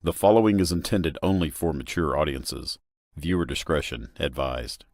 The following is intended only for mature audiences. Viewer discretion advised.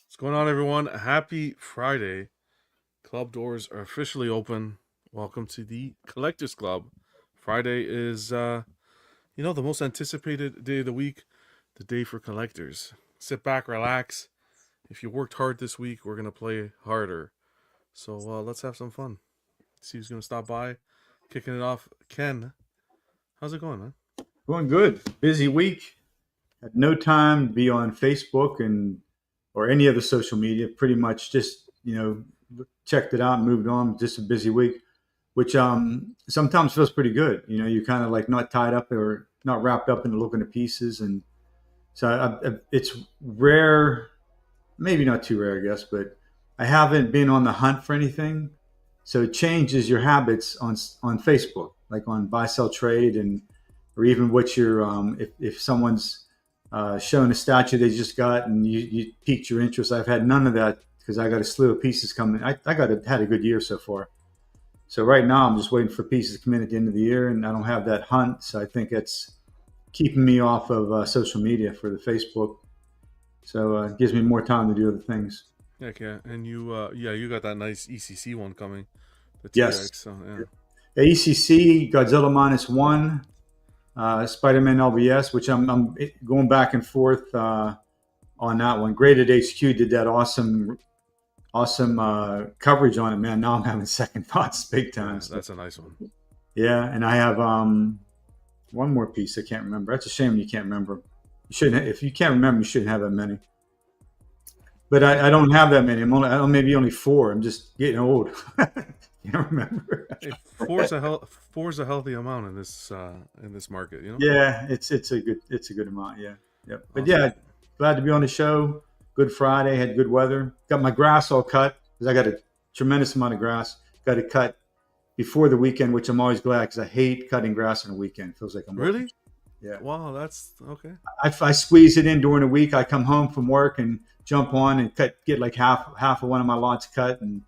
What's going on, everyone? Happy Friday. Club doors are officially open. Welcome to the Collectors Club. Friday is, the most anticipated day of the week, the day for collectors. Sit back, relax. If you worked hard this week, we're going to play harder. So let's have some fun. See who's going to stop by. Kicking it off, Ken. How's it going, man? Going good. Busy week. Had no time to be on Facebook or any other social media. Pretty much just, checked it out and moved on. Just a busy week, which sometimes feels pretty good. You're kind of like not tied up or not wrapped up into looking at pieces. And so it's rare, maybe not too rare, I guess, but I haven't been on the hunt for anything. So it changes your habits on Facebook, like on buy, sell, trade, or even what you're, if someone's showing a statue they just got and you piqued your interest. I've had none of that because I got a slew of pieces coming. I had a good year so far. So right now I'm just waiting for pieces to come in at the end of the year, and I don't have that hunt. So I think it's keeping me off of social media for the Facebook. So it gives me more time to do other things. Heck yeah. And you got that nice ECC one coming. The TX, yes. So, yeah. ECC, Godzilla -1. Spider-Man LBS, which I'm going back and forth on that one. Graded HQ did that awesome coverage on it, man. Now I'm having second thoughts big time. Yeah, that's a nice one. Yeah, and I have one more piece I can't remember. That's a shame you can't remember. You shouldn't. If you can't remember, you shouldn't have that many. But I don't have that many. I'm maybe only 4. I'm just getting old. Can't remember. Hey, four's a healthy amount in this market, Yeah, it's a good amount. Yeah, yep. But Awesome. yeah, glad to be on the show. Good Friday, had good weather. Got my grass all cut because I got a tremendous amount of grass. Got it cut before the weekend, which I'm always glad because I hate cutting grass on the weekend. It feels like I'm really. working. Yeah. Wow, that's okay. I squeeze it in during the week. I come home from work and jump on and get like half of one of my lots cut, and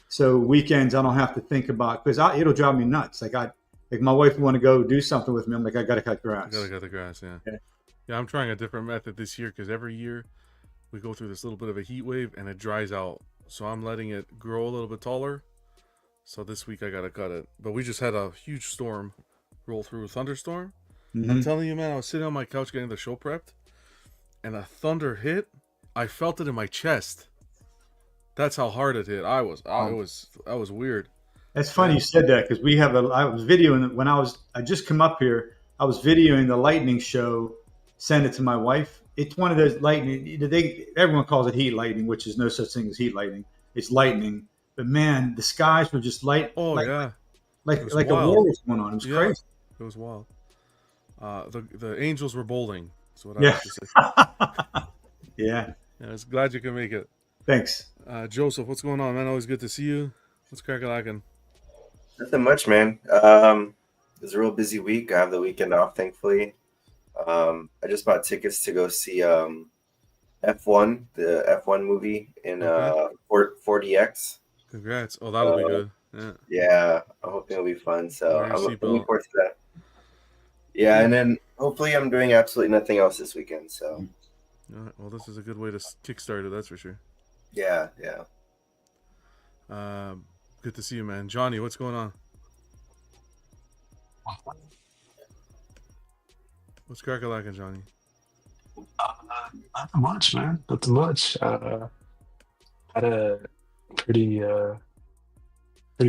so weekends I don't have to think about, because it'll drive me nuts. Like my wife would want to go do something with me. I'm like, I got to cut grass. I gotta cut the grass, yeah. Yeah. Yeah, I'm trying a different method this year because every year we go through this little bit of a heat wave and it dries out. So I'm letting it grow a little bit taller. So this week I gotta cut it. But we just had a huge storm roll through, a thunderstorm. Mm-hmm. I'm telling you, man, I was sitting on my couch getting the show prepped, and a thunder hit. I felt it in my chest. That's how hard it hit. That was weird. That's funny you said that, because I was videoing when I just come up here. I was videoing the lightning show, sent it to my wife. It's one of those lightning. Everyone calls it heat lightning, which is no such thing as heat lightning. It's lightning. But man, the skies were just light. Oh yeah, like a war was going on. It was crazy. It was wild. The angels were bowling. That's what I Yeah. have to say. Yeah. Yeah, I was glad you could make it. Thanks. Joseph, what's going on, man? Always good to see you. What's crackalacking? Nothing much, man. It was a real busy week. I have the weekend off, thankfully. I just bought tickets to go see F1, the F1 movie in 4DX. Congrats. Oh, that'll be good. Yeah. Yeah, I'm hoping it'll be fun. So I'm looking forward to that. Yeah, and then hopefully I'm doing absolutely nothing else this weekend. So. All right. Well, this is a good way to kickstart it, that's for sure. Yeah. Good to see you, man. Johnny, what's going on? What's crackalacking, Johnny? Nothing much, man. Nothing much. Had a pretty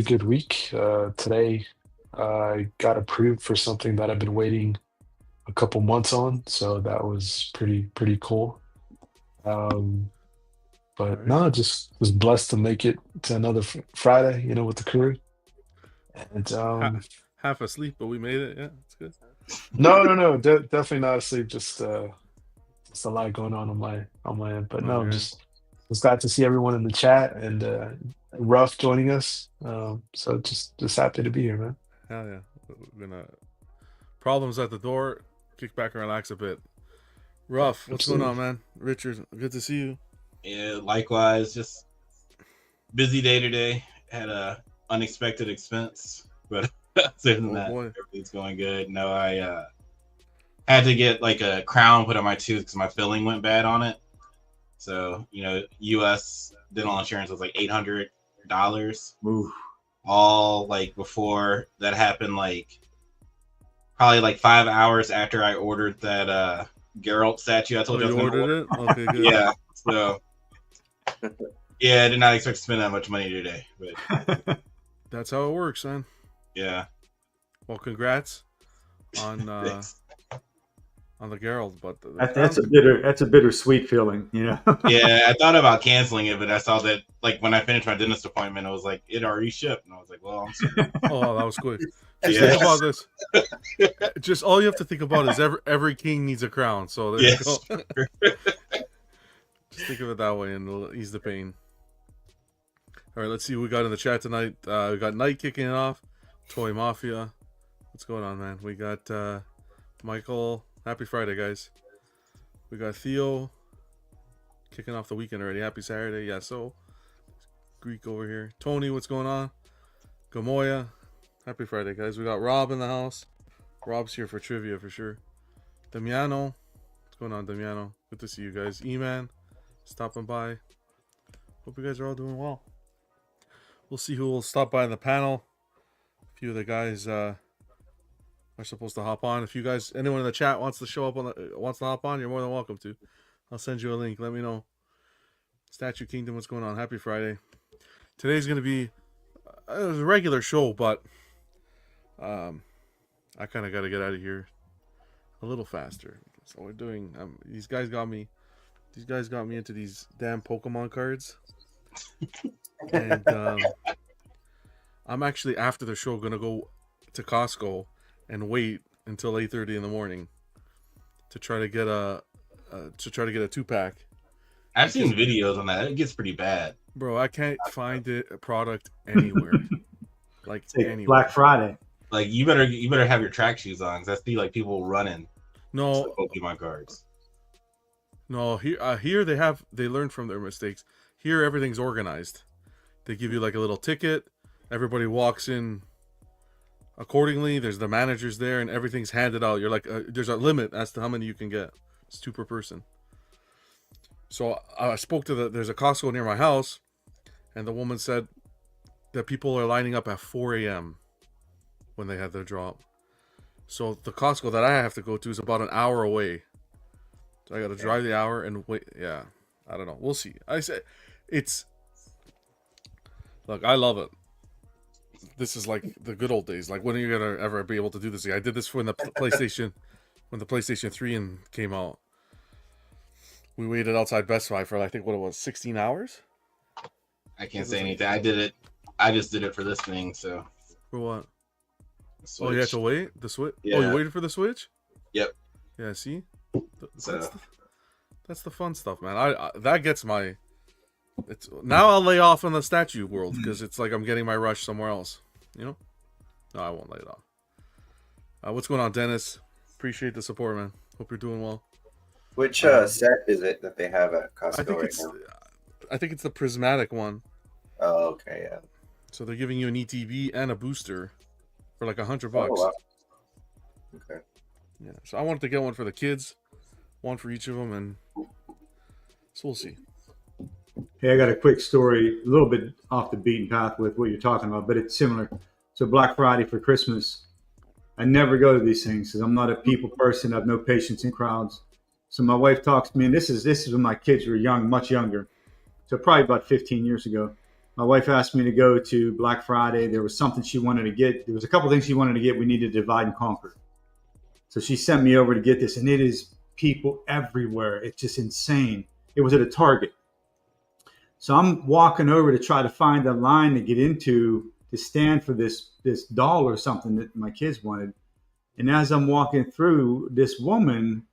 good week. Today, I got approved for something that I've been waiting a couple months on, so that was pretty cool. But no, just was blessed to make it to another Friday, with the crew. And half asleep, but we made it. Yeah, it's good. No. Definitely not asleep. Just a lot going on my end. But no, Okay. just glad to see everyone in the chat and Ruff joining us. So just happy to be here, man. Hell yeah. We're gonna problems at the door. Kick back and relax a bit. Ruff, what's going on, man? Richard, good to see you. Yeah, likewise. Just busy day today. Had a unexpected expense, but other than that, everything's going good. No, I had to get like a crown put on my tooth because my filling went bad on it. So U.S. dental insurance was like $800. Ooh. All like before that happened, like probably like 5 hours after I ordered that Geralt statue I told you I was ordered it. Okay, good. Yeah. So yeah, I did not expect to spend that much money today, but that's how it works, man. Yeah. Well, congrats on the Geralt, but that's a bittersweet feeling, Yeah, I thought about canceling it, but I saw that like when I finished my dentist appointment, it was like it already shipped, and I was like, "Well, I'm sorry." Oh, that was quick. Just think about this. Just all you have to think about is every king needs a crown. So there you go. Just think of it that way, and it'll ease the pain. All right, let's see what we got in the chat tonight. We got Knight kicking it off. Toy Mafia. What's going on, man? We got Michael. Happy Friday, guys. We got Theo kicking off the weekend already. Happy Saturday. Yeah, so Greek over here. Tony, what's going on? Gamoya. Happy Friday, guys. We got Rob in the house. Rob's here for trivia for sure. Damiano. What's going on, Damiano? Good to see you guys. E-Man stopping by. Hope you guys are all doing well. We'll see who will stop by in the panel. A few of the guys are supposed to hop on. If you guys, anyone in the chat wants to show up wants to hop on, you're more than welcome to. I'll send you a link. Let me know. Statue Kingdom, what's going on? Happy Friday. Today's going to be a regular show, but I kind of got to get out of here a little faster. So we're doing. These guys got me into these damn Pokemon cards, and I'm actually after the show gonna go to Costco and wait until 8:30 in the morning to try to get a 2-pack. I've seen videos on that. It gets pretty bad, bro. I can't find a product anywhere. Like anywhere. Black Friday. Like you better have your track shoes on because I see like people running. No Pokemon cards. No, here they learn from their mistakes. Here everything's organized. They give you like a little ticket. Everybody walks in accordingly. There's the managers there, and everything's handed out. You're like, there's a limit as to how many you can get. It's 2 per person. So I spoke to there's a Costco near my house, and the woman said that people are lining up at 4 a.m. when they have their drop. So the Costco that I have to go to is about an hour away. So I got to drive the hour and wait. Yeah, I don't know. We'll see. I said look, I love it. This is like the good old days. Like, when are you gonna ever be able to do this? I did this when the PlayStation, when the PlayStation 3 came out. We waited outside Best Buy for I think what it was, 16 hours. I can't say anything. I did it. I just did it for this thing. So for what? Oh, you had to wait the Switch. Yeah. Oh, you waited for the Switch. Yep. Yeah. See, that's the fun stuff, man. I that gets my. It's now I'll lay off in the statue world because it's like I'm getting my rush somewhere else. You know? No, I won't lay it off. What's going on, Dennis? Appreciate the support, man. Hope you're doing well. Which set is it that they have at Costco right now? I think it's the prismatic one. Oh, okay, yeah. So they're giving you an ETB and a booster for like $100. Oh, wow. Okay. Yeah. So I wanted to get one for the kids, one for each of them, and so we'll see. Hey, I got a quick story, a little bit off the beaten path with what you're talking about, but it's similar. So Black Friday for Christmas, I never go to these things because I'm not a people person. I have no patience in crowds. So my wife talks to me, and this is when my kids were young, much younger. So probably about 15 years ago. My wife asked me to go to Black Friday. There was something she wanted to get. There was a couple things she wanted to get. We needed to divide and conquer. So she sent me over to get this, and it is people everywhere. It's just insane. It was at a Target. So I'm walking over to try to find a line to get into, to stand for this doll or something that my kids wanted. And as I'm walking through, this woman,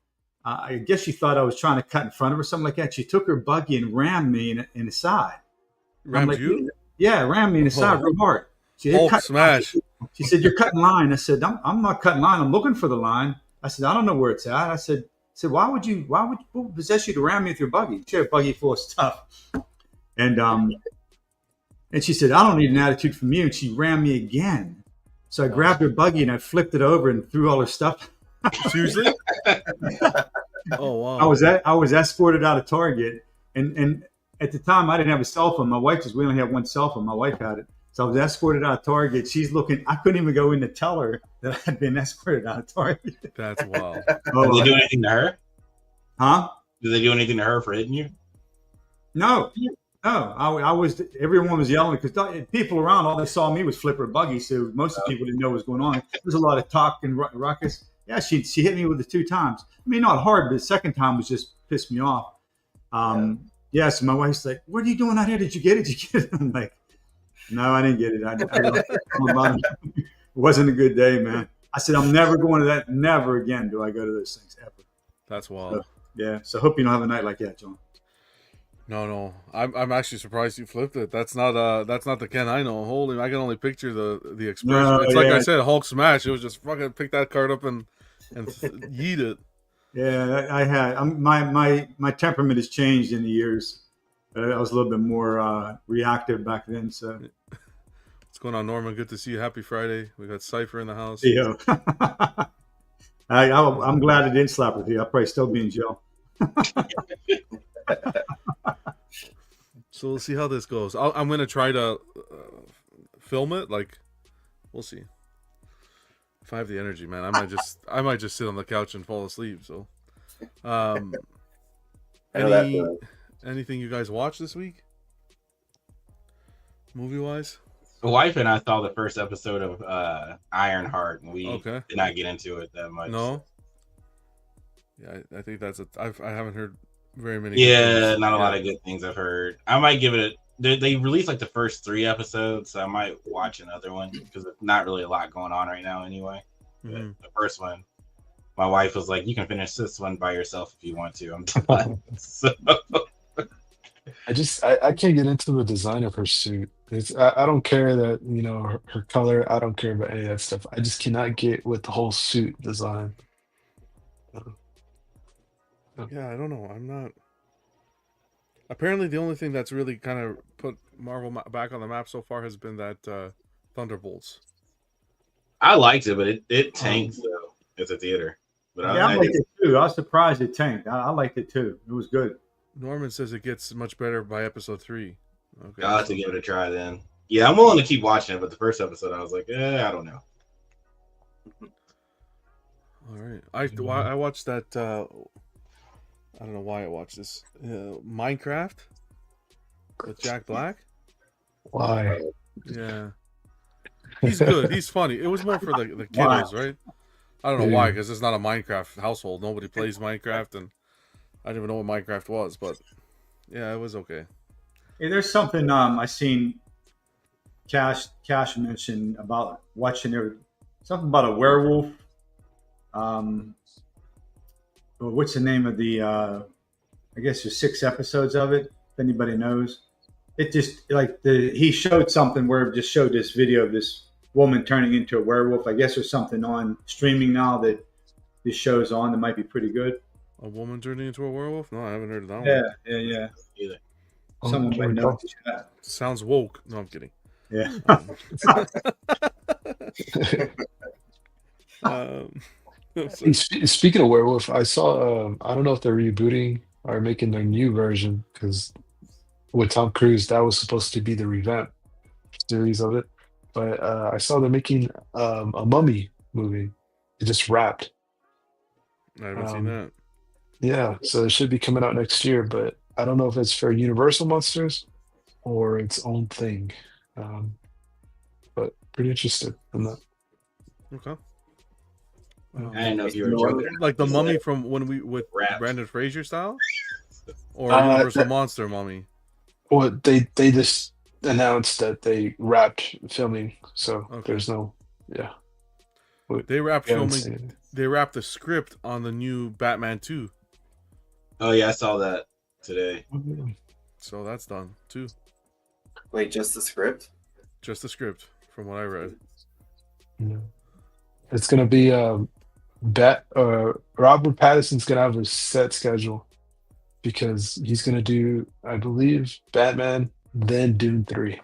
I guess she thought I was trying to cut in front of her, something like that. She took her buggy and rammed me in the side. Rammed you? Yeah, rammed me in the side real hard. Hulk smash. She said, "You're cutting line." I said, I'm not cutting line. I'm looking for the line. I said, "I don't know where it's at." I said, why would what possess you to ram me with your buggy? She had a buggy full of stuff. And she said, "I don't need an attitude from you." And she rammed me again. So I grabbed her buggy and I flipped it over and threw all her stuff. Seriously? Oh wow! I was escorted out of Target, and at the time I didn't have a cell phone. My wife we only had one cell phone. My wife had it, so I was escorted out of Target. She's looking. I couldn't even go in to tell her that I had been escorted out of Target. That's wild. Did they do anything to her? Huh? Did they do anything to her for hitting you? No. I was. Everyone was yelling because people around, all they saw me was flip her buggy. So most of the people didn't know what was going on. There was a lot of talk and ruckus. Yeah, she hit me with it 2 times. I mean, not hard, but the second time was just pissed me off. Yeah. So my wife's like, "What are you doing out here? Did you get it? I'm like, "No, I didn't get it. It wasn't a good day, man." I said, "I'm never going to that. Never again do I go to those things ever." That's wild. So, yeah. So hope you don't have a night like that, John. No. I'm actually surprised you flipped it. That's not the Ken I know. Holy, I can only picture the expression. No, it's like I said, Hulk smash. It was just fucking pick that card up and yeet it. Yeah, I had my temperament has changed in the years. I was a little bit more reactive back then. So what's going on, Norman? Good to see you. Happy Friday. We got Cypher in the house. Yeah. I'm glad I didn't slap with you. I'll probably still be in jail. So we'll see how this goes. I'm gonna try to film it. Like, we'll see. If I have the energy, man, I might just sit on the couch and fall asleep. So, anything you guys watch this week, movie wise? My wife and I saw the first episode of Ironheart, and we did not get into it that much. No. Yeah, I think that's I haven't heard very many. Yeah, not a lot of good things I've heard. I might give it they released like the first 3 episodes, so I might watch another one because there's not really a lot going on right now anyway. Mm-hmm. The first one, my wife was like, "You can finish this one by yourself if you want to." I'm done. So I can't get into the design of her suit. I don't care that her color. I don't care about any of that stuff. I just cannot get with the whole suit design. Yeah, I don't know. I'm not. Apparently, the only thing that's really kind of put Marvel back on the map so far has been that Thunderbolts. I liked it, but it tanked though at the theater. But I liked it too. I was surprised it tanked. I liked it too. It was good. Norman says it gets much better by episode 3. Okay, I'll have to give it a try then. Yeah, I'm willing to keep watching it, but the first episode I was like, I don't know. All right, I watched that. I don't know why I watched this. Minecraft with Jack Black. Why? Yeah, he's good. He's funny. It was more for the kiddos, right? I don't know why, because it's not a Minecraft household. Nobody plays Minecraft, and I didn't even know what Minecraft was. But yeah, it was okay. Hey, there's something I seen Cash mention about watching something about a werewolf. What's the name of the? I guess there's 6 episodes of it. If anybody knows, it just he showed something where it just showed this video of this woman turning into a werewolf. I guess there's something on streaming now that this show's on that might be pretty good. A woman turning into a werewolf? No, I haven't heard of that one. Yeah. Either. Someone might know. Sounds woke. No, I'm kidding. Yeah. Speaking of werewolf, I saw. I don't know if they're rebooting or making their new version because with Tom Cruise, that was supposed to be the revamp series of it. But I saw they're making a Mummy movie. It just wrapped. I haven't seen that. Yeah, so it should be coming out next year, but I don't know if it's for Universal Monsters or its own thing. But pretty interested in that. Okay. I didn't know if you were joking. Like the Mummy from when we with Brandon Fraser style, or Universal Monster Mummy. Well, they just announced that they wrapped filming, so Okay. there's no, yeah. They wrapped We haven't filming. seen it. They wrapped the script on the new Batman 2. Oh yeah, I saw that today. So that's done too. Wait, just the script? Just the script, from what I read. Yeah. It's gonna be Robert Pattinson's gonna have a set schedule because he's gonna do, I believe, Batman, then Dune 3.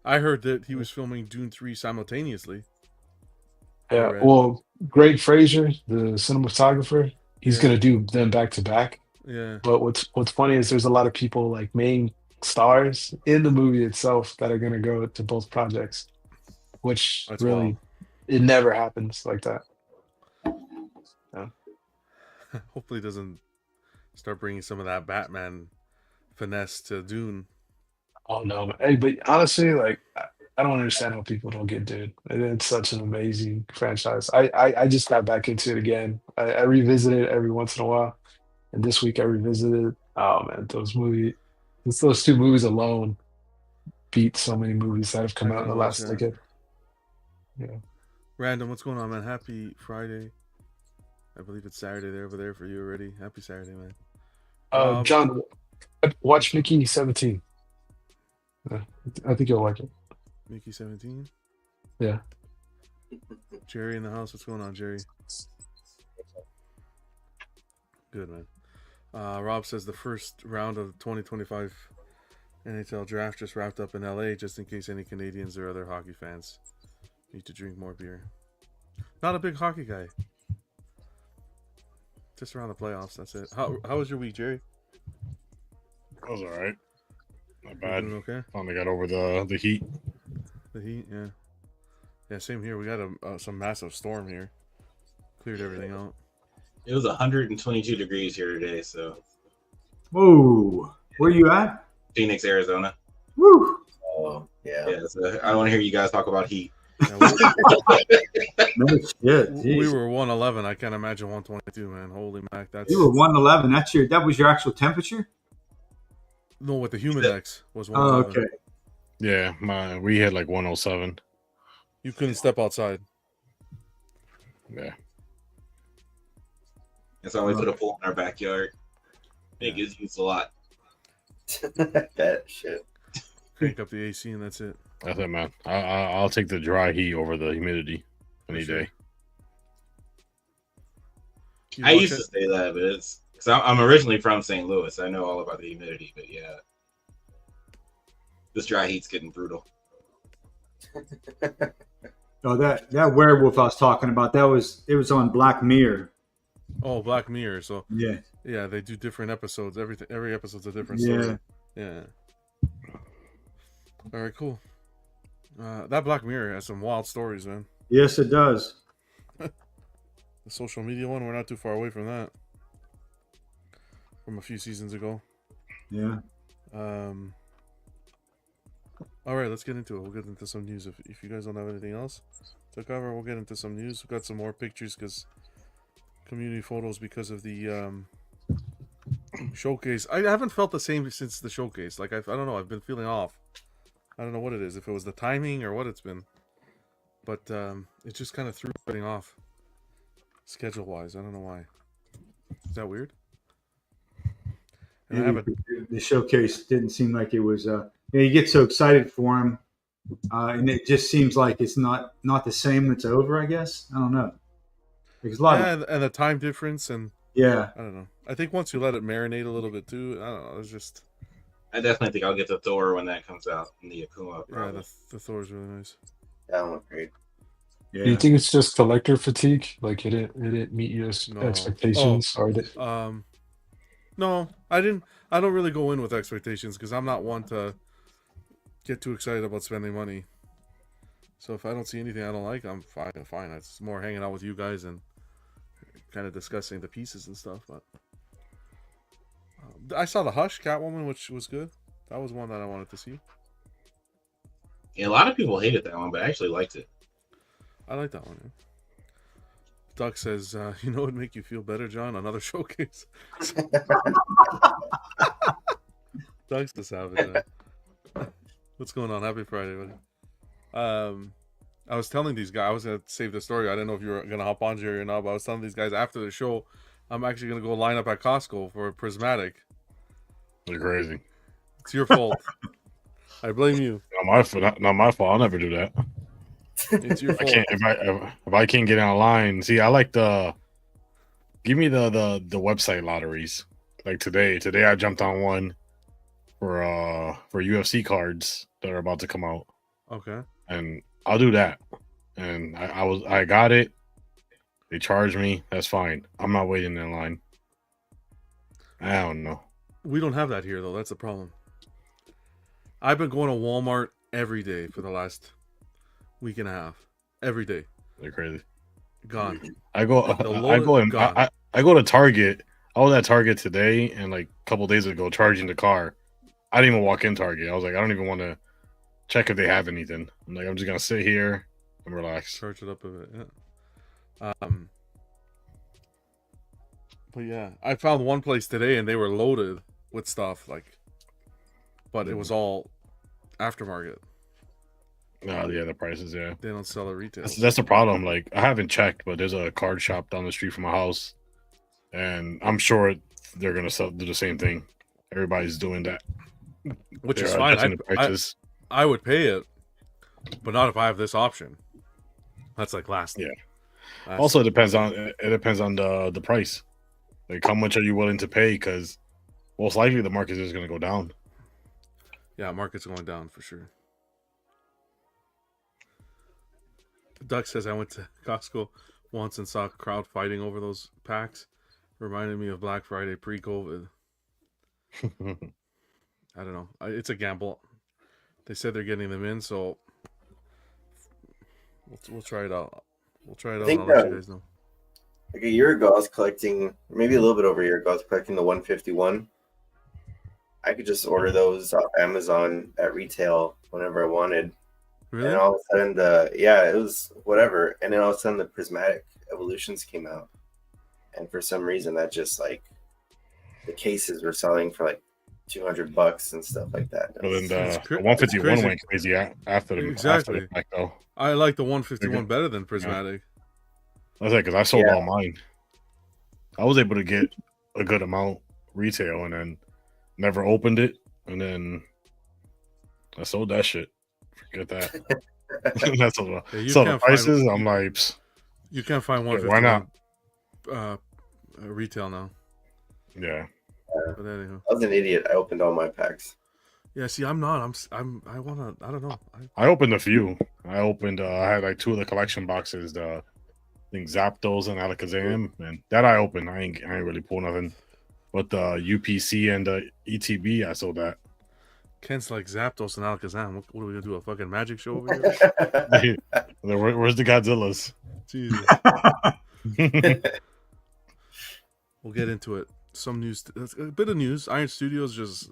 I heard that he was filming Dune 3 simultaneously. Yeah, Alright. well, Greg Fraser, the cinematographer, he's Yeah. gonna do them back to back. Yeah. But what's funny is there's a lot of people, like main stars in the movie itself, that are gonna go to both projects, which That's really wild. it never happens like that. Hopefully it doesn't start bringing some of that Batman finesse to Dune. Oh no, hey, but honestly, like I don't understand how people don't get Dune. It's such an amazing franchise. I just got back into it again. I revisit it every once in a while, and this week I revisited. Oh man, those two movies alone beat so many movies that have come I out in gotta the watch last that. decade. Yeah. Random, what's going on, man? Happy Friday. I believe it's Saturday there over there for you already. Happy Saturday, man. John, watch Mickey 17. I think you'll like it. Mickey 17. Yeah. Jerry in the house. What's going on, Jerry? Good, man. Rob says the first round of 2025 NHL draft just wrapped up in LA, just in case any Canadians or other hockey fans need to drink more beer. Not a big hockey guy. Just around the playoffs, that's it. How was your week, Jerry? That was all right. Not You bad. doing okay? Finally got over the heat. The heat, yeah. Yeah, same here. We got some massive storm here. Cleared everything out. It was 122 degrees here today, so Whoa, where you at? Phoenix, Arizona. Woo! Oh, yeah. Yeah, so I don't want to hear you guys talk about heat. Yeah, No shit. we Jeez. were 111. I can't imagine 122, man. Holy mac, that's You were 111. That was your actual temperature? no. What the Humidex was Oh, 111. okay. Yeah, we had like 107. You couldn't step outside. Yeah. And so we put a pool in our backyard. It gets used a lot. That shit. Crank up the AC and that's it. That's it, man. I'll take the dry heat over the humidity any sure. day. You I watch used it? to say that, but it's because I'm originally from St. Louis. I know all about the humidity, but yeah, this dry heat's getting brutal. Oh, that werewolf I was talking about, it was on Black Mirror. Oh, Black Mirror. So Yeah. yeah, they do different episodes. Every episode's a different Yeah. story. Yeah. All right, cool. That Black Mirror has some wild stories, man. Yes, it does. The social media one, we're not too far away from that. From a few seasons ago. Yeah. All right, let's get into it. We'll get into some news. If you guys don't have anything else to cover, we'll get into some news. We've got some more pictures because community photos because of the showcase. I haven't felt the same since the showcase. Like I don't know. I've been feeling off. I don't know what it is. If it was the timing or what it's been, but it just kind of threw everything off schedule wise. I don't know why. Is that weird? And I haven't. The showcase didn't seem like it was. You get so excited for him, and it just seems like it's not the same. It's over. I guess I don't know. There's a lot of And the time difference and yeah. I don't know. I think once you let it marinate a little bit too, I don't know. It's just I definitely think I'll get the Thor when that comes out in the Akuma. yeah. Probably. The Thor's really nice. That one great. Yeah. Do you think it's just collector fatigue? Like it didn't meet your No. expectations, or did No, I didn't. I don't really go in with expectations because I'm not one to get too excited about spending money. So if I don't see anything I don't like, I'm fine. It's more hanging out with you guys and kind of discussing the pieces and stuff. But I saw the Hush Catwoman, which was good. That was one that I wanted to see. Yeah, a lot of people hated that one, but I actually liked it. I like that one. Yeah. Duck says, "You know, it'd make you feel better, John. Another showcase." Duck's the savage. What's going on? Happy Friday, buddy. I was telling these guys, I was gonna save the story. I didn't know if you were gonna hop on, Jerry, or not, but I was telling these guys after the show, I'm actually gonna go line up at Costco for a prismatic. You're crazy. It's your fault. I blame you. Not my fault. I'll never do that. It's your fault. If I can't get online, see, I like give me the website lotteries. Like today I jumped on one for UFC cards that are about to come out. Okay. And I'll do that. And I got it. They charged me. That's fine. I'm not waiting in line. I don't know. We don't have that here though. That's the problem. I've been going to Walmart every day for the last week and a half. Every day. They're crazy. Gone. I go to Target. I was at Target today and like a couple days ago charging the car. I didn't even walk in Target. I was like, I don't even want to check if they have anything. I'm like, I'm just gonna sit here and relax. Charge it up a bit, yeah. But yeah, I found one place today and they were loaded with stuff, like, but it was all aftermarket. No, yeah, the prices, yeah. They don't sell at retail. That's the problem. Like, I haven't checked, but there's a card shop down the street from my house, and I'm sure they're gonna do the same thing. Everybody's doing that, which is fine. I would pay it, but not if I have this option. That's like last. Yeah. Also, it depends on the price. Like, how much are you willing to pay? Because most likely the market is going to go down. Yeah, market's going down for sure. Duck says I went to Costco once and saw a crowd fighting over those packs. Reminded me of Black Friday pre-COVID. I don't know. It's a gamble. They said they're getting them in, so we'll try it out. We'll try it out and I'll let you guys know. Like a year ago, I was collecting, maybe a little bit over a year ago, I was collecting the 151. I could just order those off Amazon at retail whenever I wanted. Really? And all of a sudden, it was whatever. And then all of a sudden, the Prismatic Evolutions came out. And for some reason, that just like the cases were selling for like $200 and stuff like that. Well, then the 151 went crazy after the exactly. After the fact, though. I like the 151 better than Prismatic. I was like, because I sold all mine. I was able to get a good amount retail and then never opened it. And then I sold that shit. Forget that. That's a lot. Yeah, so the prices, I'm like, psst. You can't find 151. Why not? Retail now. Yeah. But anyhow. I was an idiot. I opened all my packs. Yeah, see, I'm not. I wanna. I don't know. I opened a few. I had like 2 of the collection boxes. I think Zapdos and Alakazam, and that I opened. I ain't really pull nothing. But the UPC and the ETB, I sold that. Ken's like Zapdos and Alakazam. What are we gonna do? A fucking magic show over here? Where's the Godzillas? Jesus. We'll get into it. Some news, a bit of news. Iron Studios just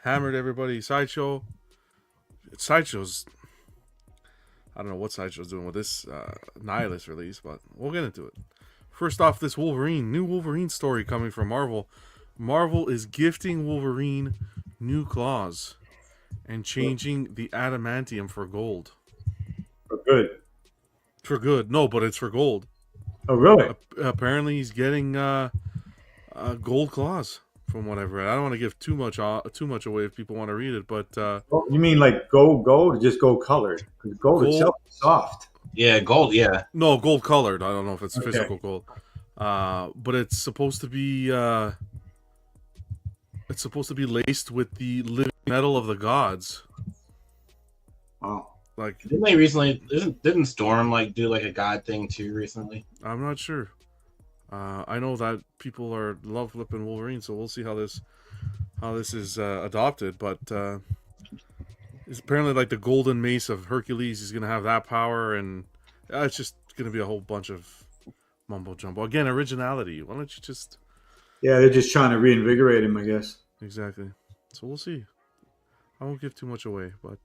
hammered everybody. Sideshow's, I don't know what Sideshow's doing with this Nihilus release, but we'll get into it. First off, this new Wolverine story coming from Marvel. Marvel is gifting Wolverine new claws and changing the adamantium for gold. For good. For good. No, but it's for gold. Oh, really? Apparently he's getting gold claws from what I've read. I don't want to give too much away if people want to read it, but you mean like gold or just gold colored? Because gold itself is soft. Yeah, gold. Yeah, no, gold colored. I don't know if it's physical gold, but it's supposed to be laced with the living metal of the gods. Wow. Like, didn't they recently? Didn't Storm like do like a god thing too recently? I'm not sure. I know that people love flipping Wolverine, so we'll see how this is adopted. But it's apparently like the golden mace of Hercules. He's gonna have that power, and it's just gonna be a whole bunch of mumbo jumbo. Again, originality. Why don't you just? Yeah, they're just trying to reinvigorate him, I guess. Exactly. So we'll see. I won't give too much away, but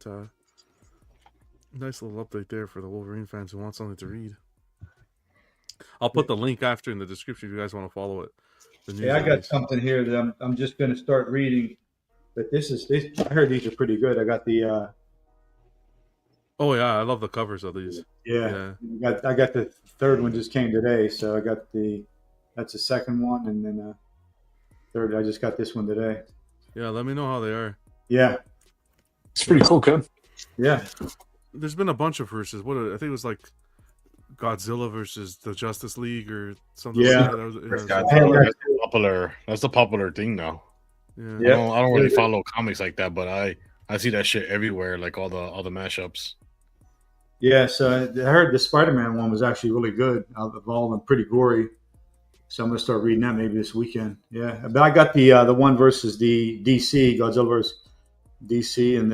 nice little update there for the Wolverine fans who want something to read. I'll put the link after in the description if you guys want to follow it. Yeah, I got something here that I'm just going to start reading. But I heard these are pretty good. I got the Oh yeah, I love the covers of these. Yeah. I got the third one just came today, so I got that's the second one, and then third. I just got this one today. Yeah, let me know how they are. Yeah, It's pretty cool, Ken. yeah. There's been a bunch of verses. I think it was like Godzilla versus the Justice League or something. Yeah. Like that. Versus Yeah, Godzilla. That's the popular thing now. yeah. I don't really follow comics like that, but I see that shit everywhere, like all the mashups. Yeah, so I heard the Spider-Man one was actually really good. Of all of them, pretty gory. So I'm gonna start reading that maybe this weekend. Yeah, but I got the one versus the DC Godzilla versus DC, and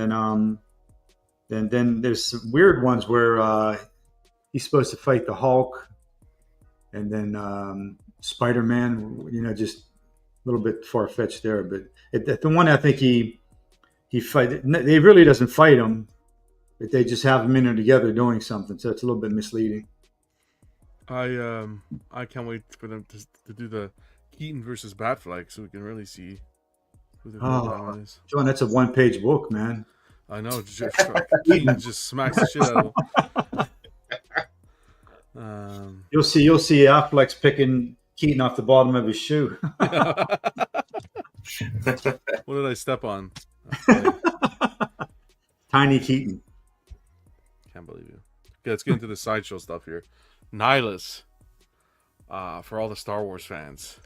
then there's some weird ones where he's supposed to fight the Hulk, and then Spider-Man. Just a little bit far fetched there, but the one I think he fight. They really doesn't fight him. But they just have them in there together doing something, so it's a little bit misleading. I can't wait for them to do the Keaton versus Batfleck, so we can really see who the real villain is. John, that's a one-page book, man. I know. Keaton just smacks the shit out of him. You'll see Affleck's picking Keaton off the bottom of his shoe. What did I step on? Tiny Keaton. Can't believe you. Okay, let's get into the sideshow stuff here. Nihilus, for all the Star Wars fans,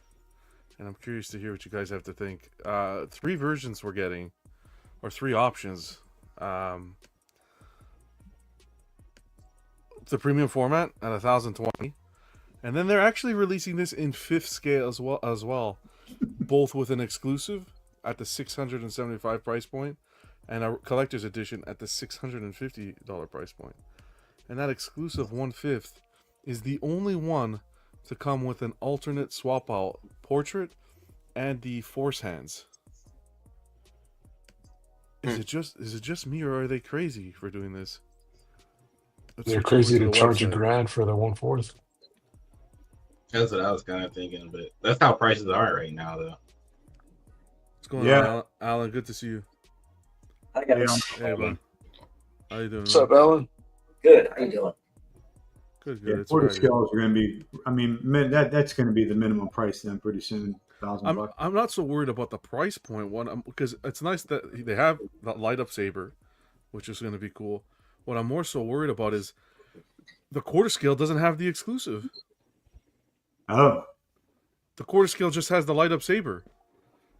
and I'm curious to hear what you guys have to think. 3 versions we're getting, or 3 options. The premium format at 1020, and then they're actually releasing this in 5th scale as well, both with an exclusive at the $675 price point, and a collector's edition at the $650 price point. And that exclusive 1/5 is the only one to come with an alternate swap out portrait and the force hands. Is it just me, or are they crazy for doing this? They're crazy to charge $1,000 for the 1/4. That's what I was kind of thinking, but that's how prices are right now, though. What's going on, Alan? Good to see you. Hi guys. Hey, bud. How you doing? What's up, Alan? Good. How you doing? Good. Yeah, It's quarter Friday. scales are going to be. I mean, that's going to be the minimum price then pretty soon. $1,000. I'm not so worried about the price point one, because it's nice that they have that light up saber, which is going to be cool. What I'm more so worried about is the quarter scale doesn't have the exclusive. Oh, The quarter scale just has the light up saber.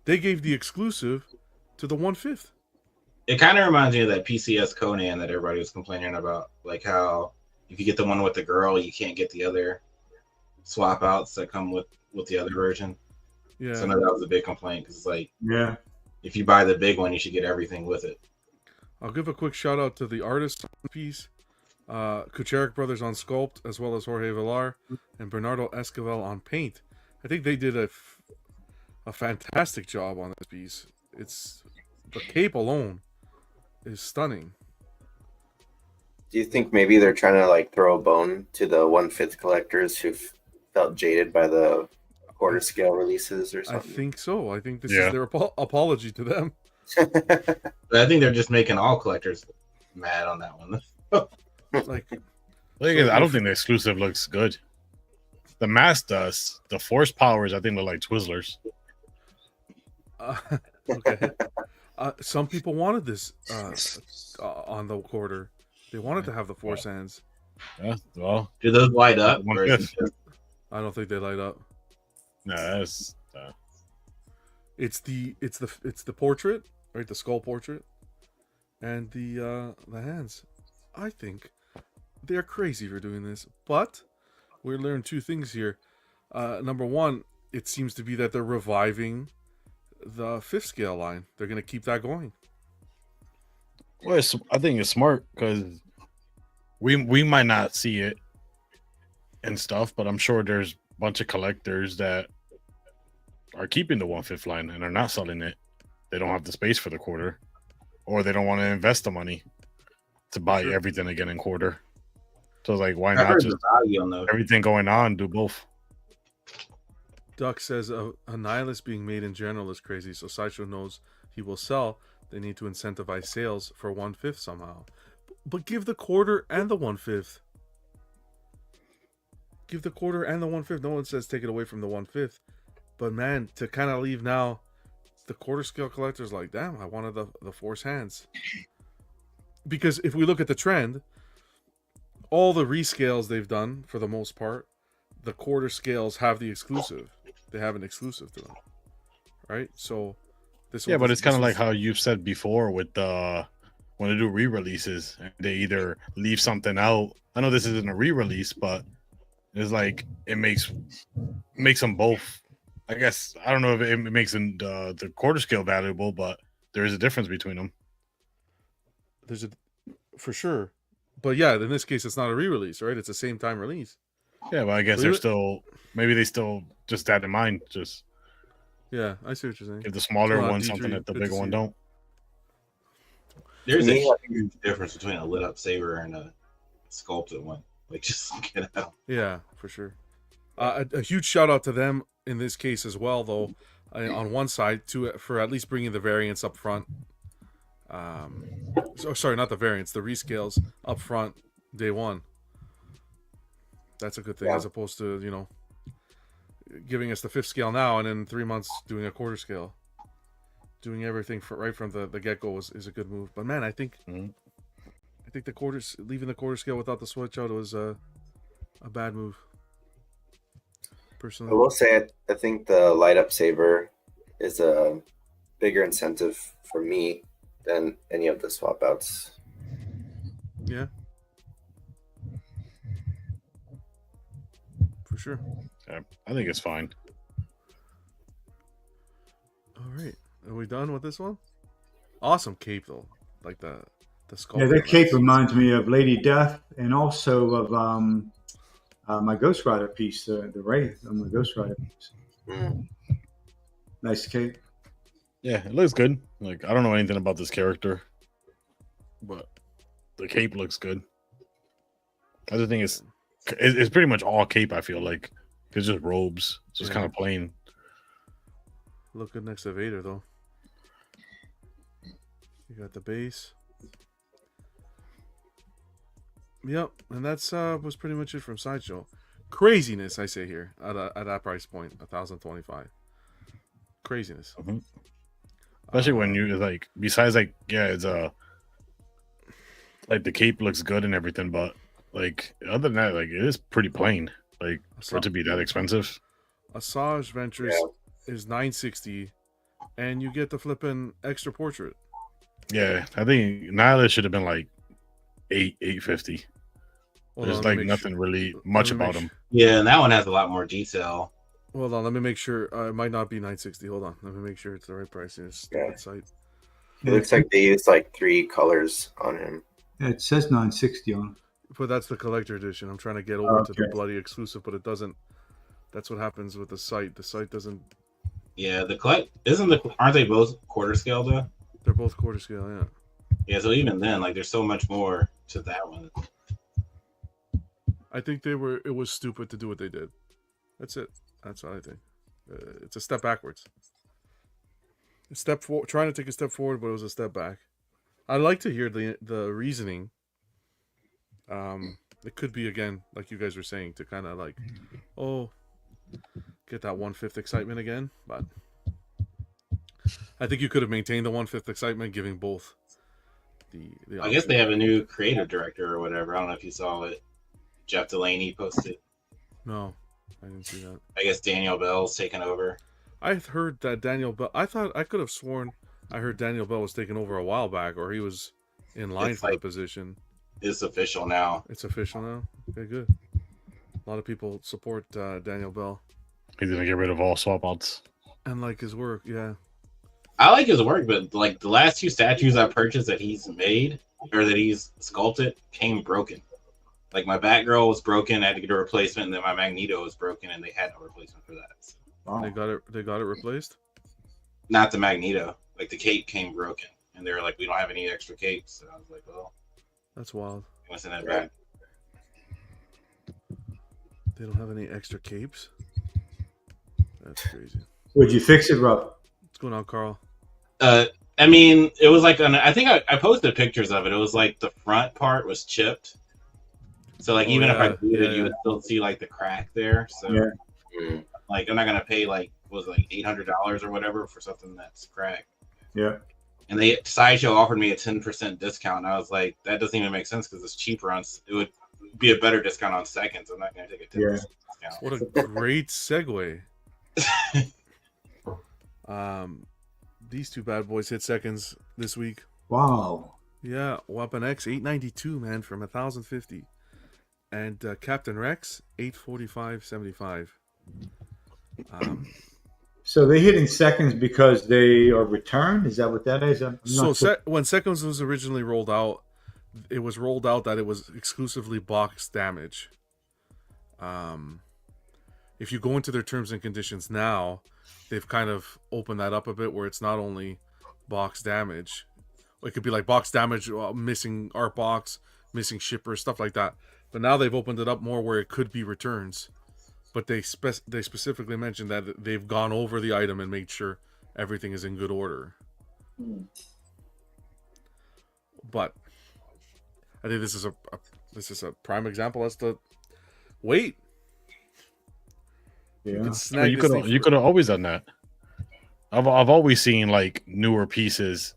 They gave the exclusive to the 1/5. It kind of reminds me of that PCS Conan that everybody was complaining about, like how if you get the one with the girl, you can't get the other swap outs that come with the other version. Yeah. So I know that was a big complaint, because it's like, yeah. if you buy the big one, you should get everything with it. I'll give a quick shout out to the artist on the piece, Kucharik Brothers on sculpt, as well as Jorge Villar and Bernardo Esquivel on paint. I think they did a fantastic job on this piece. It's the cape alone is stunning. Do you think maybe they're trying to like throw a bone to the 1/5 collectors who felt jaded by the quarter scale releases or something? I think so. I think this is their apology to them. But I think they're just making all collectors mad on that one. Like, I don't think the exclusive looks good. The mask does. The force powers, I think, look like Twizzlers. okay. Some people wanted this on the quarter. They wanted to have the force hands. Yeah, well, do those light up? Or is it just... I don't think they light up. No, that's. It's the portrait, right? The skull portrait, and the hands. I think they're crazy for doing this, but we learned 2 things here. Number one, it seems to be that they're reviving the 5th scale line. They're going to keep that going. Well, I think it's smart because we might not see it and stuff, but I'm sure there's a bunch of collectors that are keeping the 1/5 line and are not selling it. They don't have the space for the quarter, or they don't want to invest the money to buy everything again in quarter. So, like, why not just everything going on, do both? Duck says a Nihilus being made in general is crazy, so Sideshow knows he will sell. They need to incentivize sales for 1/5 somehow. But give the quarter and the 1/5. Give the quarter and the 1/5. No one says take it away from the 1/5. But man, to kind of leave now, the quarter scale collectors like, damn, I wanted the force hands. Because if we look at the trend, all the rescales they've done, for the most part, the quarter scales have the exclusive. They have an exclusive to them. Right? So this but it's kind of like how you've said before with when they do re-releases, they either leave something out. I know this isn't a re-release, but it's like it makes them both. I guess I don't know if it makes them the quarter scale valuable, but there is a difference between them. There's for sure, but yeah, in this case, it's not a re-release, right? It's a same time release. Yeah, but I guess they're still they still just that in mind. Just yeah, I see what you're saying. Give the smaller one something that the bigger one don't. There's a huge difference between a lit up saber and a sculpted one. Like, just get out. Yeah, for sure. A huge shout out to them in this case as well, though. On one side, for at least bringing the variants up front. Sorry, not the variants, the rescales up front day one. That's a good thing, as opposed to giving us the 5th scale now and in 3 months doing a quarter scale. Doing everything right from the get go is a good move. But man, I think leaving the quarter scale without the switch out was a bad move. Personally, I will say I think the light up saber is a bigger incentive for me than any of the swap outs. Yeah, for sure. Yeah, I think it's fine. All right, are we done with this one? Awesome cape though, like the sculpt. Yeah, that cape reminds me of Lady Death and also of my Ghost Rider piece, the Wraith on my Ghost Rider piece. Nice cape. Yeah, it looks good. Like, I don't know anything about this character, but the cape looks good. Other thing is, it's pretty much all cape. I feel like it's just robes. It's just kind of plain. Look good next to Vader though. You got the base. Yep, and that's was pretty much it from Sideshow. Craziness, I say here at that price point, 1,025. Craziness. Mm-hmm. Especially when you like, besides like, it's like the cape looks good and everything, but like other than that, like it is pretty plain. Like for it to be that expensive. Asajj Ventures is $960, and you get the flipping extra portrait. Yeah, I think Nihilus should have been like $850. There's like nothing really much about him. Yeah, and that one has a lot more detail. Hold on, let me make sure. It might not be $960. Hold on, let me make sure it's the right price. Site. It looks like they used like 3 colors on him. Yeah, it says 960 on it. But that's the collector edition. I'm trying to get over to the bloody exclusive, but it doesn't. That's what happens with the site. The site doesn't. Yeah, aren't they both quarter scale though? They're both quarter scale, yeah. Yeah, so even then, like, there's so much more to that one. I think it was stupid to do what they did. That's it. That's what I think. It's a step backwards. A step forward, trying to take a step forward, but it was a step back. I'd like to hear the reasoning. It could be, again, like you guys were saying, to kind of like, get that 1/5 excitement again. But I think you could have maintained the 1/5 excitement, giving both the I guess they have a new creative director or whatever. I don't know if you saw it. Jeff Delaney posted. No, I didn't see that. I guess Daniel Bell's taken over. I heard that Daniel Bell. I could have sworn I heard Daniel Bell was taken over a while back, or he was in line for the position. It's official now. It's official now. Okay, good. A lot of people support Daniel Bell. He's gonna get rid of all swap outs. And like his work, yeah. I like his work, but like the last 2 statues I purchased that he's made or that he's sculpted came broken. Like my Batgirl was broken, I had to get a replacement, and then my Magneto was broken, and they had no replacement for that. So. Wow. They got it replaced? Not the Magneto. Like the cape came broken, and they were like, "We don't have any extra capes." So I was like, "Well, that's wild." I send that back. They don't have any extra capes. That's crazy. Would you fix it, Rob? What's going on, Carl? I mean, it was like I think I posted pictures of it. It was like the front part was chipped, so like even if I glued it, you would still see like the crack there. So like I'm not gonna pay like was it, like $800 or whatever for something that's cracked. Yeah. And Sideshow offered me a 10% discount. And I was like, that doesn't even make sense because it's cheaper on. It would be a better discount on seconds. I'm not gonna take a 10% discount. What a great segue. These two bad boys hit seconds this week. Wow. Yeah, Weapon X 892, man, from 1,050, and Captain Rex 845.75. So they're hitting seconds because they are returned. Is that what that is? When seconds was originally rolled out, it was rolled out that it was exclusively box damage. If you go into their terms and conditions now, they've kind of opened that up a bit where it's not only box damage. It could be like box damage, missing art box, missing shipper, stuff like that. But now they've opened it up more where it could be returns. But they specifically mentioned that they've gone over the item and made sure everything is in good order. But I think this is a prime example as to wait. Yeah, you could have always done that. I've always seen like newer pieces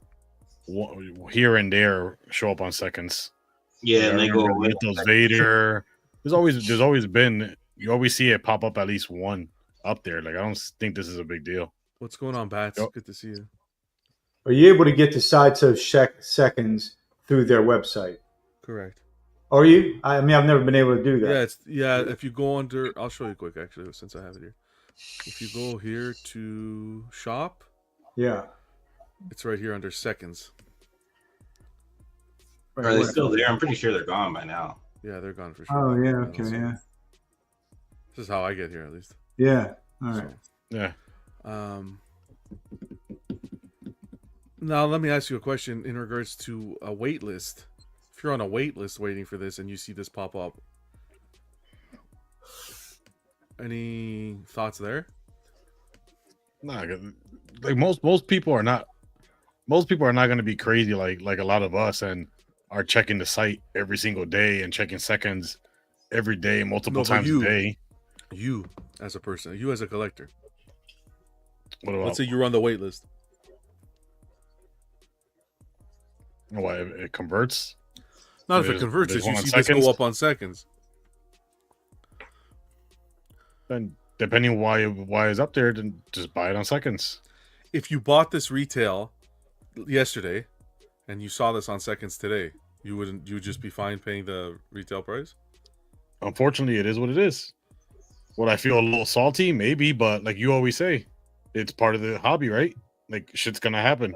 here and there show up on seconds. Yeah, and they go with those Vader. There's always been. You always see it pop up at least one up there. Like I don't think this is a big deal. What's going on, Bats? Yep. Good to see you. Are you able to get the Sideshow seconds through their website? Correct. Are you? I mean, I've never been able to do that. Yeah. If you go under, I'll show you quick actually, since I have it here. If you go here to shop, it's right here under seconds. Are they still there? I'm pretty sure they're gone by now. Yeah, they're gone for sure. Oh yeah, okay, yeah. This is how I get here, at least. Yeah. All right. Yeah. Now let me ask you a question in regards to a wait list. If you're on a wait list waiting for this and you see this pop up, any thoughts there? Nah, like most people are not. Most people are not going to be crazy like a lot of us and are checking the site every single day and checking seconds every day, multiple times a day. You as a person, you as a collector. What about? Let's say you're on the wait list. Why it converts? Not if it converts, if you see this go up on seconds. Then depending why it's up there, then just buy it on seconds. If you bought this retail yesterday and you saw this on seconds today, you would just be fine paying the retail price? Unfortunately, it is what it is. Would I feel a little salty? Maybe, but like you always say, it's part of the hobby, right? Like shit's gonna happen.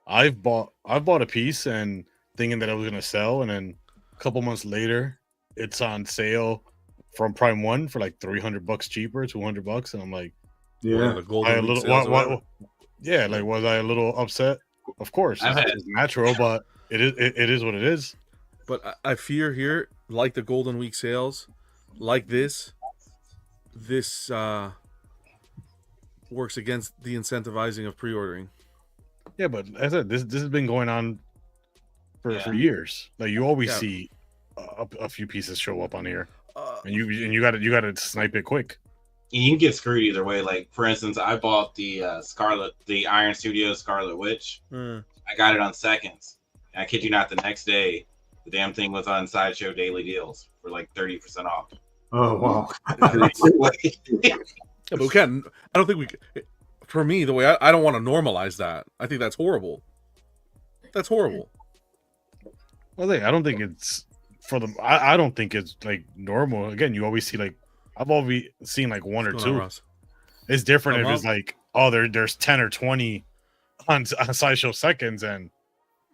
I've bought a piece and thinking that I was gonna sell, and then a couple months later, it's on sale from Prime One for like $300 cheaper, $200, and I'm like, yeah, was I a little upset? Of course, it's natural, but it is what it is. But I fear here, like the Golden Week sales, like this works against the incentivizing of pre-ordering. Yeah, but as I said, this has been going on for years. Like you always see a few pieces show up on here, and you got to snipe it quick. You can get screwed either way. Like for instance, I bought the Iron Studios Scarlet Witch. I got it on seconds. And I kid you not, the next day, the damn thing was on Sideshow Daily Deals for like 30% off. Oh wow! Yeah, but we can't. I don't think we. For me, the way I don't want to normalize that. I think that's horrible. That's horrible. Well, I don't think it's for them. I don't think it's like normal. Again, you always see like I've always seen like one or two. It's different if it's like there's 10 or 20 on Sideshow seconds and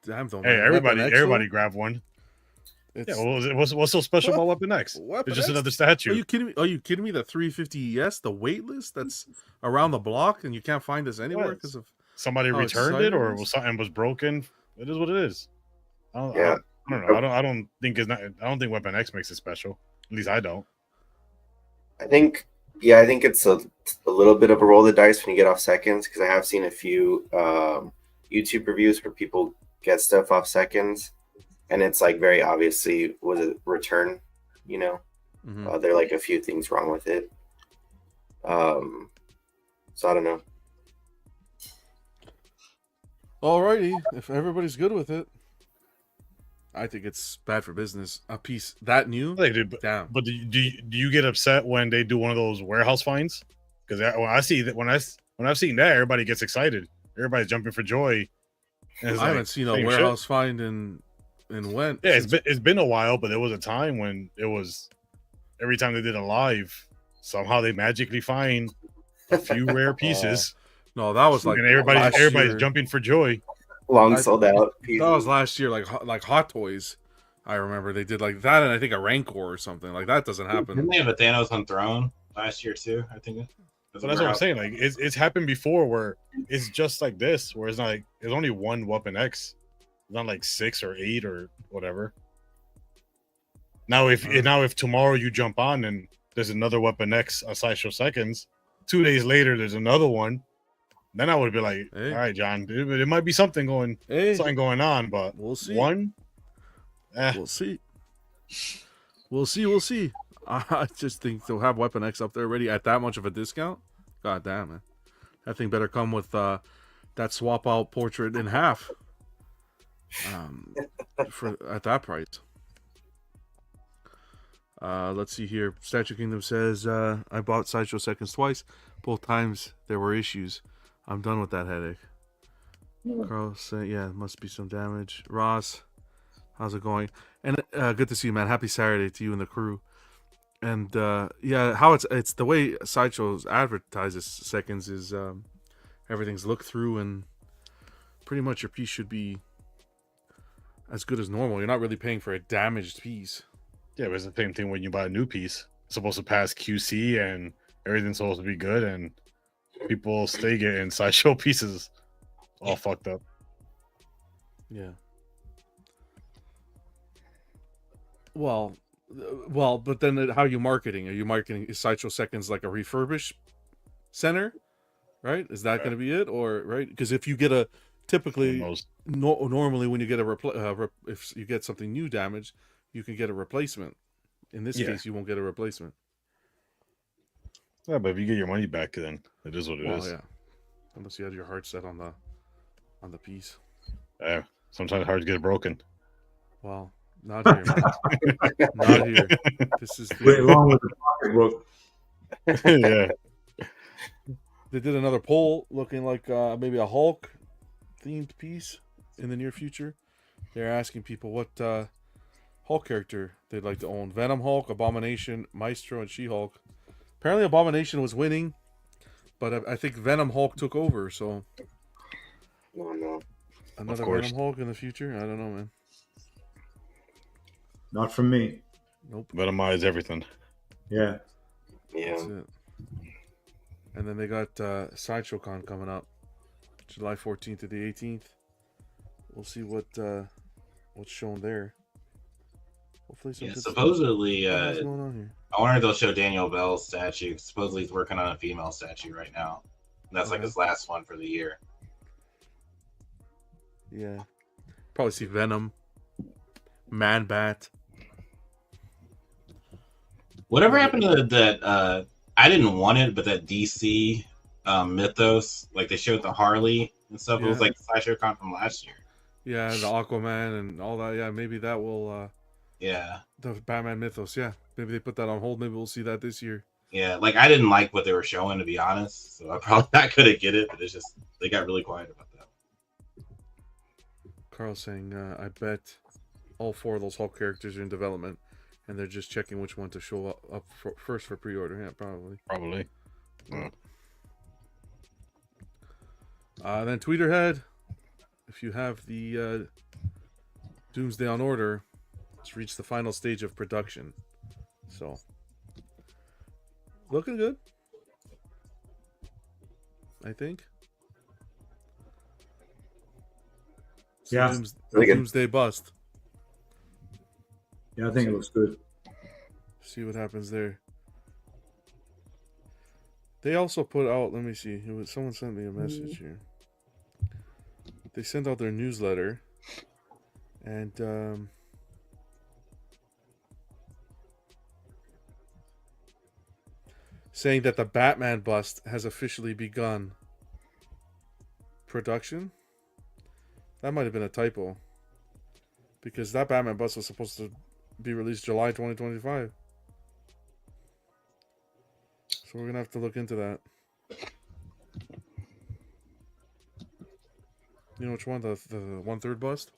everybody grab one. What's so special about Weapon X? It's just another statue. Are you kidding me? Are you kidding me? The 350 ES, the wait list that's around the block, and you can't find this anywhere because of somebody returned it or something was broken. It is what it is. I don't know. I don't think Weapon X makes it special. At least I don't. I think it's a little bit of a roll of the dice when you get off seconds because I have seen a few YouTube reviews where people get stuff off seconds, and it's like very obviously was a return. You know, there are like a few things wrong with it. So I don't know. Alrighty, if everybody's good with it, I think it's bad for business. A piece that new, damn. But do you get upset when they do one of those warehouse finds? Because when I see that, when I've seen that, everybody gets excited. Everybody's jumping for joy. I haven't seen a warehouse find in when. Yeah, it's been a while, but there was a time when it was every time they did a live, somehow they magically find a few rare pieces. No, that was like and everybody's jumping for joy. Sold out. That was last year, like Hot Toys. I remember they did like that, and I think a Rancor or something like that doesn't happen. Didn't they have a Thanos on Throne last year too? I think. But that's what I'm saying. Like it's happened before, where it's just like this, where it's not like it's only one Weapon X, it's not like 6 or 8 or whatever. Now, if tomorrow you jump on and there's another Weapon X on Sideshow Seconds, 2 days later there's another one, then I would be like, all right, John, it might be something going on, but we'll see. We'll see. We'll see. I just think to have Weapon X up there already at that much of a discount, god damn, man. That thing better come with that swap out portrait in half. At that price. Let's see here. Statue Kingdom says, I bought Sideshow Seconds twice. Both times there were issues. I'm done with that headache. Carl said, yeah, must be some damage. Ross, how's it going? And good to see you, man. Happy Saturday to you and the crew. And yeah, how it's the way Sideshow's advertises Seconds is everything's looked through, and pretty much your piece should be as good as normal. You're not really paying for a damaged piece. Yeah, but it's the same thing when you buy a new piece. It's supposed to pass QC and everything's supposed to be good, and people stay getting Sideshow pieces all fucked up. Yeah. Well, but then how are you marketing? Are you marketing Sideshow Seconds like a refurbished center? Right? Is that going to be it? Or, right? Because if you get a, typically, normally when you get if you get something new damaged, you can get a replacement. In this case, you won't get a replacement. Yeah, but if you get your money back, then it is what it is. Yeah. Unless you had your heart set on the piece. Yeah. Sometimes hearts get broken. Well, not here, man. Not here. This is right along with the pocketbook. Yeah. They did another poll looking like maybe a Hulk themed piece in the near future. They're asking people what Hulk character they'd like to own. Venom Hulk, Abomination, Maestro, and She-Hulk. Apparently Abomination was winning, but I think Venom Hulk took over, so... Oh, no. Another Venom Hulk in the future? I don't know, man. Not from me. Nope. Venomize everything. Yeah. Yeah. That's it. And then they got Sideshow Con coming up, July 14th to the 18th. We'll see what's shown there. Hopefully, supposedly, what's going on here? I wonder if they'll show Daniel Bell's statue. Supposedly, he's working on a female statue right now. And that's like his last one for the year. Yeah, probably see Venom, Man Bat. Whatever happened to that? I didn't want it, but that DC mythos, like they showed the Harley and stuff. It was like the Sideshow Con from last year. Yeah, the Aquaman and all that. Yeah, maybe that will. Yeah. The Batman mythos. Yeah, maybe they put that on hold. Maybe we'll see that this year. Yeah, like I didn't like what they were showing, to be honest. So I probably not gonna get it, but it's just they got really quiet about that. Carl's saying, I bet all 4 of those Hulk characters are in development, and they're just checking which one to show up first for pre-order. Yeah, probably. Yeah. Then Tweeterhead, if you have the Doomsday on order, it's reached the final stage of production. So, looking good, I think. Yeah. Doomsday bust. Yeah, I think it looks good. See what happens there. They also put out, let me see, someone sent me a message here. they send out their newsletter, and saying that the Batman bust has officially begun production. That might have been a typo, because that Batman bust was supposed to be released July 2025. So we're gonna have to look into that. You know which one? The 1/3 bust?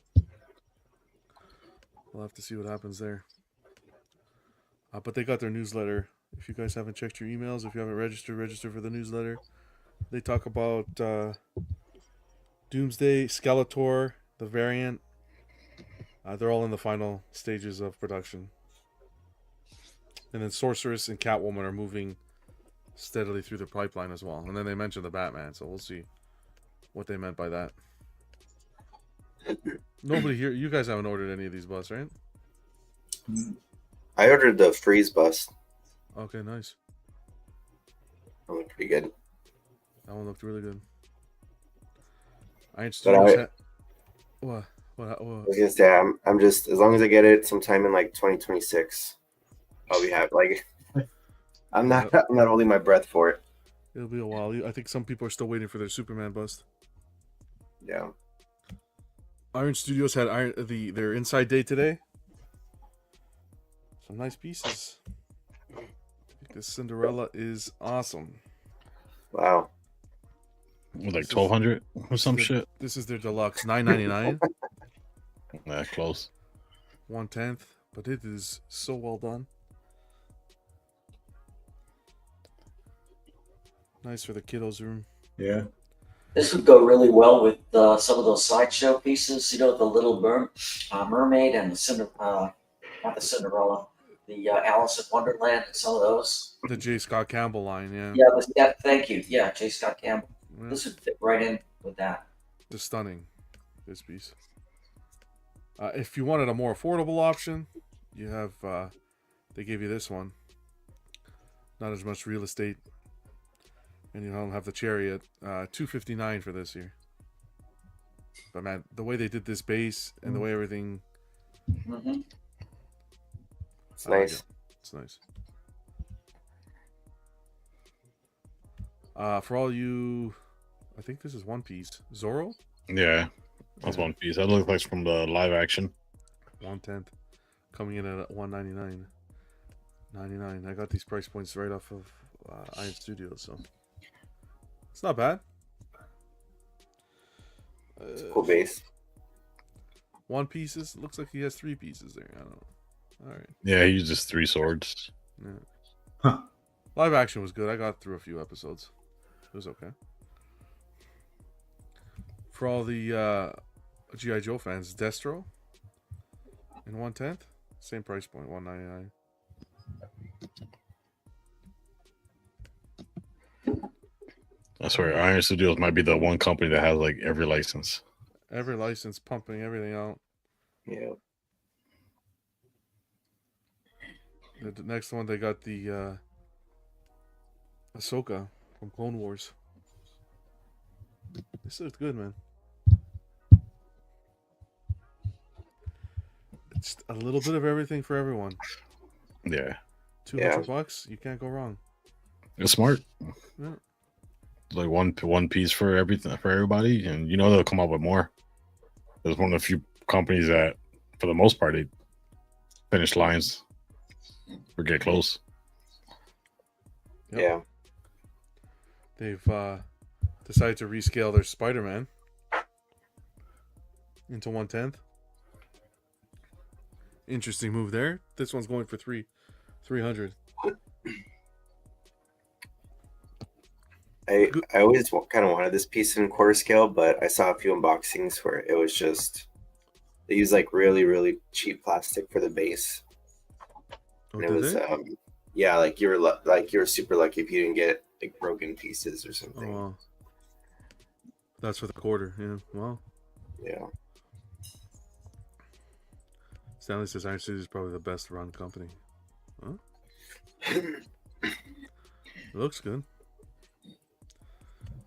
We'll have to see what happens there. But they got their newsletter. If you guys haven't checked your emails, if you haven't register for the newsletter. They talk about Doomsday, Skeletor, the variant. They're all in the final stages of production. And then Sorceress and Catwoman are moving steadily through the pipeline as well. And then they mentioned the Batman, so we'll see what they meant by that. Nobody here, you guys haven't ordered any of these busts, right? I ordered the Freeze bust. Okay, nice. That looked pretty good. That one looked really good. But What? I was gonna say I'm just, as long as I get it sometime in like 2026, I'll be happy. Like I'm not holding my breath for it. It'll be a while. I think some people are still waiting for their Superman bust. Yeah. Iron Studios had their Inside Day today. Some nice pieces. I think this Cinderella is awesome. Wow. With like 1,200 or some shit. This is their deluxe, $9.99. Yeah, close. 1/10, but it is so well done. Nice for the kiddos' room. Yeah. This would go really well with some of those Sideshow pieces. You know, the Little Mermaid and the not the Cinderella, the Alice in Wonderland and some of those. The J. Scott Campbell line, yeah. Yeah, thank you. Yeah, J. Scott Campbell. Yeah. This would fit right in with that. Just stunning, this piece. If you wanted a more affordable option, you have, they gave you this one. Not as much real estate. And you don't have the chariot. $259 for this here. But man, the way they did this base and the way everything, It's nice. it's nice. For all you, I think this is One Piece. Zoro? Yeah, that's One Piece. That looks like from the live action. 1/10, coming in at $199.99. I got these price points right off of Iron Studios, so it's not bad. It's a cool base. One pieces. Looks like he has 3 pieces there. I don't know. All right. Yeah, he uses 3 swords. Yeah. Huh. Live action was good. I got through a few episodes. It was okay. For all the G.I. Joe fans, Destro in 1/10, same price point, $199. I swear, Iron Studios might be the one company that has like every license. Every license, pumping everything out. Yeah. The next one, they got the Ahsoka from Clone Wars. This looks good, man. It's a little bit of everything for everyone. Yeah. $200, you can't go wrong. It's smart. Yeah. Like one piece for everything for everybody, and you know they'll come up with more. There's one of the few companies that, for the most part, they finish lines or get close. Yep. Yeah. They've decided to rescale their Spider-Man into 1/10. Interesting move there. This one's going for 300. I always kind of wanted this piece in quarter scale, but I saw a few unboxings where it was just, they use like really, really cheap plastic for the base. Oh, And it was yeah, like you were super lucky if you didn't get like broken pieces or something. Oh, wow. That's for the quarter. Yeah. Well, Yeah. Stanley says Iron City is probably the best run company. Huh? It looks good.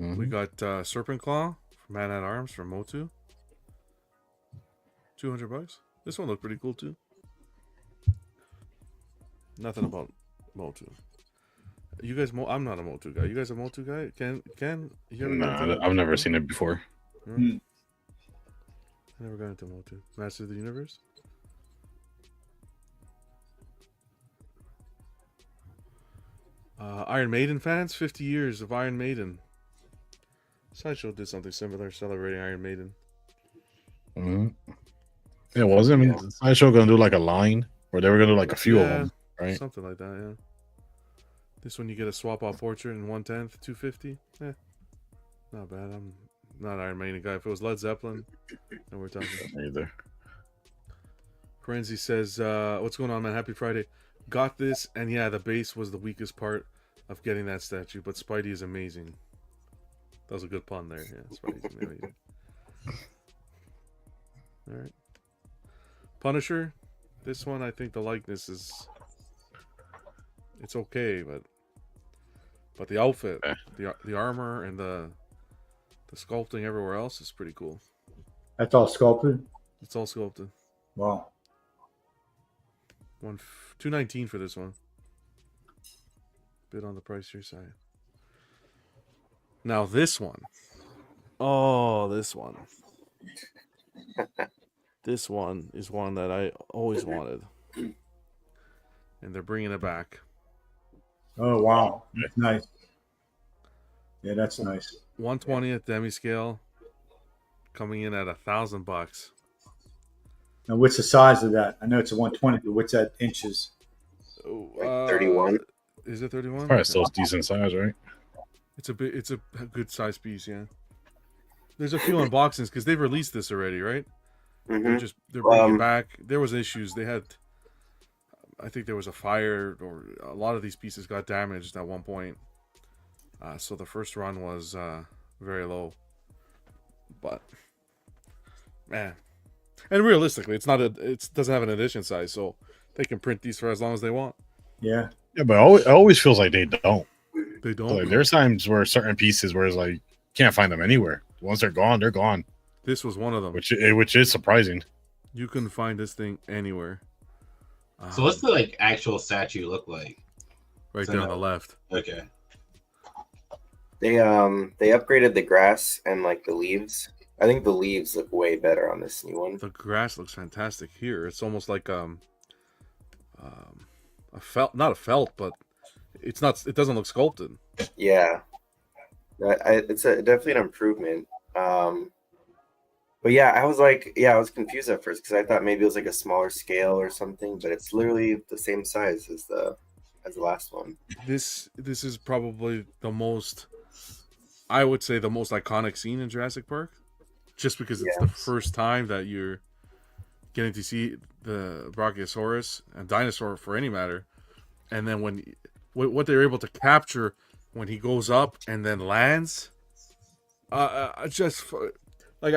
Mhm. We got Serpent Claw from Man at Arms from Motu. $200. This one looked pretty cool too. Nothing about Motu. You guys, I'm not a Motu guy. You guys a Motu guy? Ken, you ever got into I've never seen it before. I never got into Motu. Master of the Universe? Iron Maiden fans? 50 years of Iron Maiden. Sideshow did something similar, celebrating Iron Maiden. Mm-hmm. Yeah, wasn't. I mean, Sideshow gonna do like a line, or they were gonna do like a few of them, right? Something like that, yeah. This one you get a swap out portrait in 1/10, 250. Not bad. I'm not Iron Maiden guy. If it was Led Zeppelin, then we're talking. Either. Renzi says, "What's going on, man? Happy Friday. Got this, and yeah, the base was the weakest part of getting that statue, but Spidey is amazing." That was a good pun there. Yeah, Spidey's amazing. All right. Punisher. This one, I think the likeness is, it's okay, but the outfit, the armor, and the sculpting everywhere else is pretty cool. That's all sculpted? It's all sculpted. Wow. $219 for this one. Bit on the pricier side. Now this one. Oh, this one. This one is one that I always wanted. And they're bringing it back. Oh, wow. That's nice. Yeah, that's nice. 120th demi scale, coming in at $1,000. Now, what's the size of that? I know it's a 120, but what's that inches? Like 31. Is it 31? Probably still decent size, right? It's a good size piece, yeah. There's a few unboxings because they've released this already, right? Mm-hmm. They're bringing it back. There was issues. They had, I think there was a fire, or a lot of these pieces got damaged at one point. So the first run was very low. But man, and realistically, it doesn't have an edition size, so they can print these for as long as they want. Yeah. Yeah, but it always feels like they don't. They don't. Like, there's times where certain pieces where it's like can't find them anywhere. Once they're gone, they're gone. This was one of them. Which is surprising. You can find this thing anywhere. So what's the actual statue look like? Right there on the left. Okay. They upgraded the grass and like the leaves. I think the leaves look way better on this new one. The grass looks fantastic here. It's almost like a felt, not a felt, but it's not. It doesn't look sculpted. Yeah, it's definitely an improvement. But yeah, I was confused at first because I thought maybe it was like a smaller scale or something, but it's literally the same size as the last one. This is probably the most, I would say, the most iconic scene in Jurassic Park, just because it's the first time that you're getting to see the Brachiosaurus and dinosaur for any matter, and then what they're able to capture when he goes up and then lands, oh my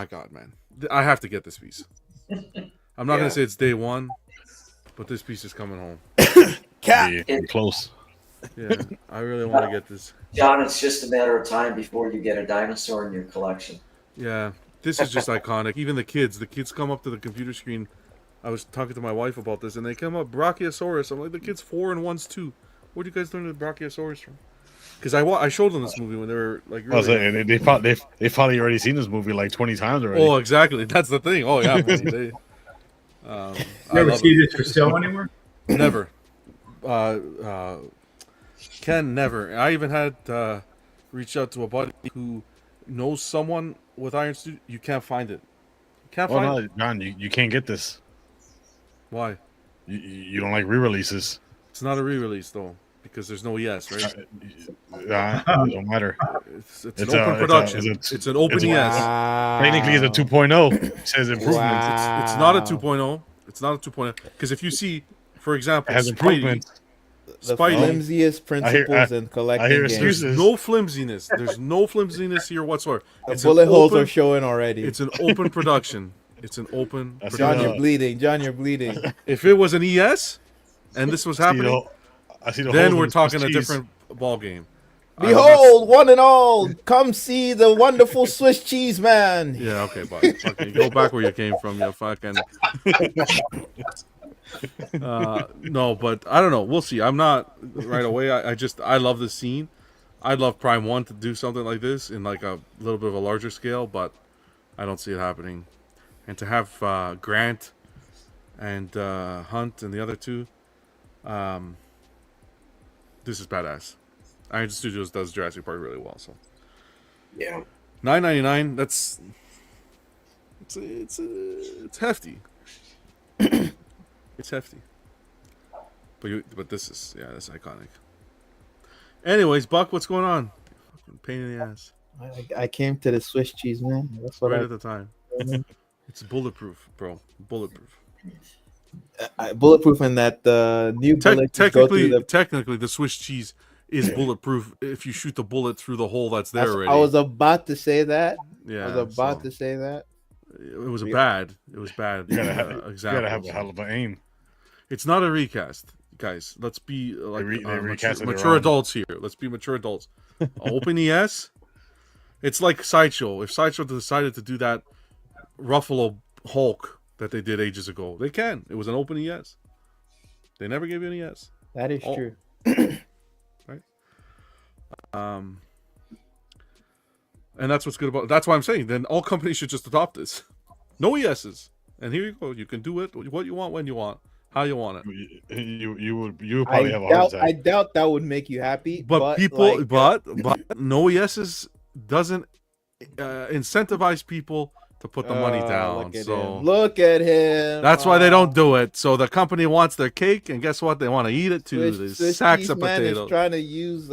god, man, I have to get this piece. I'm not gonna say it's day one, but this piece is coming home. Close. Yeah, I really want to get this. John, it's just a matter of time before you get a dinosaur in your collection. Yeah, this is just iconic. Even the kids come up to the computer screen. I was talking to my wife about this, and they come up Brachiosaurus. I'm like, the kid's 4 and 1's 2. Where'd you guys learn the Brachiosaurus from? Because I showed them this movie when they were like. Really they've probably already seen this movie like 20 times already. Oh, exactly. That's the thing. Oh yeah. Never see this for sale anywhere. Never. Ken, never. I even had reached out to a buddy who knows someone with Iron Studio. You can't find it. John, you can't get this. Why? You don't like re-releases. It's not a re-release though, because there's no ES, right? It don't matter. It's an open production. It's an open ES. Technically, it's a 2.0. It says improvements. It's not a 2.0. It's not a 2.0. Because if you see, for example, it has improvements. The flimsiest principles in collecting games. There's no flimsiness. There's no flimsiness here whatsoever. The bullet holes are showing already. It's an open production. It's an open production. John, you're bleeding. John, you're bleeding. If it was an ES and this was happening, then we're talking a different ball game. Behold, one and all, come see the wonderful Swiss cheese man. Yeah, okay, but fucking go back where you came from, you fucking. No, but I don't know. We'll see. I'm not right away. I love this scene. I'd love Prime 1 to do something like this in like a little bit of a larger scale, but I don't see it happening. And to have Grant and Hunt and the other two, this is badass. Iron Studios does Jurassic Park really well, so Yeah. $9.99. That's it's hefty. It's hefty. But this is that's iconic. Anyways, Buck, what's going on? Fucking pain in the ass. I came to the Swiss cheese man. That's what Right at the time. It's bulletproof, bro. Bulletproof. Bulletproof in that new bullet. Technically, the Swiss cheese is bulletproof if you shoot the bullet through the hole that's there already. I was about to say that. Yeah, I was about to say that. It was bad. You gotta have a hell of an aim. It's not a recast, guys. Let's be like mature adults here. Let's be mature adults. Open ES. It's like Sideshow. If Sideshow decided to do that Ruffalo Hulk that they did ages ago, they can. It was an open ES. They never gave you an ES. That is true. Right. And that's what's good about. That's why I'm saying. Then all companies should just adopt this. No ESs. And here you go. You can do it what you want, when you want, how you want it. You would probably have a heart attack. I doubt that would make you happy. But people, like, but no ESs doesn't incentivize people to put the money down. Look at him. That's why they don't do it. So the company wants their cake, and guess what? They want to eat it too. There's sacks of potatoes. Man is trying to use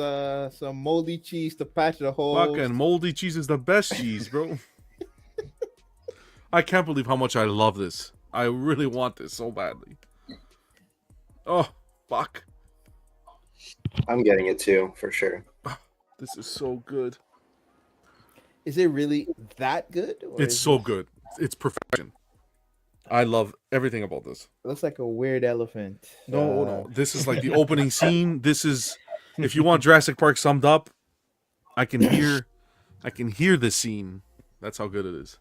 some moldy cheese to patch the holes. Fucking moldy cheese is the best cheese, bro. I can't believe how much I love this. I really want this so badly. Oh, fuck. I'm getting it too, for sure. This is so good. Is it really that good? It's so good. It's perfection. I love everything about this. It looks like a weird elephant. No. This is like the opening scene. This is, if you want Jurassic Park summed up, I can hear this scene. That's how good it is.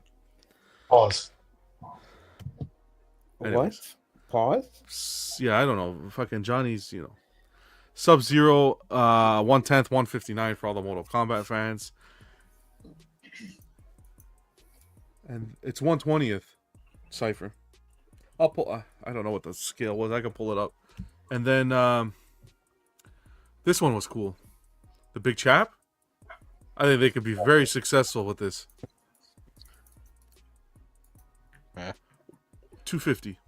Pause. Anyways. What? Pause? Yeah, I don't know. Fucking Johnny's, Sub-Zero, 1/10, 159 for all the Mortal Kombat fans. And it's 1/20th Cypher. I'll pull. I don't know what the scale was. I can pull it up. And then this one was cool. The Big Chap. I think they could be very successful with this. 250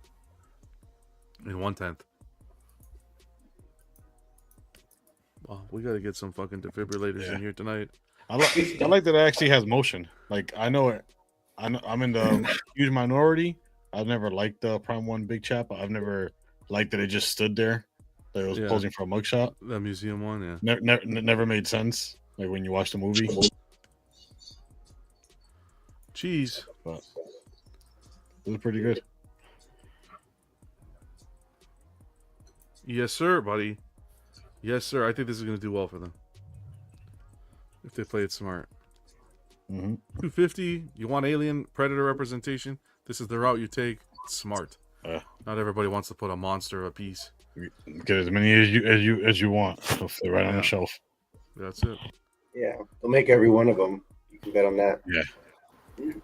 in 1/10. Well, we got to get some fucking defibrillators in here tonight. I like that it actually has motion. Like I'm in the huge minority. I've never liked the Prime 1 Big Chap. I've never liked that it just stood there. That it was posing for a mugshot. That museum one, yeah. Never made sense. Like when you watch the movie. Jeez. But it was pretty good. Yes, sir, buddy. Yes, sir. I think this is going to do well for them. If they play it smart. 250. You want alien predator representation? This is the route you take. It's smart. Not everybody wants to put a monster a piece. Get as many as you want. They're right on the shelf. That's it. Yeah, they'll make every one of them. You can bet on that. Yeah.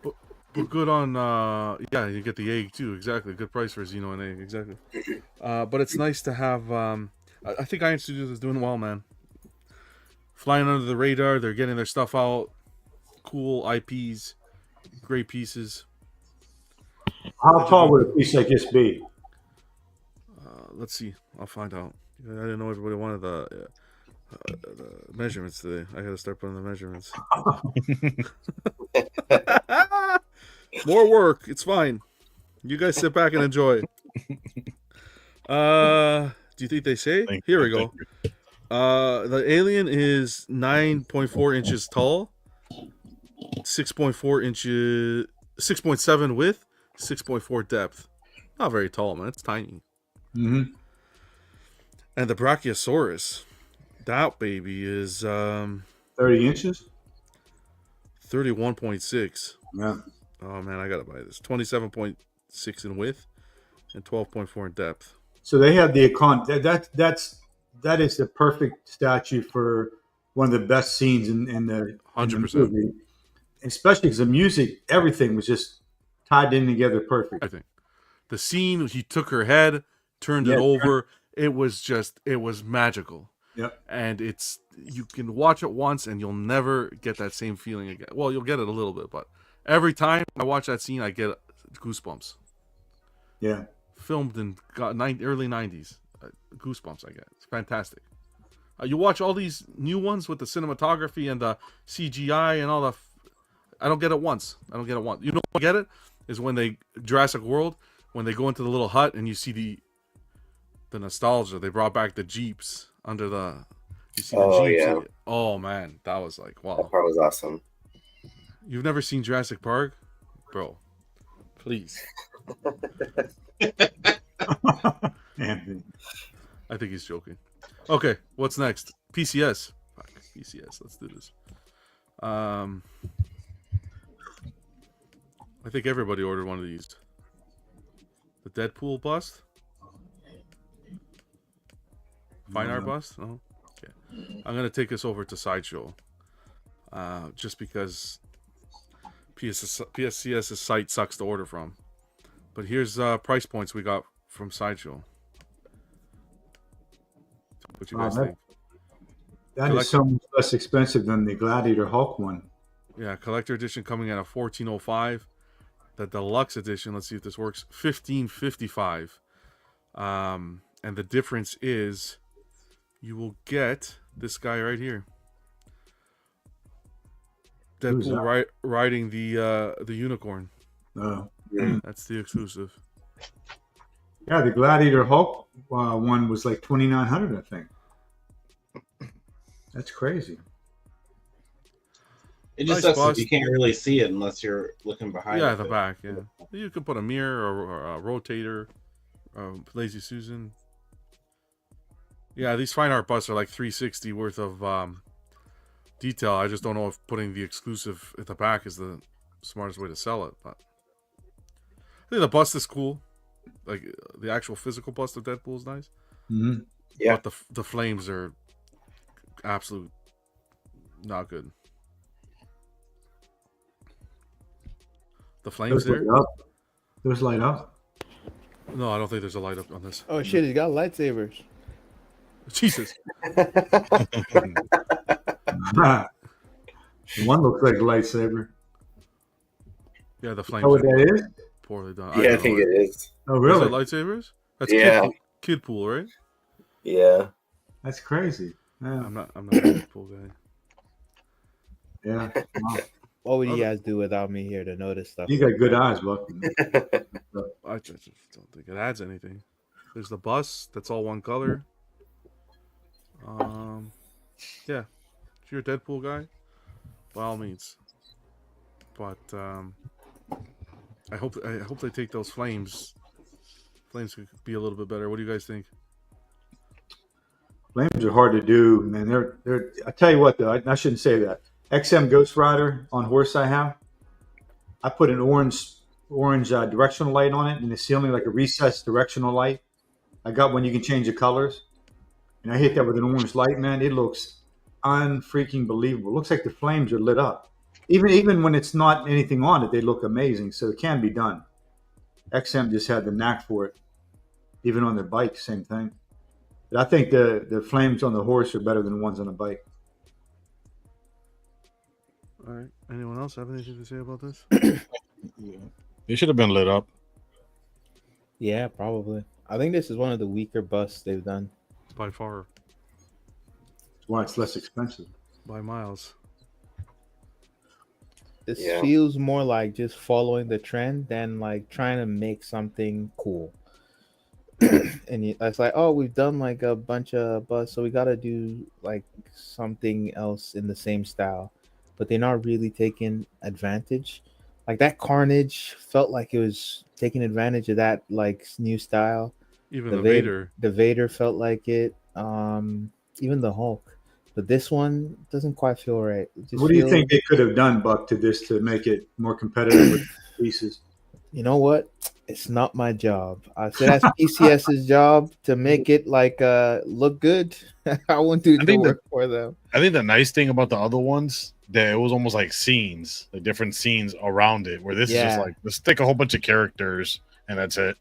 But good on you get the egg too. Exactly. Good price for a Xeno and egg. Exactly. But it's nice to have. I think Iron Studios is doing well, man. Flying under the radar. They're getting their stuff out. Cool IPs. Great pieces. How tall would a piece like this be? Let's see. I'll find out. I didn't know everybody wanted the measurements today. I got to start putting the measurements. More work. It's fine. You guys sit back and enjoy. Do you think they say? Here we go. The alien is 9.4 inches tall, 6.4 inches, 6.7 width, 6.4 depth. Not very tall, man. It's tiny. Mm-hmm. And the Brachiosaurus, That baby is 30 inches. 31.6. Yeah. Oh man, I gotta buy this. 27.6 in width and 12.4 in depth. So they have the icon. That is the perfect statue for one of the best scenes in the 100%. movie. Especially because the music, everything was just tied in together perfect. I think the scene, he took her head, turned it over. It was magical. Yep. And you can watch it once and you'll never get that same feeling again. Well, you'll get it a little bit, but every time I watch that scene, I get goosebumps. Yeah. Filmed in early 90s. Goosebumps I get. It's fantastic. You watch all these new ones with the cinematography and the CGI and all the... I don't get it once. You know when I get it? Is when they... Jurassic World, when they go into the little hut and you see the nostalgia. They brought back the Jeeps under the... You see the Jeeps. Yeah. Oh, man. That was like, wow. That part was awesome. You've never seen Jurassic Park? Bro. Please. I think he's joking. Okay, what's next? PCS. Fuck, PCS. Let's do this. I think everybody ordered one of these. The Deadpool bust? Fine art bust? Oh, okay. I'm going to take this over to Sideshow. Just because PSCS's site sucks to order from. But here's price points we got from Sideshow. What you guys think? That is so much less expensive than the Gladiator Hulk one. Yeah, collector edition coming at a $14.05. The deluxe edition, let's see if this works, $15.55. And the difference is you will get this guy right here. Deadpool riding the unicorn. Oh. That's the exclusive. Yeah, the Gladiator Hulk one was like $2,900, I think. That's crazy. It just sucks if you can't really see it unless you're looking behind. Yeah, the back. Yeah, you could put a mirror or a rotator, Lazy Susan. Yeah, these fine art busts are like $360 worth of detail. I just don't know if putting the exclusive at the back is the smartest way to sell it. But I think the bust is cool. Like the actual physical bust of Deadpool is nice. Mm-hmm. Yeah, but the flames are absolute not good. The flames there? Those light up. No, I don't think there's a light up on this. Oh shit, he's got lightsabers. Jesus. One looks like a lightsaber. Yeah, the flames. Oh, what that is? Poorly done. Yeah, I think it is. Oh, really? Is it lightsabers? That's kid pool, right? Yeah. That's crazy. Yeah. I'm not a kid pool guy. Yeah. Wow. What would you guys do without me here to notice stuff? You got good eyes, Buck. I just don't think it adds anything. There's the bus. That's all one color. Yeah. If you're a Deadpool guy, by all means. But I hope they take those flames. Flames could be a little bit better. What do you guys think? Flames are hard to do, man. They're. I tell you what, though, I shouldn't say that. XM Ghost Rider on horse I have. I put an orange directional light on it in the ceiling, like a recessed directional light. I got one you can change the colors, and I hit that with an orange light, man. It looks unfreaking believable. It looks like the flames are lit up. Even when it's not anything on it, they look amazing. So it can be done. XM just had the knack for it. Even on their bike, same thing. But I think the flames on the horse are better than the ones on the bike. All right. Anyone else have anything to say about this? They should have been lit up. Yeah, probably. I think this is one of the weaker busts they've done. By far. That's why it's less expensive. By miles. This feels more like just following the trend than like trying to make something cool. And it's like, oh, we've done like a bunch of busts, so we got to do like something else in the same style. But they're not really taking advantage. Like that Carnage felt like it was taking advantage of that like new style. Even the Vader. The Vader felt like it. Even the Hulk. But this one doesn't quite feel right. What do you think they could have done, Buck, to this to make it more competitive with pieces? You know what? It's not my job. I said that's PCS's job to make it like look good. I won't do the work for them. I think the nice thing about the other ones that it was almost like scenes, the different scenes around it. Where this is just like let's stick a whole bunch of characters and that's it.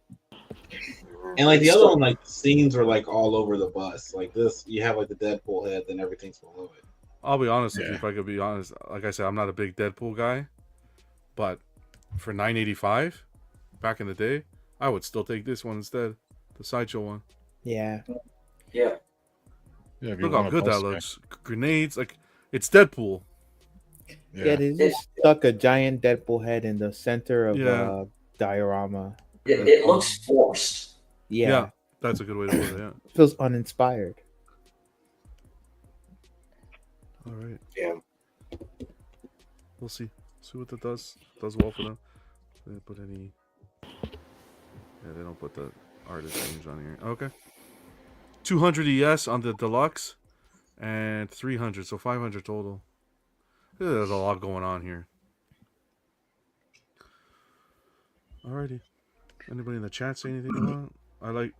And like the other one, like the scenes were like all over the bus. Like this, you have like the Deadpool head, then everything's below it. I'll be honest with you, if I could be honest. Like I said, I'm not a big Deadpool guy, but for $9.85 back in the day, I would still take this one instead, the Sideshow one. Yeah. Look how good that looks. Grenades, like it's Deadpool. Yeah, they just stuck a giant Deadpool head in the center of diorama. It looks forced. Yeah, that's a good way to put it. Yeah, feels uninspired. All right. Yeah. We'll see. See what that does. Does well for them. They didn't put any. Yeah, they don't put the artist names on here. Okay. 200 ES on the deluxe, and 300, so 500 total. There's a lot going on here. Alrighty. Anybody in the chat say anything about it?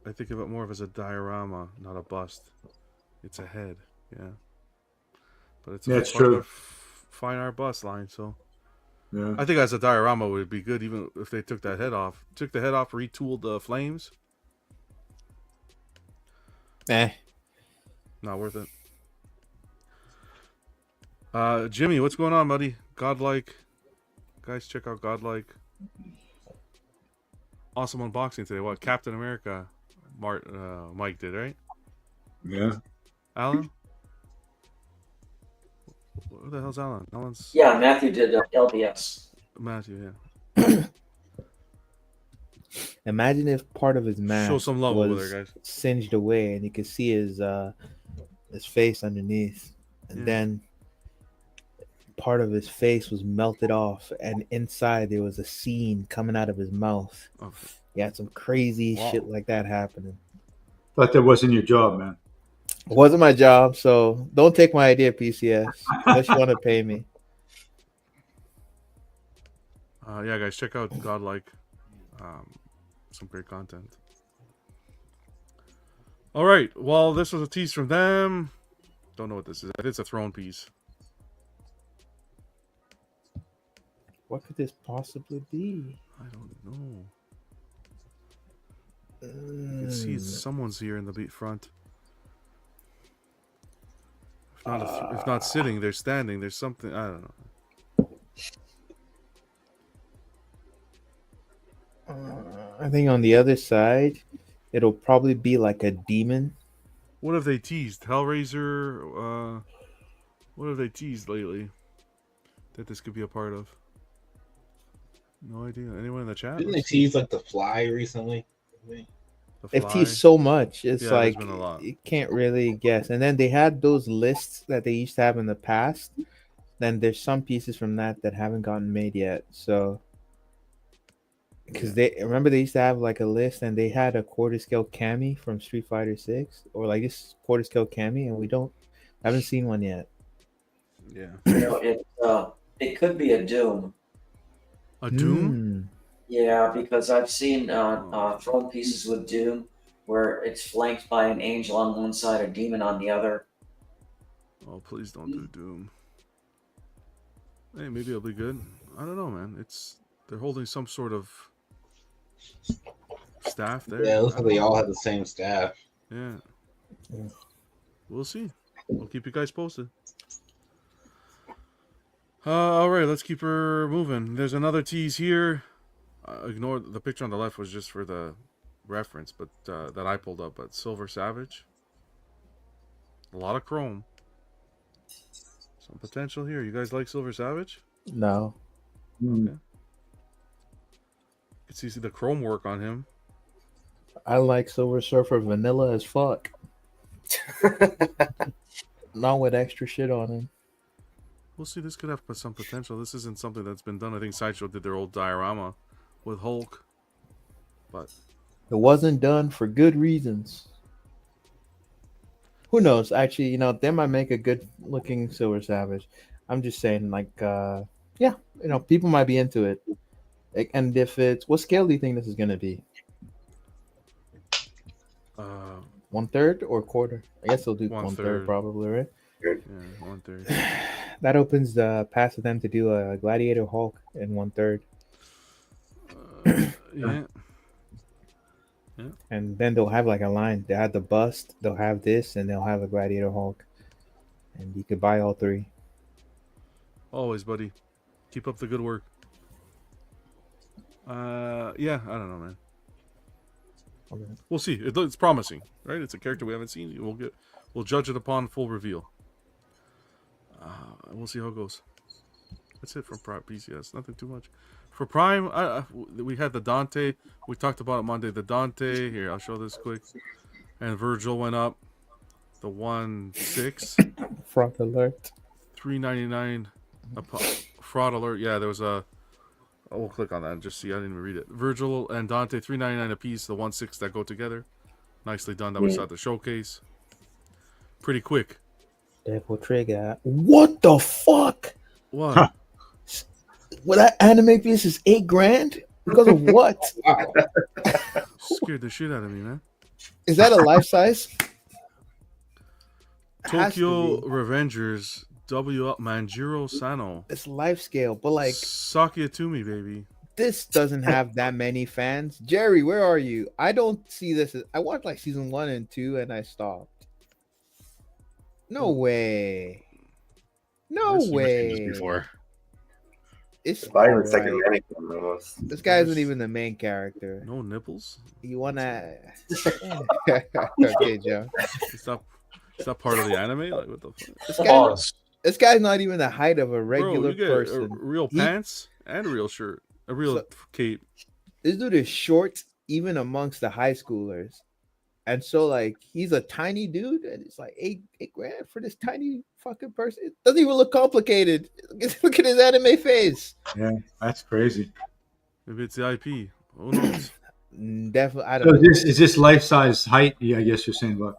I think of it more of as a diorama, not a bust. It's a head, yeah. But it's it's true. Fine art bust line, so yeah. I think as a diorama would be good, even if they took that head off. Took the head off, retooled the flames. Not worth it. Jimmy, what's going on, buddy? Godlike. Guys, check out Godlike. Awesome unboxing today. What? Captain America. Mike did, right? Yeah. Alan? What the hell's Alan? Alan's... Yeah, Matthew did LBS. Matthew, yeah. Imagine if part of his mask Show some love over there, guys. Singed away and you could see his face underneath. And then part of his face was melted off, and inside there was a scene coming out of his mouth. Oh. Yeah, some crazy shit like that happening. Thought that wasn't your job, man. It wasn't my job, so don't take my idea, PCS, unless you want to pay me. Yeah, guys, check out Godlike. Some great content. All right, well, this was a tease from them. Don't know what this is. I think it's a throne piece. What could this possibly be? I don't know. You can see someone's here in the beat front. If not sitting, they're standing. There's something. I don't know. I think on the other side, it'll probably be like a demon. What have they teased? Hellraiser? What have they teased lately that this could be a part of? No idea. Anyone in the chat? Didn't they tease like the Fly recently? They've teased so much. It's like been a lot. You can't really guess. And then they had those lists that they used to have in the past. Then there's some pieces from that haven't gotten made yet. So, because they used to have like a list, and they had a quarter scale Cammy from Street Fighter 6, or like this quarter scale Cammy, and haven't seen one yet. Yeah. You know, it could be a Doom. A Doom? Yeah, because I've seen throne pieces with Doom where it's flanked by an angel on one side, a demon on the other. Oh, please don't do Doom. Hey, maybe it'll be good. I don't know, man. They're holding some sort of staff there. Yeah, it looks like they all have the same staff. Yeah. We'll see. We'll keep you guys posted. All right, let's keep her moving. There's another tease here. Ignore the picture on the left was just for the reference, but that I pulled up. But Silver Savage, a lot of chrome, some potential here. You guys like Silver Savage? No. Okay. You can see the chrome work on him. I like Silver Surfer vanilla as fuck. Not with extra shit on him. We'll see. This could have some potential. This isn't something that's been done. I think Sideshow did their old diorama with Hulk, but it wasn't done for good reasons. Who knows? Actually, they might make a good looking Silver Savage. I'm just saying, like, yeah, people might be into it. And if it's, what scale do you think this is gonna be? Uh, 1/3 or quarter? I guess they'll do 1/3 1/3. probably, right? Yeah, 1/3. That opens the path for them to do a Gladiator Hulk in 1/3. Yeah. And then they'll have like a line. They have the bust, they'll have this, and they'll have a Gladiator Hulk. And you could buy all three. Always, buddy. Keep up the good work. Yeah, I don't know, man. Okay. We'll see. It's promising, right? It's a character we haven't seen. We'll judge it upon full reveal. We'll see how it goes. That's it from PCS. Nothing too much. For Prime, we had the Dante. We talked about it Monday. The Dante. Here, I'll show this quick. And Virgil went up. The 1/6. Fraud alert. $3.99. Fraud alert. Yeah, there was a. We'll click on that and just see. I didn't even read it. Virgil and Dante, $3.99 a piece. The 1/6 that go together. Nicely done. That we saw at the showcase. Pretty quick. Devil Trigger. What the fuck? What? Huh. Well, that anime piece is $8,000 because of what? Scared the shit out of me, man. Is that a life size? Tokyo Revengers W Manjiro Sano. It's life scale, but like Sakia to me, baby. this doesn't have that many fans. Jerry, where are you? I don't see this. I watched like season 1 and 2 and I stopped. No way. No way. Before. It's Violence like alright. a mannequin almost. This guy isn't even the main character. No nipples? You wanna? Okay, Joe. It's not part of the anime? Like, what the fuck? Pause. This guy's not even the height of a Bro, regular you get person. real pants and a real shirt. A real cape. This dude is short even amongst the high schoolers. And so like he's a tiny dude and it's like $8,000 for this tiny fucking person. It doesn't even look complicated. Look at his anime face. Yeah, that's crazy. Maybe it's the IP. Who knows? Definitely, I don't So know. is this life size height? Yeah, I guess you're saying, but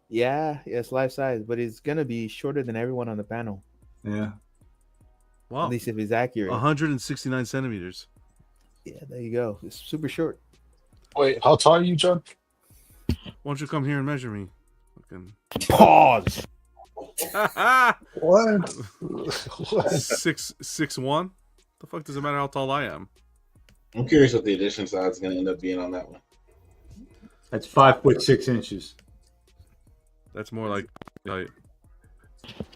Yeah, it's life size, but it's gonna be shorter than everyone on the panel. yeah. Wow. At least if it's accurate. 169 centimeters. Yeah, there you go. It's super short. Wait, how tall are you, John? Why don't you come here and measure me? Fucking Pause. What? 6'1". The fuck does it matter how tall I am? I'm curious what the edition size is going to end up being on that one. That's 5'6". That's more like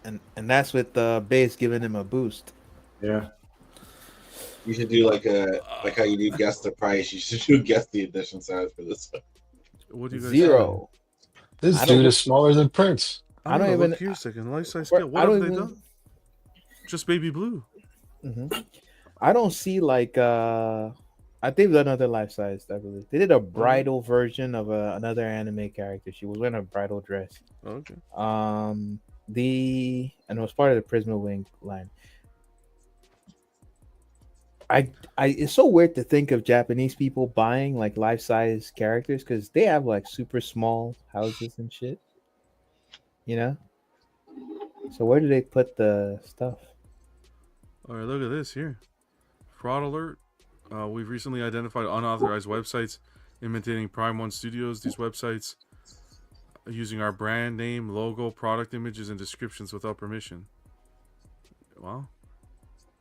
And that's with the base giving him a boost. Yeah. You should do like how you do guess the price. You should do guess the edition size for this one. What do you guys 0. This I don't- dude is smaller than Prince. I don't know, even- look here a second. Life size scale. What I don't have they even- done? Just baby blue. I don't see like I think they've done another life size. I believe they did a bridal version of another anime character. She was wearing a bridal dress. Okay. And it was part of the Prisma Wing line. I it's so weird to think of Japanese people buying like life size characters because they have like super small houses and shit. You know. So where do they put the stuff? All right, look at this here. Fraud alert. We've recently identified unauthorized websites imitating Prime One Studios. These websites using our brand name, logo, product images, and descriptions without permission. Wow.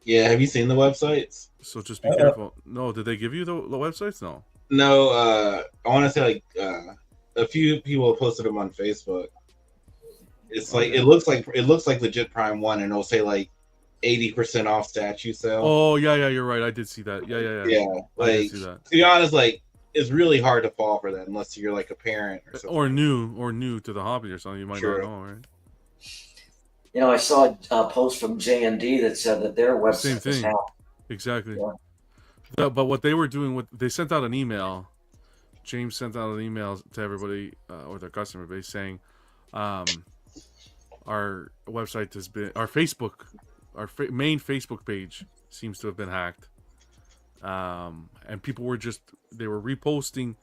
Yeah, have you seen the websites? So just be careful. No, did they give you the websites? No. No, I want to say like a few people have posted them on Facebook. It's like it looks like legit Prime One, and it'll say like 80% off statue sale. Oh yeah, you're right. I did see that. Yeah. Yeah, I did like see that. to be honest, like it's really hard to fall for that unless you're like a parent or something. Or new to the hobby or something. You might True. not know, right? You know, I saw a post from J&D that said that their Same website was thing. hacked. Exactly. Yeah. But what they were doing, they sent out an email. James sent out an email to everybody or their customer base saying, our website has been, our Facebook, main Facebook page seems to have been hacked. And people were they were reposting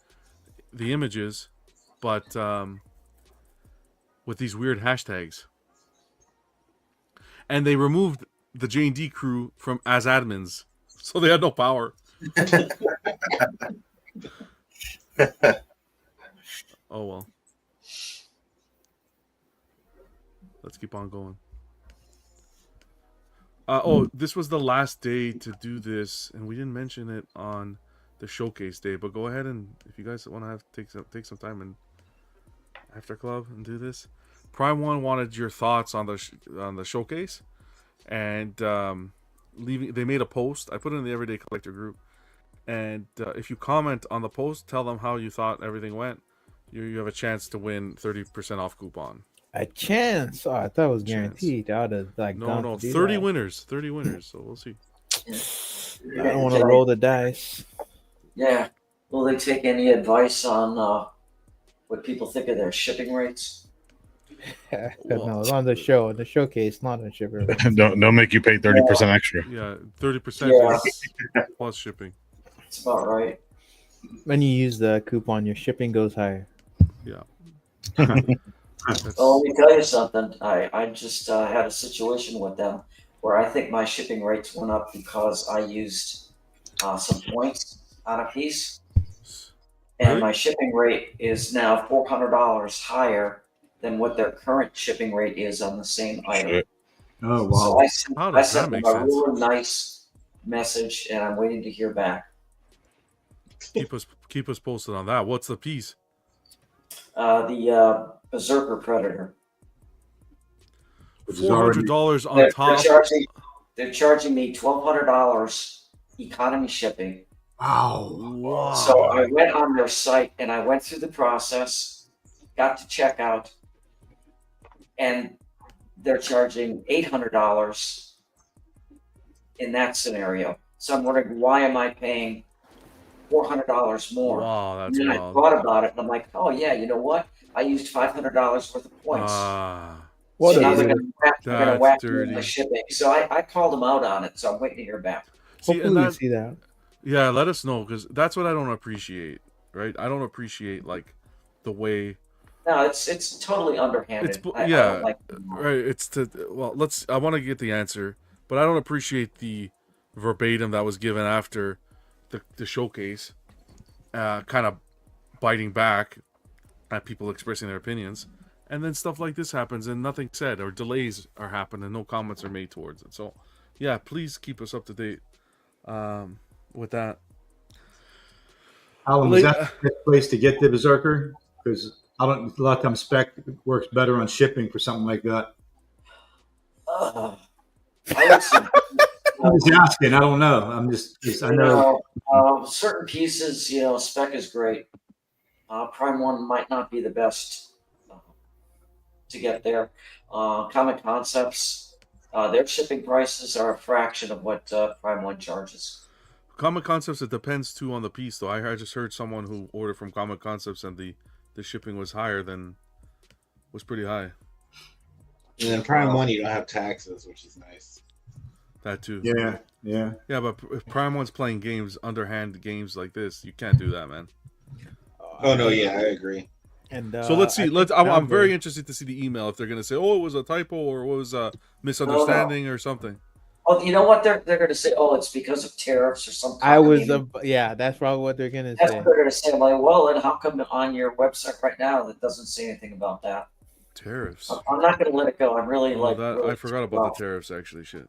the images, but with these weird hashtags. And they removed the J&D crew from as admins, so they had no power. Oh well. Let's keep on going. This was the last day to do this, and we didn't mention it on the showcase day. But go ahead and if you guys want to take some time and after club and do this. Prime One wanted your thoughts on the showcase, and they made a post. I put it in the Everyday Collector group, and if you comment on the post, tell them how you thought everything went. You have a chance to win 30% off coupon. A chance? Oh, I thought it was guaranteed. I would have no 30 winners. 30 winners. So we'll see. I don't want to roll the dice. Yeah. Will they take any advice on what people think of their shipping rates? No, it's on the show, the showcase, not on shipping. Don't make you pay 30% extra. Yeah, 30% plus shipping. That's about right. When you use the coupon, your shipping goes higher. Yeah. Well, let me tell you something. I just had a situation with them where I think my shipping rates went up because I used some points on a piece. And my shipping rate is now $400 higher than what their current shipping rate is on the same item. Oh, wow. So I sent them a really nice message, and I'm waiting to hear back. Keep us posted on that. What's the piece? The Berserker Predator. $400 on top. They're charging me $1,200 economy shipping. Wow. So I went on their site and I went through the process, got to checkout, and they're charging $800 in that scenario. So I'm wondering, why am I paying $400 more? Wow, that's and then wild. I thought about it and I'm like, oh yeah, you know what? I used $500 worth of points. What so now is they're it? going to whack me on the shipping. So I called them out on it. So I'm waiting to hear back. Hopefully we see that. Yeah, let us know, because that's what I don't appreciate, right? I don't appreciate like the way. No, it's totally underhanded. I yeah, don't like right. I want to get the answer, but I don't appreciate the verbatim that was given after the showcase, kind of biting back at people expressing their opinions, and then stuff like this happens and nothing said, or delays are happening and no comments are made towards it. So, yeah, please keep us up to date with that. Alan, was that the best place to get the Berserker? Because a lot of times spec works better on shipping for something like that. I would say, I'm just asking. I don't know. I know. Certain pieces, spec is great. Prime One might not be the best to get there. Comic Concepts, their shipping prices are a fraction of what Prime One charges. Comic Concepts, it depends too on the piece, though. I just heard someone who ordered from Comic Concepts and the shipping was pretty high. And then Prime One, you don't have taxes, which is nice. That too. Yeah. But if Prime One's playing games, underhand games like this, you can't do that, man. Oh no, yeah, I agree. And so let's see. I'm very interested to see the email if they're going to say, "Oh, it was a typo," or "What was a misunderstanding," or something. Oh, you know what they're going to say? Oh, it's because of tariffs or something. That's probably what they're going to say. That's what they're going to say. I'm like, well, and how come on your website right now that doesn't say anything about that? Tariffs. I'm not going to let it go. I'm really I forgot about the tariffs. Actually, shit.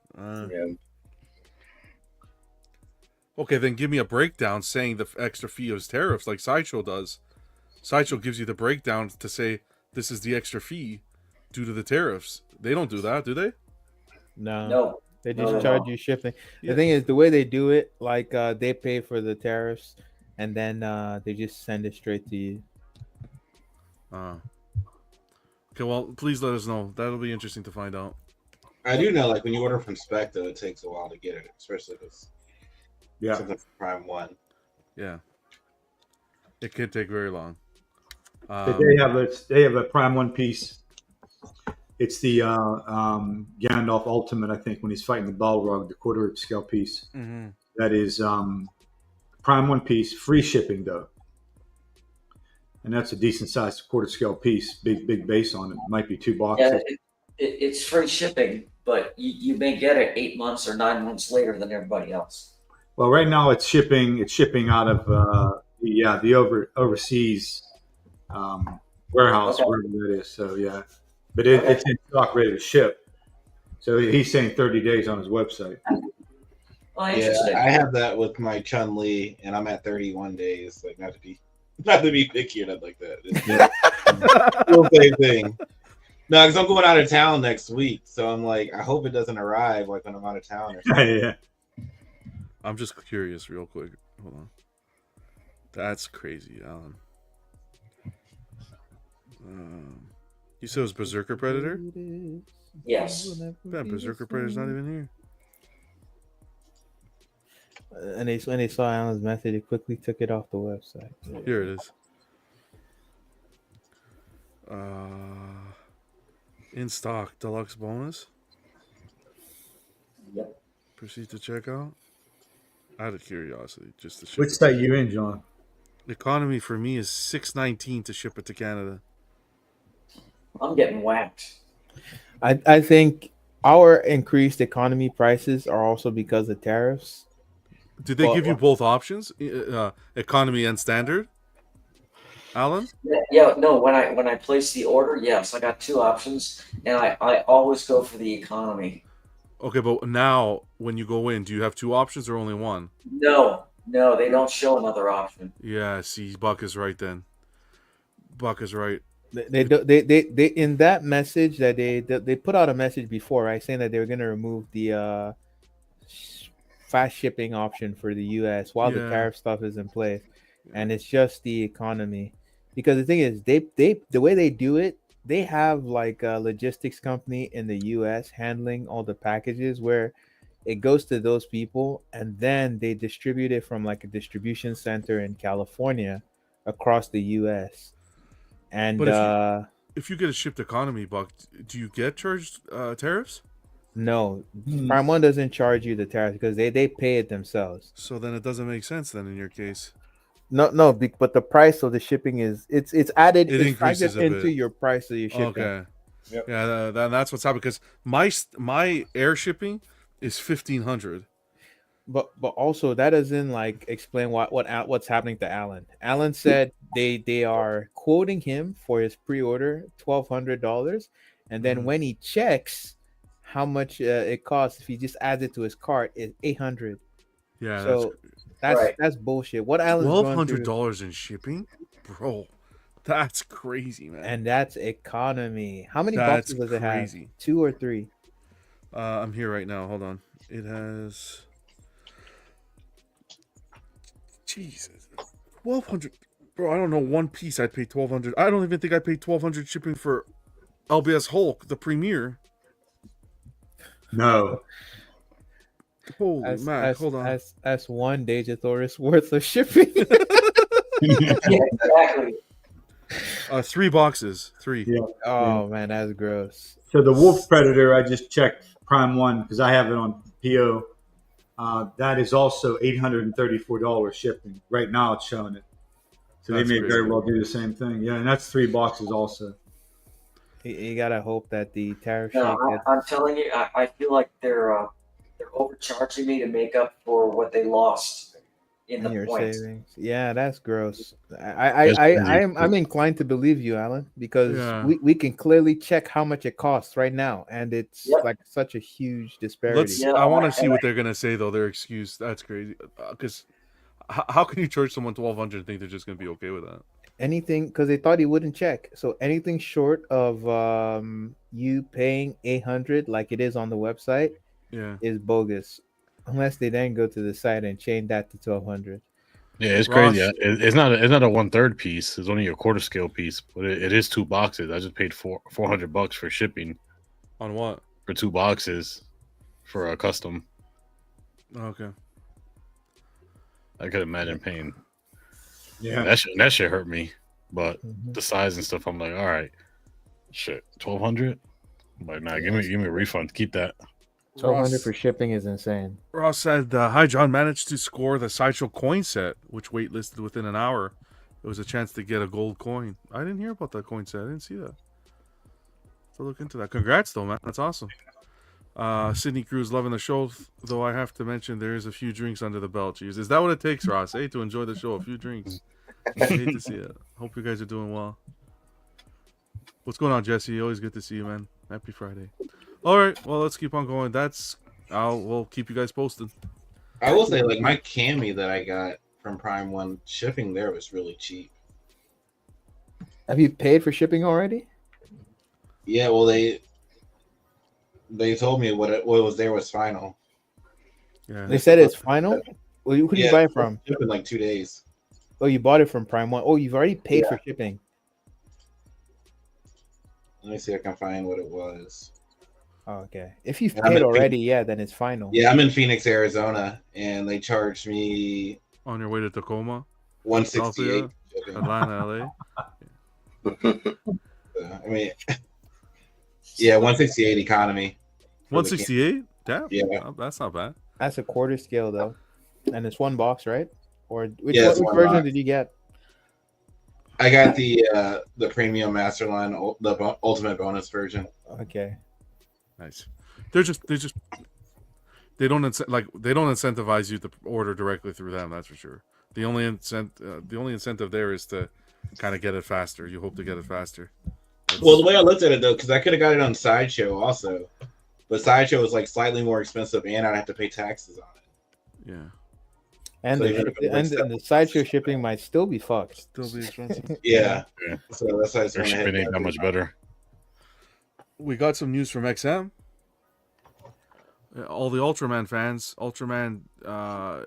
Okay, then give me a breakdown saying the extra fee is tariffs, like Sideshow does. Sideshow gives you the breakdown to say this is the extra fee due to the tariffs. They don't do that, do they? No. They just charge you shipping. The thing is, the way they do it, like they pay for the tariffs, and then they just send it straight to you. Okay, well, please let us know. That'll be interesting to find out. I do know, like when you order from Spec, though, it takes a while to get it, especially if it's something from Prime One. Yeah, it could take very long. They have a Prime One piece. It's the Gandalf Ultimate, I think, when he's fighting the Balrog, the quarter scale piece. Mm-hmm. That is Prime One piece, free shipping though. and that's a decent sized quarter scale piece. Big base on it. Might be 2 Yeah, boxes. it's free shipping, but you may get it 8 months or 9 months later than everybody else. Well, right now it's shipping. It's shipping out of the overseas warehouse, Okay. wherever that is. So yeah, but it's in stock, ready to ship. So he's saying 30 days on his website. Oh, Yeah, interesting. I have that with my Chun-Li, and I'm at 31 days. Like, not to be picky or nothing like that. It's still the same thing. No, because I'm going out of town next week, so I'm like, I hope it doesn't arrive like when I'm out of town. Or something. Yeah. I'm just curious, real quick. Hold on. That's crazy, Alan. You said it was Berserker Predator? Yes. Yeah, Berserker Predator's not even here. And when they saw Alan's message, they quickly took it off the website. Here it is. In stock, deluxe bonus. Yep. Proceed to checkout. Out of curiosity, just to ship. Which site you in, John? Economy for me is $6.19 to ship it to Canada. I'm getting whacked. I think our increased economy prices are also because of tariffs. Did they give you both options, economy and standard, Alan? Yeah, no. When I place the order, yes, I got 2 options, and I always go for the economy. Okay, but now when you go in, do you have 2 options or only one? No, they don't show another option. Yeah, see, Buck is right then. Buck is right. They in that message that they put out a message before, right, saying that they were going to remove the fast shipping option for the U.S. while the tariff stuff is in place, and it's just the economy. Because the thing is, they the way they do it, they have like a logistics company in the U.S. handling all the packages where it goes to those people, and then they distribute it from like a distribution center in California across the U.S. And but if you get a shipped economy, Buck, do you get charged tariffs? No, Prime One doesn't charge you the tariffs because they pay it themselves. So then it doesn't make sense then in your case. No, but the price of the shipping is it's added. It it's increases factored into bit. your price of your shipping. Okay. Yep. Yeah, that's what's happening because my air shipping is $1,500. But also that doesn't like explain what's happening to Alan. Alan said they are quoting him for his pre-order $1,200, and then when he checks how much it costs if he just adds it to his cart is $800. Yeah, so that's bullshit. What Alan's $1,200 in shipping, bro? That's crazy, man. And that's economy. How many boxes does it have? 2 or 3? I'm here right now. Hold on. It has. Jesus, 1,200, bro. I don't know one piece. I'd pay 1,200. I don't even think I paid 1,200 shipping for LBS Hulk, the premiere. No. Holy man, hold on. That's one Digitaurus worth of shipping. Yeah, exactly. 3 boxes. 3. Yeah. Oh man, that's gross. So the Wolf Predator, I just checked Prime One because I have it on PO. That is also $834 shipping. Right now it's showing it. So that's they may crazy. Very well do the same thing. Yeah, and that's 3 boxes also. You gotta hope that the tariff. No, I'm telling you, I feel like they're overcharging me to make up for what they lost in the points. Savings. Yeah, that's gross. I'm inclined to believe you, Alan, because we can clearly check how much it costs right now, and it's like such a huge disparity. I want to see what they're gonna say though. Their excuse. That's crazy. Because how can you charge someone $1,200 and think they're just gonna be okay with that? Anything, because they thought he wouldn't check. So anything short of you paying $800 like it is on the website, is bogus. Unless they then go to the site and change that to $1,200. Yeah, it's crazy. It's not a 1/3 piece. It's only a quarter scale piece, but it is 2 boxes. I just paid $400 for shipping. On what? For 2 boxes for a custom. Okay. I could imagine paying. Yeah, that shit hurt me. But the size and stuff, I'm like, all right, shit, $1,200. I'm like, nah, give me a refund. Keep that. $1,200 for shipping is insane. Ross said, "Hi, John. Managed to score the Sideshow coin set, which waitlisted within an hour. it was a chance to get a gold coin. I didn't hear about that coin set. I didn't see that. So look into that. Congrats, though, man. That's awesome. Sydney Cruz loving the show, though I have to mention there is a few drinks under the belt. Jeez, is that what it takes, Ross? To enjoy the show, a few drinks. I hate to see it. Hope you guys are doing well. What's going on, Jesse? Always good to see you, man. Happy Friday. All right, well, let's keep on going. We'll keep you guys posted. I will say, like, my cami that I got from Prime One, shipping there was really cheap. Have you paid for shipping already? Yeah, well, they told me what was there was final. Yeah. They said it's final. Well, who did you buy it from? Ship in like 2 days. Oh, you bought it from Prime One. Oh, you've already paid for shipping. Let me see if I can find what it was. Oh, okay. If you've paid already, then it's final. Yeah, I'm in Phoenix, Arizona, and they charged me on your way to Tacoma, $168. Atlanta, LA. I mean, yeah, $168 economy. $168? Damn. Yeah, that's not bad. That's a quarter scale though, and it's one box, right? Or which version did you get? I got the premium Masterline, the ultimate bonus version. Okay. Nice. They don't incentivize you to order directly through them. That's for sure. The only incentive there is to kind of get it faster. You hope to get it faster. Well, the way I looked at it though, because I could have got it on Sideshow also, but Sideshow was like slightly more expensive, and I'd have to pay taxes on it. Yeah. And, so the Sideshow shipping might still be fucked. Still be expensive. Yeah. So that's why their shipping ain't that much better. We got some news from XM. All the Ultraman fans, Ultraman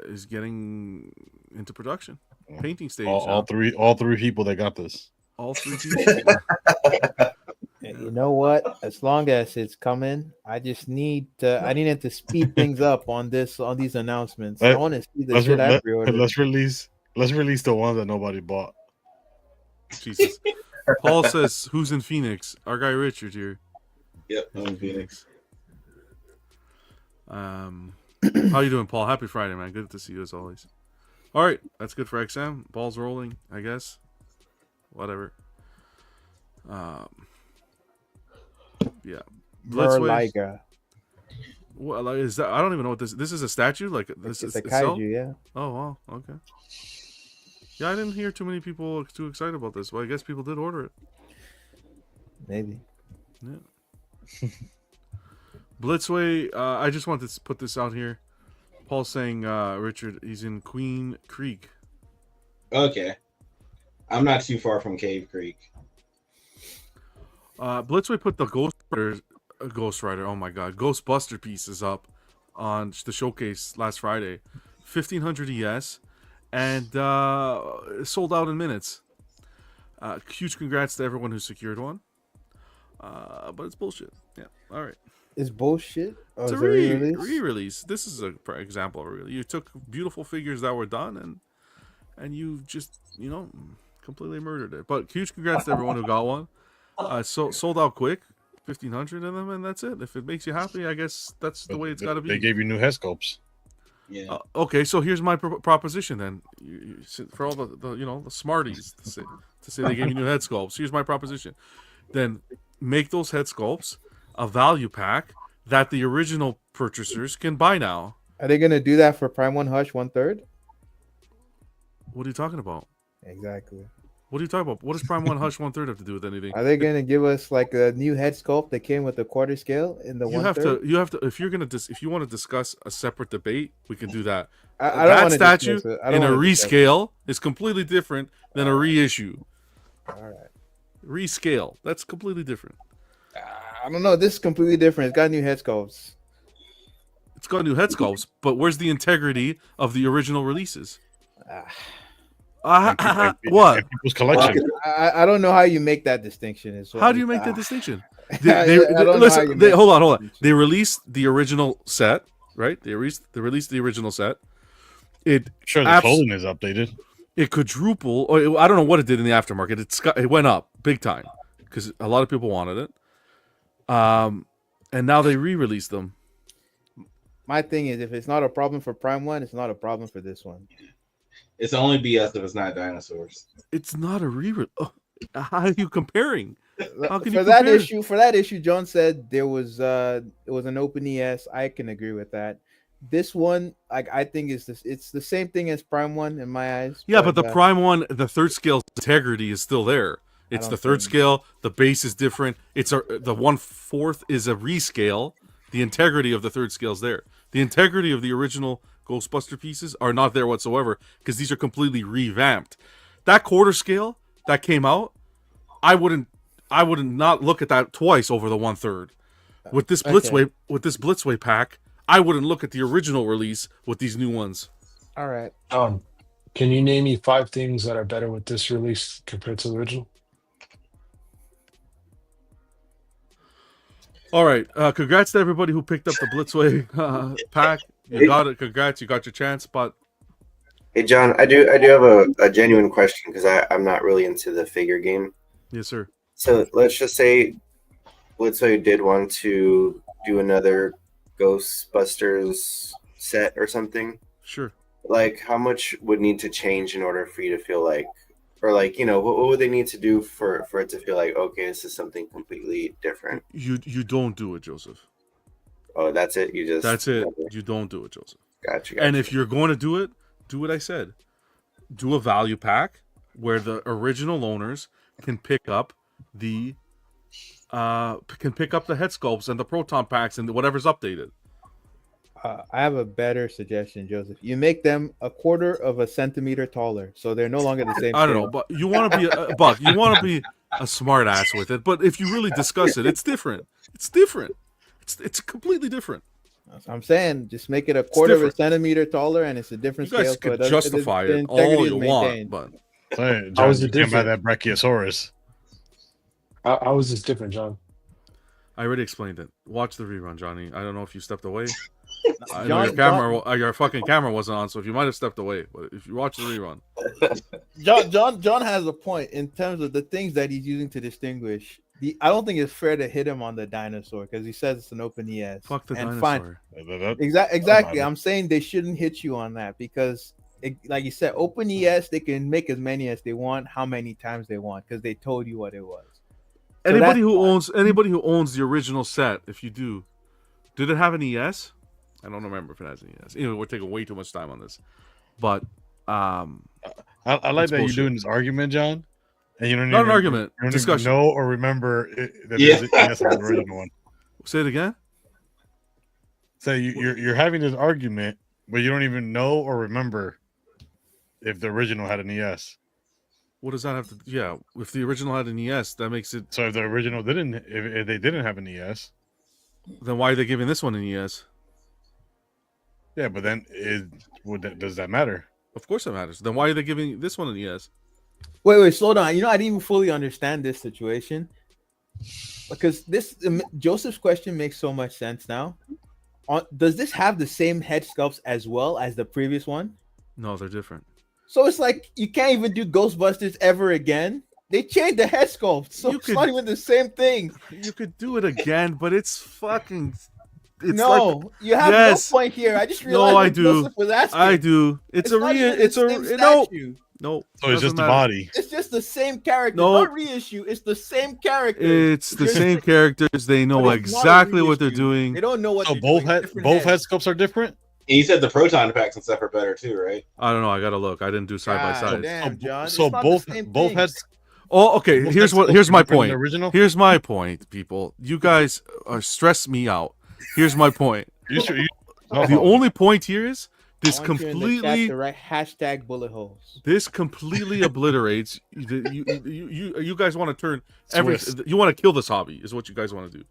is getting into production, painting stage. All three people that got this. All three people. You know what? As long as it's coming, I just needed to speed things up on these announcements. I want to see the shit I pre-ordered. Let's release the one that nobody bought. Jesus. Paul says, "Who's in Phoenix?" Our guy Richard here. Yep, I'm in Phoenix. How you doing, Paul? Happy Friday, man. Good to see you as always. All right, that's good for XM. Ball's rolling, I guess. Whatever. Yeah. Verliga. What is that? I don't even know what this. This is a statue. Like this is a kaiju. Yeah. Oh wow. Okay. Yeah, I didn't hear too many people too excited about this. Well, I guess people did order it. Maybe. Yeah. Blitzway. I just wanted to put this out here. Paul's saying, Richard, he's in Queen Creek. Okay. I'm not too far from Cave Creek. Blitzway put the Ghost Rider, oh my god, Ghostbuster pieces up on the showcase last Friday. 1500 ES and sold out in minutes. Huge congrats to everyone who secured one. But it's bullshit. Yeah, all right. It's bullshit? Oh, it's a re-release. This is an example of a release. You took beautiful figures that were done and you just, completely murdered it. But huge congrats to everyone who got one. Sold out quick, 1,500 of them, and that's it. If it makes you happy, I guess that's the way it's got to be. They gave you new head sculpts. Yeah. Okay, so here's my proposition then. For all the smarties to say they gave you new head sculpts. Here's my proposition. Then make those head sculpts a value pack that the original purchasers can buy now. Are they gonna do that for Prime 1 Hush 1/3? What are you talking about? Exactly. What are you talking about? What does Prime 1 Hush 1/3 have to do with anything? Are they going to give us like a new head sculpt that came with a quarter scale in the 1/3? You have to. If you want to discuss a separate debate, we can do that. I don't that statue in a rescale is completely different than a reissue. All right. Rescale. That's completely different. I don't know. This is completely different. It's got new head sculpts. It's got new head sculpts, but where's the integrity of the original releases? What? People's collection. I don't know how you make that distinction. How do you make that distinction? Hold on. They released the original set, right? They released the original set. The clothing is updated. It quadruple. I don't know what it did in the aftermarket. It went up big time because a lot of people wanted it. And now they re-released them. My thing is, if it's not a problem for Prime 1, it's not a problem for this one. It's only BS if it's not dinosaurs. It's not a re-release. Oh, how are you comparing? How can For you that compare? for that issue, John said there was it was an open ES. I can agree with that. This one, like I think it's the same thing as Prime One in my eyes. Yeah, but the Prime one, the third scale integrity is still there. It's the third scale. The base is different. It's the 1/4 is a rescale. The integrity of the third scale is there. The integrity of the original Ghostbuster pieces are not there whatsoever because these are completely revamped. That quarter scale that came out, I wouldn't not look at that twice over the 1/3. With this Blitzway pack, I wouldn't look at the original release with these new ones. All right. Can you name me 5 things that are better with this release compared to the original? All right. Congrats to everybody who picked up the Blitzway pack. You got it. Congrats. You got your chance. But hey, John, I do have a genuine question because I'm not really into the figure game. Yes, sir. So let's just say Blitzway did want to do another Ghostbusters set or something. Sure. Like, how much would need to change in order for you to feel like, or like, what would they need to do for it to feel like, okay, this is something completely different? You don't do it, Joseph. Oh, that's it. That's it. You don't do it, Joseph. Gotcha. And if you're going to do it, do what I said. Do a value pack where the original owners can pick up the head sculpts and the proton packs and whatever's updated. I have a better suggestion, Joseph. You make them 1/4 of a centimeter taller, so they're no longer the same. I don't know, but you want to be Buck. You want to be a smart ass with it. But if you really discuss it, it's different. It's different. It's completely different. I'm saying just make it 1/4 of a centimeter taller, and it's a different You guys scale. could justify it all you want, but John, How is it you can't buy different? that Brachiosaurus. How is this different, John? I already explained it. Watch the rerun, Johnny. I don't know if you stepped away. I John- know your fucking camera wasn't on, so if you might have stepped away, but if you watch the rerun, John has a point in terms of the things that he's using to distinguish. I don't think it's fair to hit him on the dinosaur because he says it's an open ES. fuck the And dinosaur. Exactly. I'm saying they shouldn't hit you on that because, like you said, open ES, they can make as many as they want, how many times they want, because they told you what it was. So Anybody who owns the original set, if you do, did it have an ES? I don't remember if it has an ES. Anyway, we're taking way too much time on this, but I like it's that bullshit. you're doing this argument, John, and you don't Not even, an argument, you don't discussion. even know or remember that Yeah. yes, the original one. Say it again. So you're having this argument, but you don't even know or remember if the original had an ES. What does that have to? Yeah, if the original had an ES, that makes it. So if the original didn't, if they didn't have an ES, Then why are they giving this one an ES? yeah, but then does that matter? Of course it matters. Then why are they giving this one an ES? Wait, slow down. I didn't even fully understand this situation because Joseph's question makes so much sense now. Does this have the same head sculpts as well as the previous one? No, they're different. So it's like you can't even do Ghostbusters ever again. They changed the head sculpt, so You it's could- not even the same thing. You could do it again, but it's fucking. It's No, you have Yes. no point here. I just realized No, I what do. Joseph was asking. I do. It's a not re. even It's the a same no. statue. No. So it's doesn't just the matter. body. It's just the same character. No. Not reissue. It's the same character. It's the same characters. They know But it's not a exactly what they're reissue. doing. They don't know what So they're both doing. Different head heads. sculpts are different. And you said the proton packs and stuff are better too, right? I don't know. I gotta look. I didn't do side by God side. damn, John. So It's not both the same both thing. heads. Oh, okay. both Here's head what. sculpts Here's are my different than point. the original. Here's my point, people. You guys are stress me out. Here's my point. You should, The only point here is this I want you in the chat completely. to write hashtag bullet holes. This completely obliterates. You guys want to turn Swiss. You want to kill this hobby, is what you guys want to do.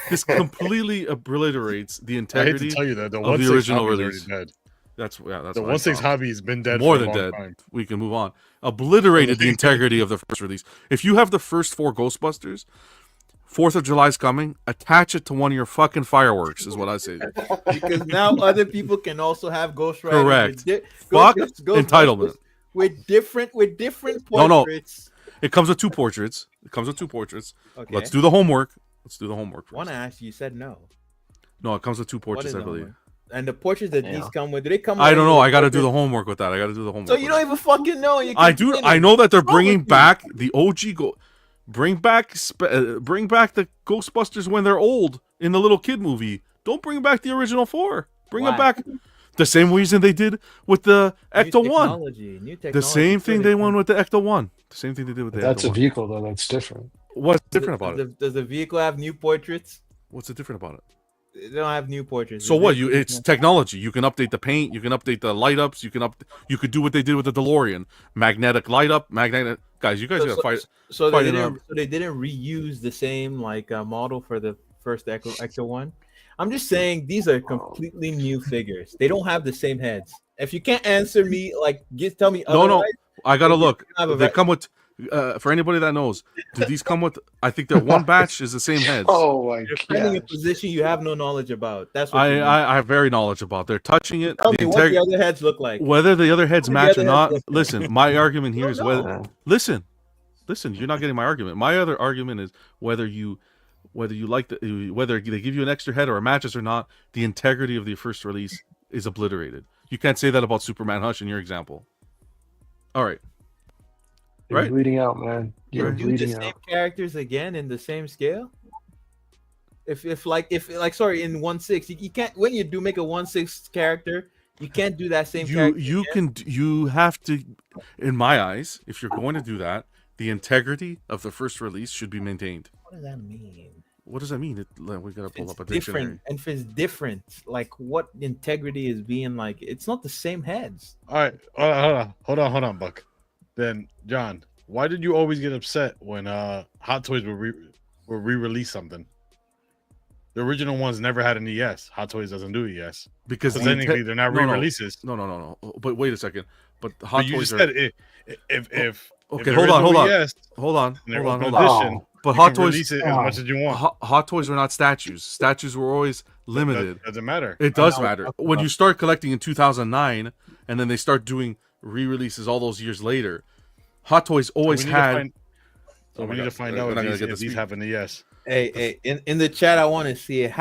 This completely obliterates the I hate integrity. to tell you that the of 1/6 the original hobby is release. already dead. That's The what I 1/6 thought. hobby has been dead More for than a long dead. time. We can move on. Obliterated the integrity of the first release. If you have the first 4 Ghostbusters, 4th of July is coming. Attach it to one of your fucking fireworks, is what I say. Because now other people can also have Ghost Rider. Correct. With Fuck Ghostbusters entitlement. with different No, no. portraits. It comes with 2 portraits. Okay. Let's do the homework. Want to ask you? You said no. No, it comes with 2 What portraits, is I the believe. homework? And the portraits that these come with, do they come? I don't know. I got to do portraits? the homework with that. I got to do the homework. So you don't even fucking know. You I do. I know that they're bringing with you? back the OG. Bring back the Ghostbusters when they're old in the little kid movie. Don't bring back the original 4. Bring them back the same reason they did with the Ecto 1. New technology. The same thing they won with the Ecto 1. The same thing they did with the Ecto 1. That's a vehicle, though. That's different. What's different about it? Does the vehicle have new portraits? What's the different about it? They don't have new portraits. So what? It's technology. You can update the paint. You can update the light ups. You could do what they did with the DeLorean. Magnetic light up. Magnetic guys. You guys gotta fight. So they didn't reuse the same model for the first Ecto 1. I'm just saying these are completely new figures. They don't have the same heads. If you can't answer me, tell me. No. I gotta look. They come with. For anybody that knows, do these come with? I think that one batch is the same heads. Oh my You're finding a position you have no knowledge about. That's what I have very knowledge about. They're touching it. Tell me what the other heads look like. Whether the other heads match or not. Listen, my argument here is whether. Listen. You're not getting my argument. My other argument is whether you like whether they give you an extra head or it matches or not. The integrity of the first release is obliterated. You can't say that about Superman Hush in your example. All right. You're bleeding out, man. You're bleeding out. Same characters again in the same scale. If in 1/6, you can't when you do make a 1/6 character, you can't do that same character. You have to, in my eyes, if you're going to do that, the integrity of the first release should be maintained. What does that mean? What does that mean? We gotta pull up a dictionary. Different, and if it's different, what integrity is being like? It's not the same heads. All right, hold on, Buck. Then, John, why did you always get upset when Hot Toys would re-release something? The original ones never had an ES. Hot Toys doesn't do ES because technically they're not re-releases. No. But wait a second. But Hot Toys. You just said if okay, hold on. But Hot Toys release it as much as you want. Hot Toys were not statues. Statues were always limited. That doesn't matter. It does matter. When you start collecting in 2009, and then they start doing re-releases all those years later, Hot Toys always had. We need to find out if these have an ES. Hey, in the chat, I want to see it.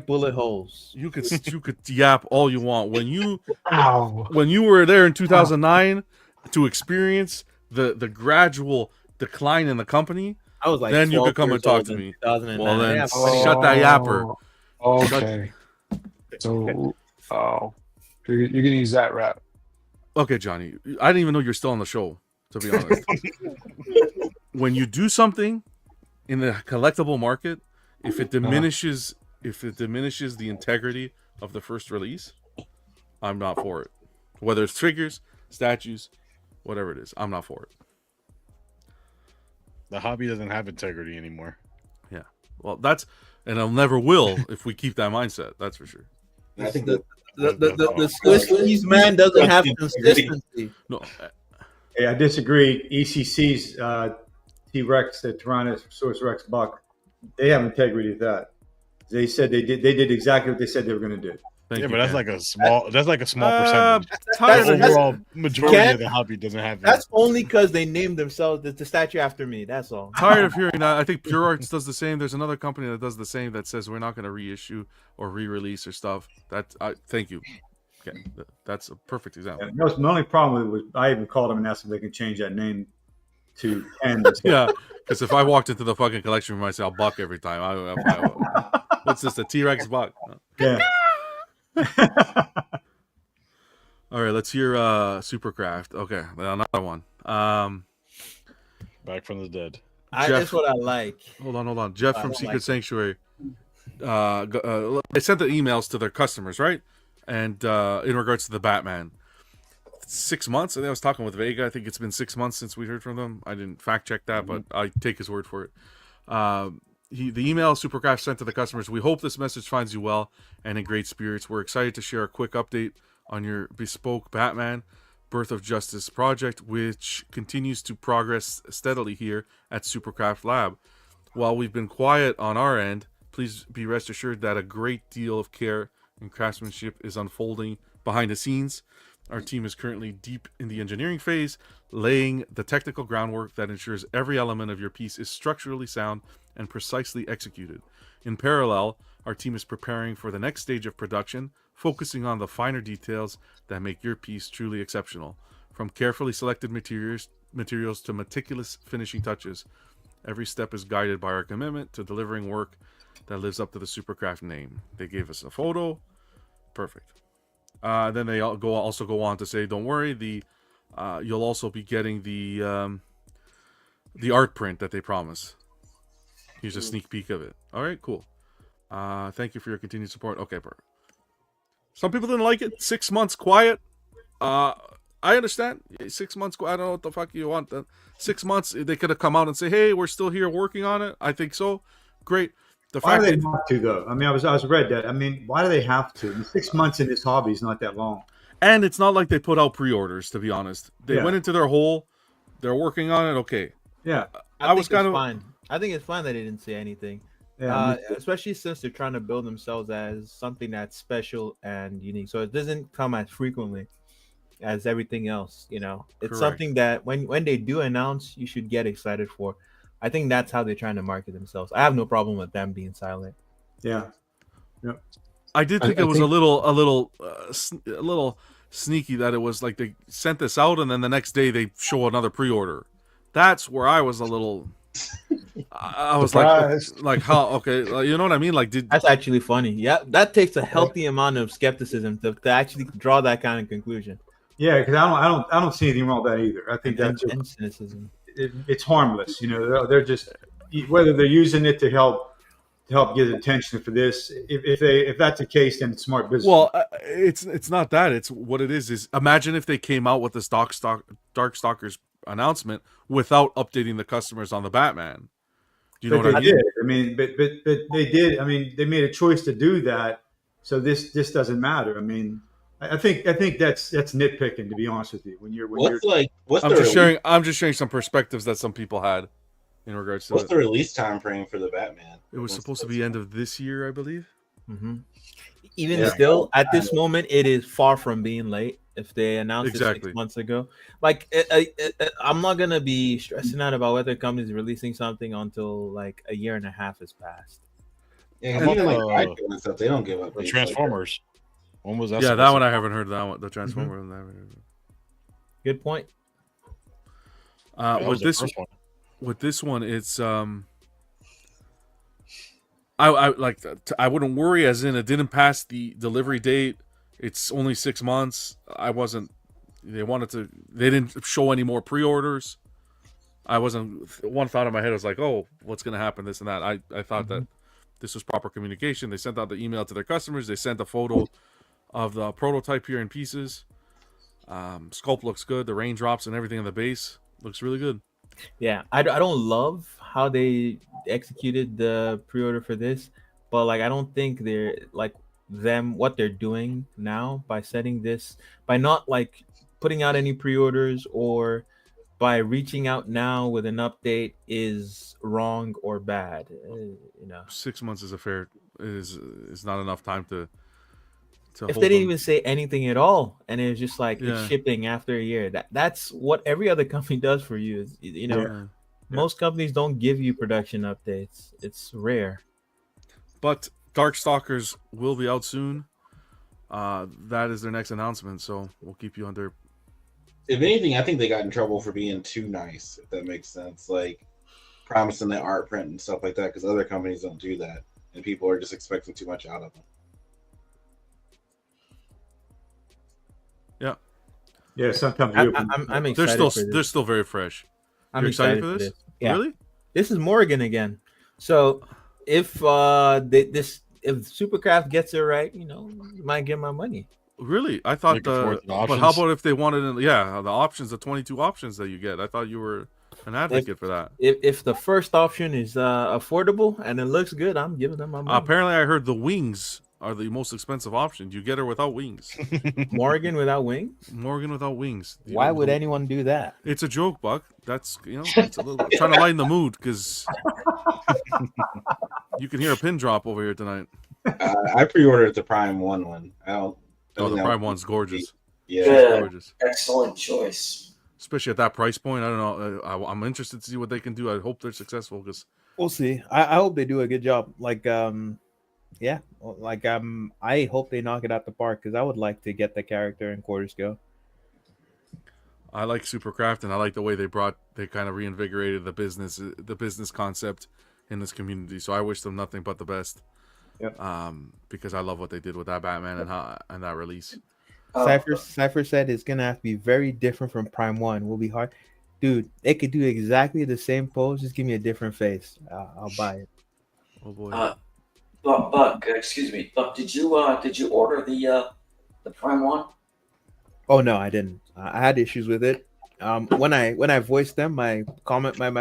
#bullet holes. You could yap all you want. When you were there in 2009 to experience the gradual decline in the company, I was like, then you could come and talk to me. Well, then shut that yapper. Okay. So, you're gonna use that rap. Okay, Johnny. I didn't even know you're still on the show, to be honest. When you do something in the collectible market, if it diminishes the integrity of the first release, I'm not for it. Whether it's figures, statues, whatever it is, I'm not for it. The hobby doesn't have integrity anymore. Yeah. Well, and it never will if we keep that mindset. That's for sure. I think the Swiss cheese man doesn't have consistency. No. Hey, I disagree. ECC's T-Rex, the Tyrannosaurus Rex buck, they have integrity with that. They said they did exactly what they said they were going to do. But that's like a small percentage. Overall, majority of the hobby doesn't have that. That's only because they named themselves the statue after me. That's all. Tired of hearing that. I think Pure Arts does the same. There's another company that does the same that says we're not going to reissue or re-release or stuff. Thank you. Okay, that's a perfect example. Yeah, the only problem was I even called them and asked if they could change that name to Ken. Yeah, because if I walked into the fucking collection room, I'd say I'll buck every time. What's this? A T-Rex buck? Yeah. All right, let's hear Supercraft. Okay, another one. Back from the dead. That's what I like. Hold on. Jeff from Secret Sanctuary. They sent the emails to their customers, right? And in regards to the Batman, 6 months. I think I was talking with Vega. I think it's been 6 months since we heard from them. I didn't fact check that, but I take his word for it. The email Supercraft sent to the customers. We hope this message finds you well and in great spirits. We're excited to share a quick update on your bespoke Batman Birth of Justice project, which continues to progress steadily here at Supercraft Lab. While we've been quiet on our end, please be rest assured that a great deal of care and craftsmanship is unfolding behind the scenes. Our team is currently deep in the engineering phase, laying the technical groundwork that ensures every element of your piece is structurally sound and precisely executed. In parallel, our team is preparing for the next stage of production, focusing on the finer details that make your piece truly exceptional. From carefully selected materials to meticulous finishing touches, every step is guided by our commitment to delivering work that lives up to the Supercraft name. They gave us a photo. Perfect. Then they also go on to say, don't worry, you'll also be getting the art print that they promise. Here's a sneak peek of it. All right, cool. Thank you for your continued support. Okay, perfect. Some people didn't like it. 6 months quiet. I understand. 6 months. I don't know what the fuck you want. 6 months. They could have come out and say, "Hey, we're still here working on it." I think so. Great. The Why fact do they that have to though? I mean, I was read that. I mean, why do they have to? I mean, 6 months in this hobby is not that long. and it's not like they put out pre-orders. To be honest, they Yeah. went into their hole. They're working on it. Okay. Yeah. I was think kind it's of fine. I think it's fine that they didn't say anything. Yeah. Especially since they're trying to build themselves as something that's special and unique, so it doesn't come as frequently as everything else. You know, it's Correct. something that when they do announce, you should get excited for. I think that's how they're trying to market themselves. I have no problem with them being silent. Yeah. I did think I it was think- a little sneaky that it was like they sent this out and then the next day they show another pre-order. That's where I was a little. I was Surprised. like how? Okay, you know what I mean? Like, did That's actually funny. Yeah, that takes a healthy amount of skepticism to actually draw that kind of conclusion. Yeah, because I don't see anything wrong with that either. I think And, that's and cynicism. it's harmless. You know, they're just whether they're using it to help get attention for this. If that's the case, then it's smart business. well, it's not that. It's what it is imagine if they came out with this Darkstalkers announcement without updating the customers on the Batman. Do you know but what I they mean? did. I mean, but they did. I mean, they made a choice to do that. So this doesn't matter. I mean, I think that's nitpicking, to be honest with you. What's I'm the just sharing some perspectives that some people had in regards to what's it. the release time frame for the Batman? It was supposed to be end of this year, I believe. Mm-hmm. Even Yeah. still, at this moment, it is far from being late. If they announced it Exactly. 6 months ago, like I'm not gonna be stressing out about whether a company's releasing something until like a year and a half has passed. Yeah, How 'cause even about, like Sideshow and stuff, they don't give up. The Transformers. When was that? Yeah, that supposed one to- I haven't heard. That one, the Transformer. one, I haven't heard. Good point. that was With the this, first one. with this one, it's I like I wouldn't worry, as in it didn't pass the delivery date. It's only 6 months. I wasn't. They didn't show any more pre-orders. I wasn't. One thought in my head was like, oh, what's going to happen? This and that. I thought that this was proper communication. They sent out the email to their customers. They sent a photo of the prototype here in pieces. Sculpt looks good. The raindrops and everything on the base looks really good. Yeah, I don't love how they executed the pre-order for this, but like I don't think they're like what they're doing now by setting this, by not like putting out any pre-orders or by reaching out now with an update is wrong or bad. You know, 6 months is not enough time to if hold they didn't them. even say anything at all and it was just like Yeah. it's shipping after a year, that's what every other company does for you. Is, you know, Yeah. most companies don't give you production updates. It's rare. But Darkstalkers will be out soon. That is their next announcement, so we'll keep you under. If anything, I think they got in trouble for being too nice, if that makes sense. Like promising the art print and stuff like that, because other companies don't do that, and people are just expecting too much out of them. Yeah, sometimes I'm excited. They're still very fresh. I'm You're excited for this? Yeah. Really? This is Morgan again. So if if Supercraft gets it right, you know, you might get my money. Really? I thought Looking forward to the but how options. about if they wanted the options, the 22 options that you get? I thought you were an advocate for that. If the first option is affordable and it looks good, I'm giving them my money. Apparently I heard the wings are the most expensive option. You get her without wings. Morgan without wings? Morgan without wings. Why would anyone do that? It's a joke, Buck. That's it's a little trying to lighten the mood because you can hear a pin drop over here tonight. I pre-ordered the Prime one. I don't. Oh, the Prime one's gorgeous. Yeah, Good. Gorgeous. Excellent choice. Especially at that price point. I don't know. I'm interested to see what they can do. I hope they're successful because We'll see. I hope they do a good job. Like Yeah, well, like I hope they knock it out the park because I would like to get the character in quarter scale. I like Supercraft, and I like the way they kind of reinvigorated the business concept in this community. So I wish them nothing but the best. Yep. Because I love what they did with that Batman and that release. Cypher said it's gonna have to be very different from Prime 1. Will be hard, dude. They could do exactly the same pose, just give me a different face. I'll buy it. Oh boy. Buck, excuse me, Buck. Did you order the Prime 1? Oh no, I didn't. I had issues with it. When I voiced them, my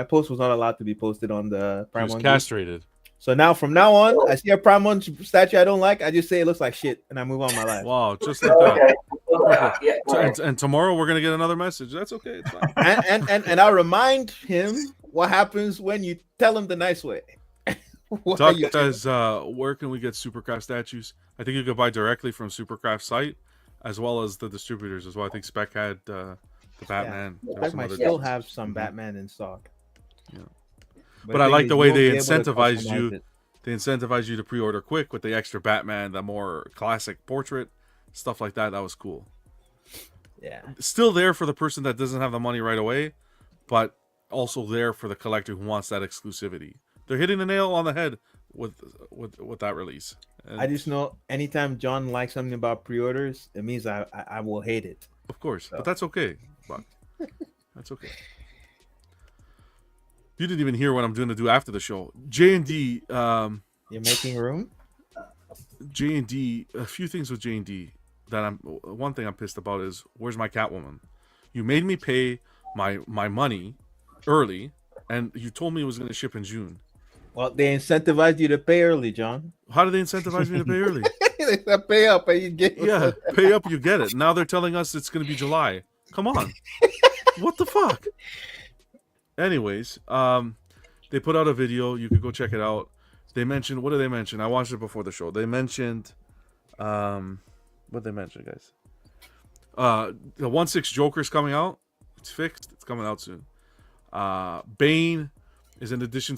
post was not allowed to be posted on the Prime 1 group. Castrated. So from now on, I see a Prime 1 statue I don't like, I just say it looks like shit, and I move on my life. Wow, just like that. Okay. Yeah, right. And tomorrow we're gonna get another message. That's okay. It's fine. and I'll remind him what happens when you tell him the nice way. Doug says, where can we get Supercraft statues? I think you could buy directly from Supercraft site, as well as the distributors as well. I think Spec had the Batman. Yeah. I might still have some Batman in stock. Yeah. But I like the way they incentivize you. They incentivize you to pre-order quick with the extra Batman, the more classic portrait, stuff like that. That was cool. Yeah. Still there for the person that doesn't have the money right away, but also there for the collector who wants that exclusivity. They're hitting the nail on the head with that release. And I just know anytime John likes something about pre-orders, it means I will hate it. Of course, but that's okay. Buck. That's okay. You didn't even hear what I'm going to do after the show. J&D. You're making room? J&D. A few things with J&D that one thing I'm pissed about is, where's my Catwoman? You made me pay my money early, and you told me it was going to ship in June. Well, they incentivized you to pay early, John. How do they incentivize me to pay early? They said pay up and you get it. Yeah, pay up, you get it. Now they're telling us it's going to be July. Come on. What the fuck? Anyways, they put out a video. You could go check it out. They mentioned, what did they mention? I watched it before the show. They mentioned, what did they mention, guys? The 1/6 Joker's coming out. It's fixed. It's coming out soon. Bane is in addition.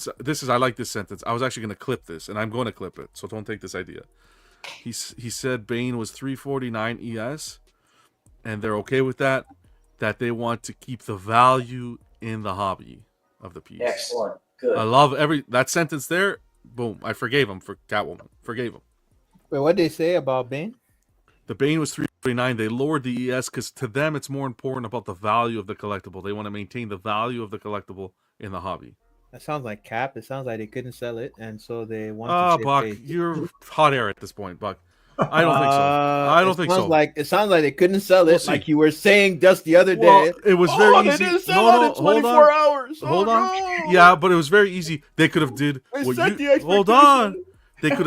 I like this sentence. I was actually going to clip this, and I'm going to clip it, so don't take this idea. He said Bane was $349 ES, and they're okay with that. That they want to keep the value in the hobby of the piece. Excellent. Good. I love that sentence there. Boom. I forgave him for Catwoman. Forgave him. Wait, what did they say about Bane? The Bane was $349. They lowered the ES because to them it's more important about the value of the collectible. They want to maintain the value of the collectible in the hobby. That sounds like cap. It sounds like they couldn't sell it, and so they want to. Buck, you're hot air at this point, Buck. I don't think so. I don't think so. It sounds like they couldn't sell it, like you were saying just the other day. Well, it was very easy. They didn't sell it in 24 hours. Hold on. No. Yeah, but it was very easy. They could have did hold on. They could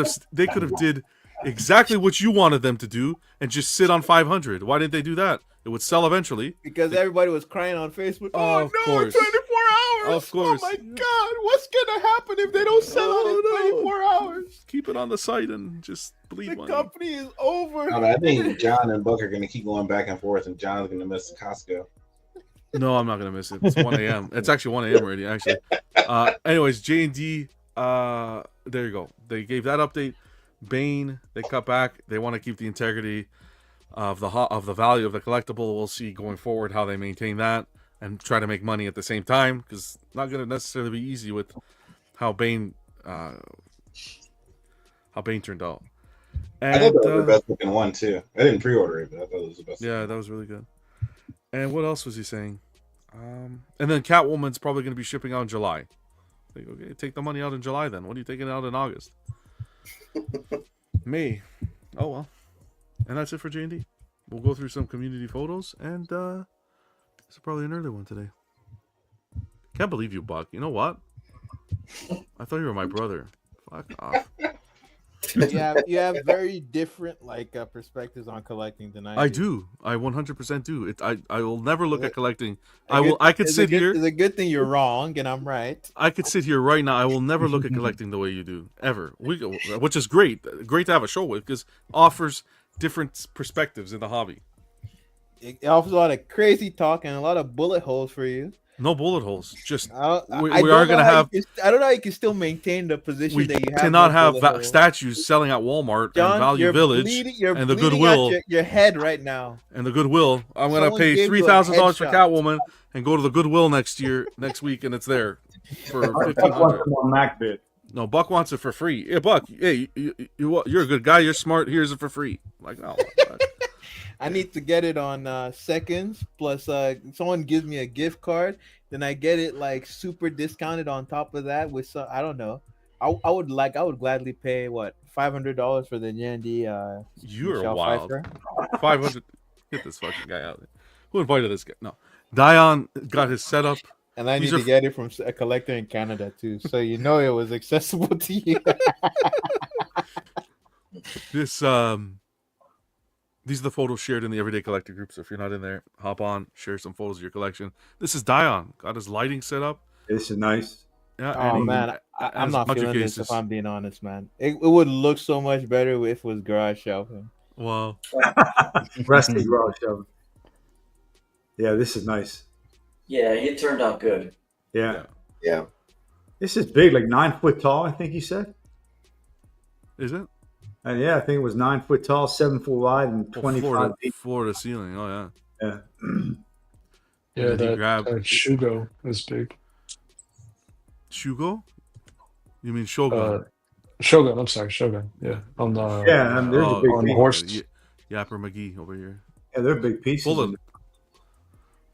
have did exactly what you wanted them to do and just sit on 500. Why didn't they do that? It would sell eventually. Because everybody was crying on Facebook. Oh, of course. 24 hours. Of course. Oh my God. What's gonna happen if they don't sell it in 24 hours? Keep it on the site and just bleed money. The company is over. I think John and Buck are going to keep going back and forth, and John's going to miss Costco. No, I'm not going to miss it. It's 1 a.m. It's actually 1 a.m. already, actually. Anyways, J&D, there you go. They gave that update. Bane, they cut back. They want to keep the integrity of the value of the collectible. We'll see going forward how they maintain that and try to make money at the same time, because it's not going to necessarily be easy with how Bane turned out. And, I thought that was the best looking one too. I didn't pre-order it, but I thought it was the best. Yeah, that was really good. And what else was he saying? And then Catwoman's probably going to be shipping out in July. Like, okay, take the money out in July then. What are you taking out in August? May. Oh well. And that's it for J&D. We'll go through some community photos, and this is probably an early one today. Can't believe you, Buck. You know what? I thought you were my brother. Fuck off. You have very different perspectives on collecting than I do. I 100% do. I will never look at collecting. I could sit here. It's a good thing you're wrong and I'm right. I could sit here right now. I will never look at collecting the way you do ever. Which is great. Great to have a show with, because offers different perspectives in the hobby. It offers a lot of crazy talk and a lot of bullet holes for you. No bullet holes. Just I we don't are know gonna how have. I don't know how you can still maintain the position We that you have. cannot no have bullet hole. statues selling at Walmart John, and Value you're Village bleeding, you're and the bleeding Goodwill. out your head right now. And the Goodwill. I'm gonna Someone pay gave you a $3,000 for headshot. Catwoman and go to the Goodwill next week, and it's there for Buck wants $1,500. them on MacBit. No, Buck wants it for free. Yeah, Buck. Hey, you're a good guy. You're smart. Here's it for free. Like, no. I need to get it on seconds. Plus, someone gives me a gift card, then I get it like super discounted on top of that. With I don't know. I would gladly pay what $500 for the J&D. You're Michelle wild. Pfeiffer. 500. Get this fucking guy out there. Who invited this guy? No. Dion got his setup. And I These need are to get it from a collector in Canada too, so you know it was accessible to you. This these are the photos shared in the Everyday Collector group. So if you're not in there, hop on, share some photos of your collection. This is Dion. Got his lighting set up. This is nice. Yeah, Oh and man, I'm has not bunch of feeling this. cases. If I'm being honest, man, it would look so much better if it was garage shelving. Wow. Rusty garage shelving. Yeah, this is nice. Yeah, it turned out good. Yeah. Yeah. This is big, like 9 foot tall, I think you said. Is it? And yeah, I think it was 9 foot tall, 7 foot wide, and 25 deep. Floor to ceiling. Oh yeah. Yeah. Yeah, And then he that grabbed- Shugo is big. Shugo? You mean Shogun? Shogun, I'm sorry, Shogun. Yeah, on the Yeah, and there's a big on the piece. horse. Yapper McGee over here. Yeah, they're big pieces.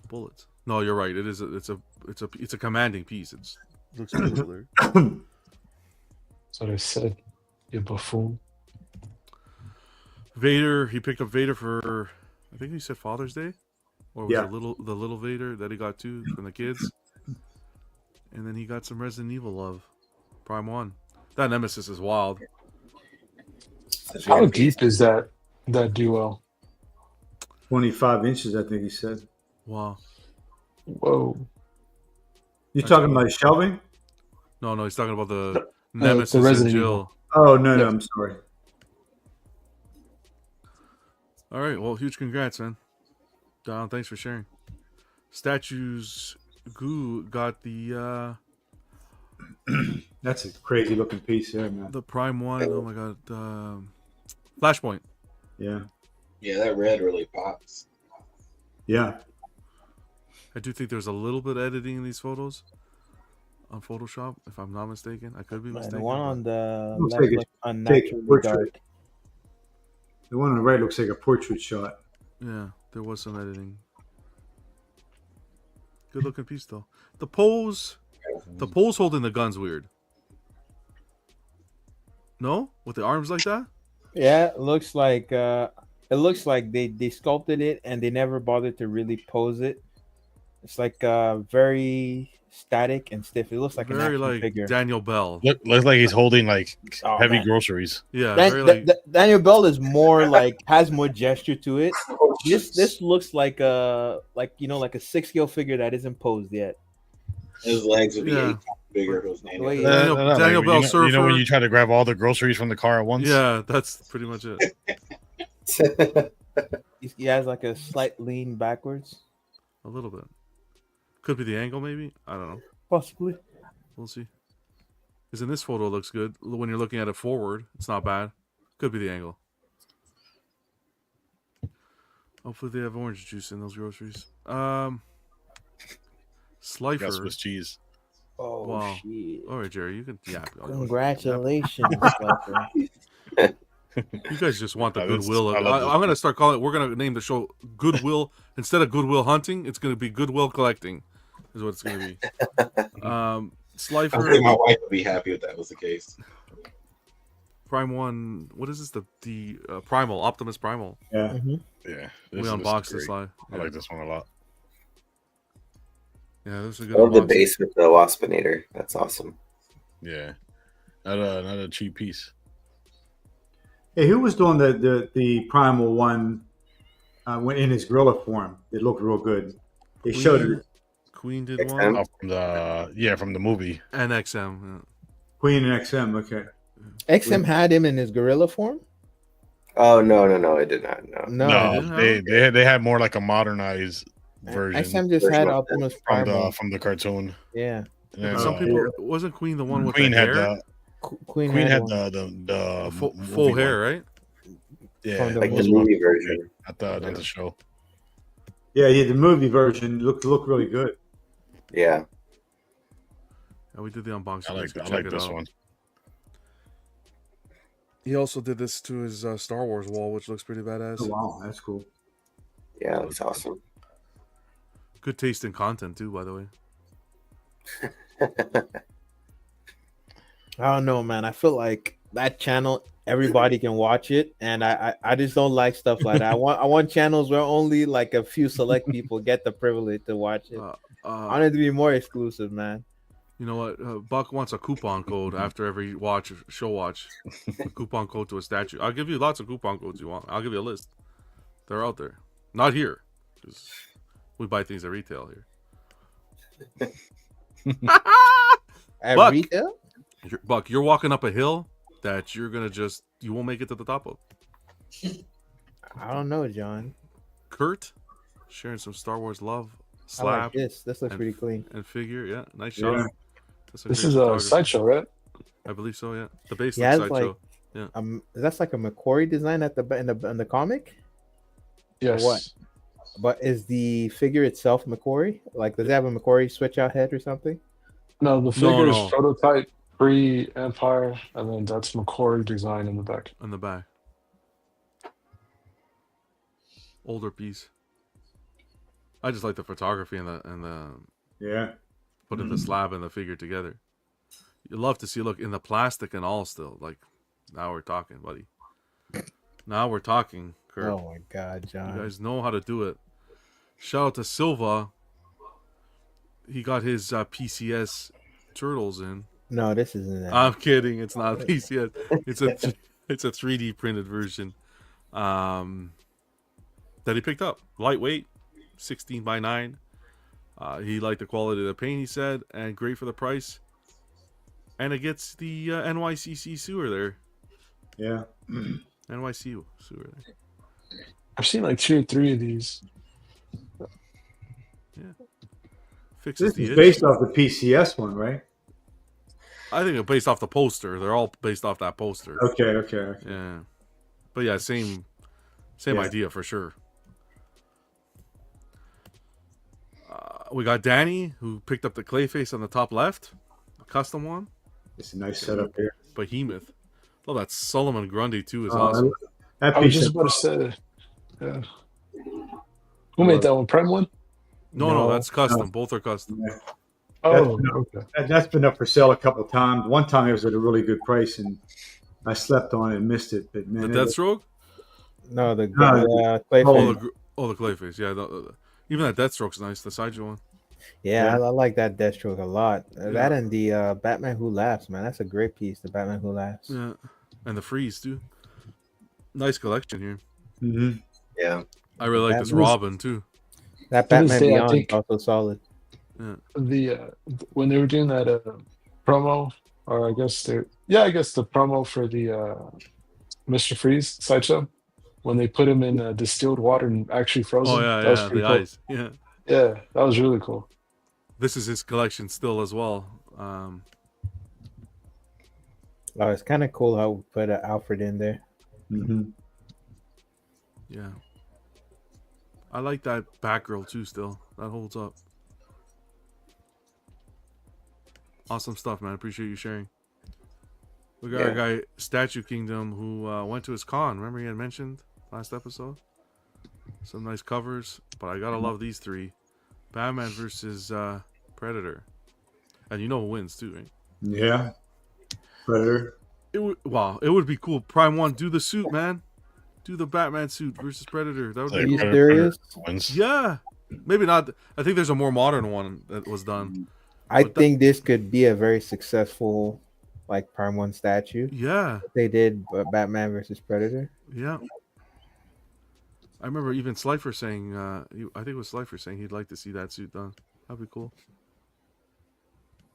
Bullets. No, you're right. It is. It's a commanding piece. It looks cooler. So they said, you buffoon. Vader. He picked up Vader for, I think he said Father's Day, or was Yeah. it the little Vader that he got too from the kids, and then he got some Resident Evil love, Prime 1. That Nemesis is wild. How deep is that duo? 25 inches, I think he said. Wow. Whoa. You talking about shelving? No, he's talking about the Nemesis the and Resident Jill. Evil. Oh, no, I'm sorry. All right. Well, huge congrats, man. Don, thanks for sharing. Statues Goo got the That's a crazy looking piece there, man. the Prime 1. Oh my god. Flashpoint. Yeah. Yeah, that red really pops. Yeah. I do think there's a little bit of editing in these photos on Photoshop, if I'm not mistaken. I could be Man, mistaken. the one on the Looks left like it's looks unnaturally portrait. dark. The one on the right looks like a portrait shot. Yeah, there was some editing. Good looking piece though. The pose holding the gun's weird. No? With the arms like that? Yeah, it looks like they sculpted it and they never bothered to really pose it. It's like very static and stiff. It looks like an Very action like figure. Daniel Bell. Looks like he's holding like Oh, heavy man. groceries. Yeah, Dan- very like Daniel Bell is more like has more gesture to it. This looks like a 6-scale figure that isn't posed yet. His legs would be Yeah. 8 times bigger if it was named. Wait, after him. Daniel- Daniel Bell you know, surfer. you know when you try to grab all the groceries from the car at once? yeah, that's pretty much it. He has like a slight lean backwards, A little bit. Could be the angle, maybe. I don't know. possibly. We'll see. Because in this photo, it looks good. When you're looking at it forward, it's not bad. Could be the angle. Hopefully they have orange juice in those groceries. Got Slifer. Swiss cheese. Oh Wow. shit! All right, Jerry, you can. Yeah. Congratulations, Slifer. You guys just want the I love Goodwill. this. I'm going to start calling it. We're going to name the show Goodwill. Instead of Goodwill Hunting, it's going to be Goodwill Collecting, is what it's going to be. I Slifer. think my wife would be happy if that was the case. Prime 1. What is this? The Primal. Optimus Primal. Yeah. Mhm. Yeah. We is unboxed great. this live. I like this one a lot. Yeah, this is a I good love the unboxing. base with the Waspinator. That's awesome. Yeah. Not a cheap piece. Hey, who was doing the primal one when in his gorilla form? It looked real good. They showed it. Queen did XM? one. From the movie. And XM. Yeah. Queen and XM. Okay. XM had him in his gorilla form. Oh no, it did not. No. No, No, didn't have they had more like a modernized version SM just had Optimus Prime from the cartoon. Yeah. And, Some people wasn't Queen the one with Queen the had hair? Queen had one. the full hair, right? Yeah, like the movie version. Not the show. Yeah, the movie version looked really good. Yeah. And we did the unboxing. I like this one. He also did this to his Star Wars wall, which looks pretty badass. Oh, wow, that's cool. Yeah, it looks awesome. Good taste in content too, by the way. I don't know, man. I feel like that channel, everybody can watch it, and I just don't like stuff like that. I want channels where only like a few select people get the privilege to watch it. I want it to be more exclusive, man. You know what? Buck wants a coupon code after every show watch. A coupon code to a statue. I'll give you lots of coupon codes you want. I'll give you a list. They're out there. Not here. Because we buy things at retail here. At Buck, retail? Buck, you're walking up a hill that you're going to you won't make it to the top of. I don't know, John. Kurt, sharing some Star Wars love. I like this. This looks pretty clean. And figure, yeah. Nice shot. Yeah. This is a Sideshow, right? I believe so, yeah. The base Yeah, looks Sideshow. Like, yeah. That's like a McQuarrie design in the comic? Yes. Or what? But is the figure itself McQuarrie? Like, does it have a McQuarrie switch out head or something? No, the figure is prototype pre-Empire, and then that's McQuarrie design in the back. In the back. Older piece. I just like the photography and the putting the slab and the figure together. You love to see, look, in the plastic and all still. Like, now we're talking, buddy. Now we're talking, Kurt. Oh my God, John. You guys know how to do it. Shout out to Silva. He got his PCS turtles in. No, this isn't that. I'm kidding. It's not PCS. It's a 3D printed version that he picked up. Lightweight, 16 by 9. He liked the quality of the paint, he said, and great for the price. And it gets the NYCC sewer there. Yeah. NYC sewer there. I've seen like 2 or 3 of these. Yeah. Fixes This is the based issue. off the PCS one, right? I think it's based off the poster. They're all based off that poster. Okay. Yeah. But yeah, same idea for sure. We got Danny, who picked up the Clayface on the top left. A custom one. It's a nice setup here. Behemoth. Love that Solomon Grundy, too, is awesome. I was just about to say, yeah. Who made that one? Prime one? No, that's custom. Both are custom. Yeah. Oh, okay. That's been up for sale a couple of times. One time it was at a really good price, and I slept on it and missed it. But man, the Deathstroke? No, the Clayface. The Clayface. Yeah, even that Deathstroke's nice. The Sideshow one. Yeah, I like that Deathstroke a lot. That and the Batman Who Laughs, man. That's a great piece, the Batman Who Laughs. Yeah, and the Freeze, too. Nice collection here. Mm-hmm. Yeah. I really like this Robin, too. That Batman Beyond is also solid. Yeah. When they were doing that promo, or I guess the promo for the Mr. Freeze Sideshow, when they put him in distilled water and actually frozen. Oh, yeah, that was pretty the cool. ice. Yeah. Yeah, that was really cool. This is his collection still as well. Oh, it's kind of cool how we put Alfred in there. Mm-hmm. Yeah. I like that Batgirl too still. That holds up. Awesome stuff, man. Appreciate you sharing. We got our guy, Statue Kingdom, who went to his con. Remember he had mentioned last episode? Some nice covers, but I gotta love these 3. Batman versus Predator. And you know who wins too, right? Yeah. Predator. It would be cool. Prime 1, do the suit, man. Do the Batman suit versus Predator. That would be cool. Are you serious? Yeah. Maybe not. I think there's a more modern one that was done. I think this could be a very successthink like Prime 1 statue. Yeah. They did Batman versus Predator. Yeah. I remember even Slifer saying, I think it was Slifer saying he'd like to see that suit done. That'd be cool.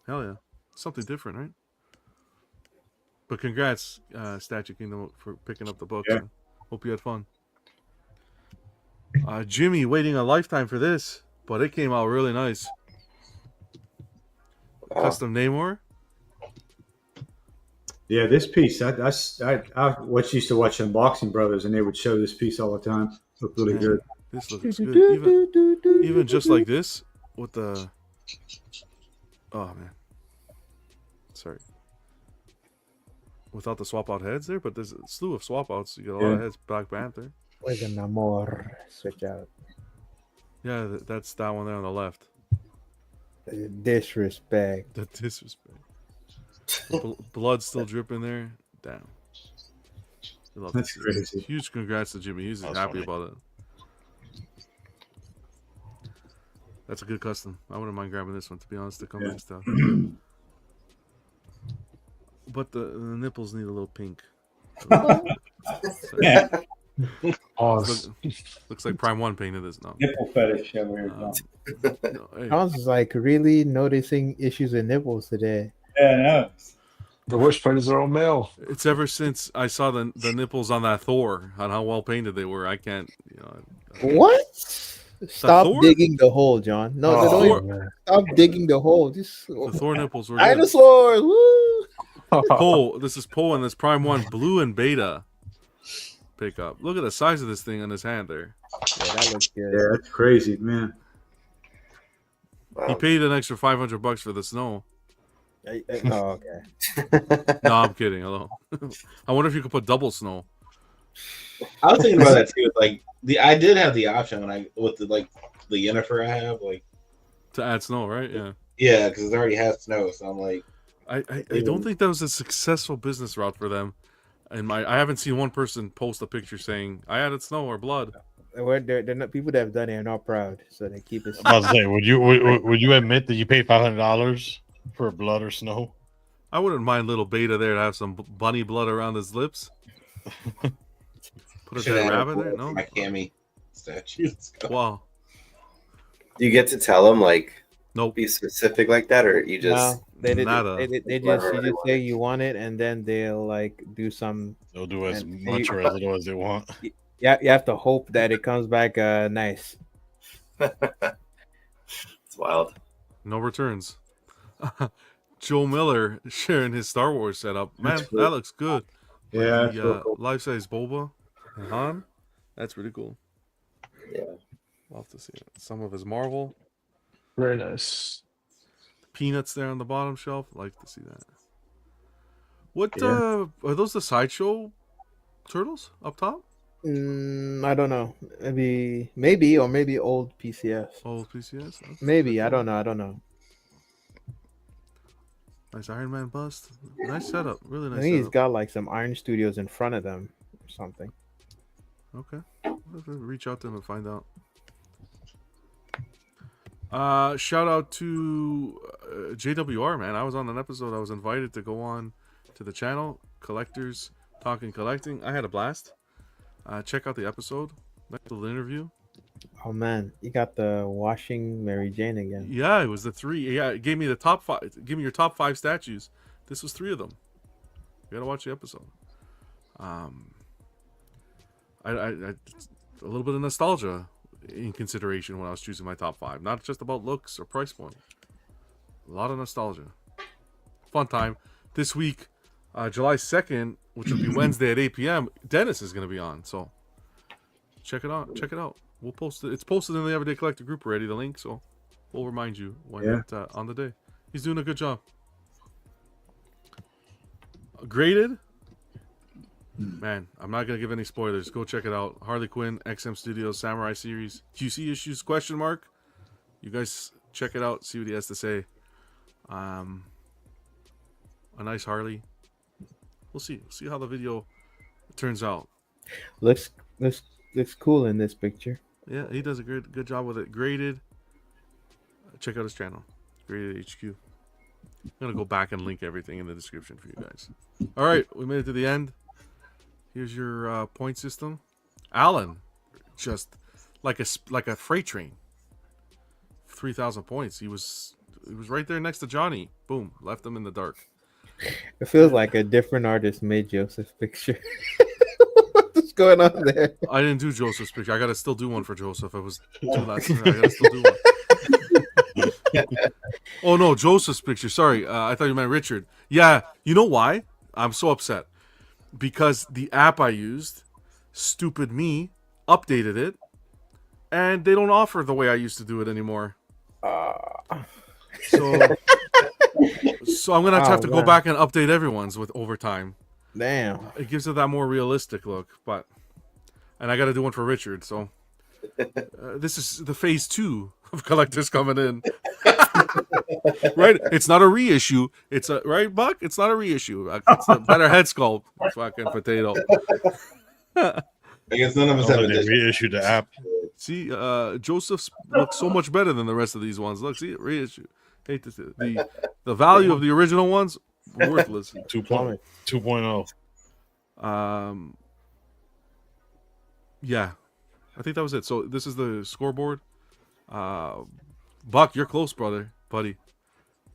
Hell yeah. Something different, right? But congrats, Statue Kingdom, for picking up the books. Hope you had fun. Jimmy waiting a lifetime for this, but it came out really nice. Wow. Custom Namor. Yeah, this piece. I used to watch Unboxing Brothers, and they would show this piece all the time. Looked really Man, good. This looks good. Even just like this with the. Oh man. Sorry. Without the swap out heads there, but there's a slew of swap outs. You got a lot of heads. Black Panther. With an amor switch out. Yeah, that's that one there on the left. Disrespect. The disrespect. Blood still dripping there. Damn. That's crazy. Huge congrats to Jimmy. He's happy about it. That's a good custom. I wouldn't mind grabbing this one, to be honest. The company stuff. But the nipples need a little pink. Looks like Prime 1 painted this now. Nipple fetish over here. John's is like really noticing issues in nipples today. Yeah, I know. The worst part is they're all male. It's ever since I saw the nipples on that Thor, on how well painted they were. I can't, What? Stop digging the hole, John. No, stop digging the hole. Just the Thor nipples were dinosaurs. Woo! Poe, this is Poe and this Prime 1 blue and beta pickup. Look at the size of this thing on his hand there. Yeah, that looks good. Yeah, that's crazy, man. He paid an extra $500 for the snow. Oh, okay. No, I'm kidding. Hello. I wonder if you could put double snow. I was thinking about that too. Like I did have the option with the Yennefer I have, like to add snow, right? Yeah. Yeah, because it already has snow, so I'm like, I don't think that was a successful business route for them. And I haven't seen one person post a picture saying I added snow or blood. They're not people that have done it are not proud, so they keep it. I was about to say, would you admit that you paid $500 for blood or snow? I wouldn't mind little beta there to have some bunny blood around his lips. Put a dead rabbit there? No? My Cammy statue. Wow. Do you get to tell them, nope, be specific like that, or you just... No, they just say you want it, and then they'll do some... They'll do as much or as little as they want. Yeah, you have to hope that it comes back nice. It's wild. No returns. Joe Miller sharing his Star Wars setup. Man, that looks good. Yeah, the cool. Life-size Boba and Han. That's really cool. Yeah. Love to see it. Some of his Marvel. Very nice. Peanuts there on the bottom shelf. Like to see that. What are those? The Sideshow turtles up top? I don't know. Maybe old PCS. Old PCS. Okay. Maybe I don't know. Nice Iron Man bust. Nice setup. Really nice. I think he's got some Iron Studios in front of them or something. Okay. We'll reach out to him and find out. Shout out to JWR, man. I was on an episode. I was invited to go on to the channel, Collectors Talking Collecting. I had a blast. Check out the episode. Nice little interview. Oh man, you got the washing Mary Jane again. Yeah, it was the 3. Yeah, it gave me the top 5. Give me your top 5 statues. This was 3 of them. You gotta watch the episode. I a little bit of nostalgia in consideration when I was choosing my top 5. Not just about looks or price point. A lot of nostalgia. Fun time. This week, July 2nd, which will be Wednesday at 8 p.m., Dennis is going to be on. So check it out. Check it out. We'll post it. It's posted in the Everyday Collector group already, the link. So we'll remind you when on the day. He's doing a good job. Graded. Man, I'm not going to give any spoilers. Go check it out. Harley Quinn, XM Studios, Samurai Series, QC issues, ? You guys check it out. See what he has to say. A nice Harley. We'll see. We'll see how the video turns out. Looks cool in this picture. Yeah, he does a good job with it. Graded. Check out his channel. Graded HQ. I'm going to go back and link everything in the description for you guys. All right, we made it to the end. Here's your point system. Alan, just like a freight train. 3,000 points. He was right there next to Johnny. Boom, left him in the dark. It feels like a different artist made Joseph's picture. What's going on there? I didn't do Joseph's picture. I gotta still do one for Joseph. I was too last minute. I gotta still do one. Oh no, Joseph's picture. Sorry, I thought you meant Richard. Yeah, you know why? I'm so upset because the app I used, stupid me, updated it, and they don't offer the way I used to do it anymore. So I'm gonna have to go back and update everyone's with overtime. Damn. It gives it that more realistic look, and I got to do one for Richard. So this is the phase 2 of collectors coming in. Right? It's not a reissue. It's a right, Buck. It's not a reissue. It's a better head sculpt. Fucking potato. I guess none of us have They edition. reissued the app. See, Joseph's looks so much better than the rest of these ones. Look, see, reissue. Hate to say it. The value of the original ones worthless. 2.0. Yeah, I think that was it. So this is the scoreboard. Buck, you're close, buddy.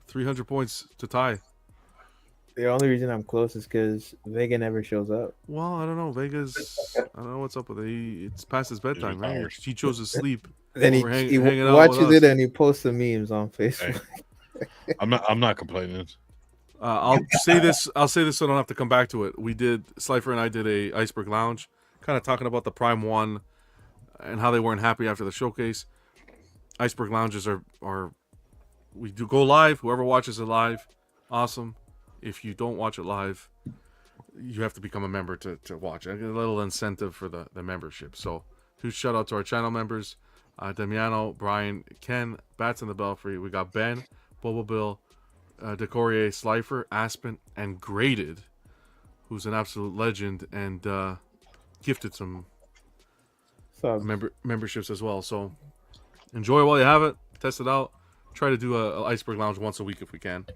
300 points to tie. The only reason I'm close is because Vega never shows up. Well, I don't know. Vegas, I don't know what's up with it. It's past his bedtime, right? He chose to sleep. Then he hanging out watches with it us. and he posts the memes on Facebook. Hey, I'm not complaining. I'll say this so I don't have to come back to it. Slifer and I did a Iceberg Lounge, kind of talking about the Prime 1 and how they weren't happy after the showcase. Iceberg Lounges are we do go live. Whoever watches it live, awesome. If you don't watch it live, you have to become a member to watch. A little incentive for the membership. So huge shout out to our channel members. Damiano, Brian, Ken, Bats in the Belfry. We got Ben, Bobo Bill, DeCorier, Slifer, Aspen, and Graded, who's an absolute legend and gifted some memberships as well. So enjoy while you have it. Test it out. Try to do a Iceberg Lounge once a week if we can.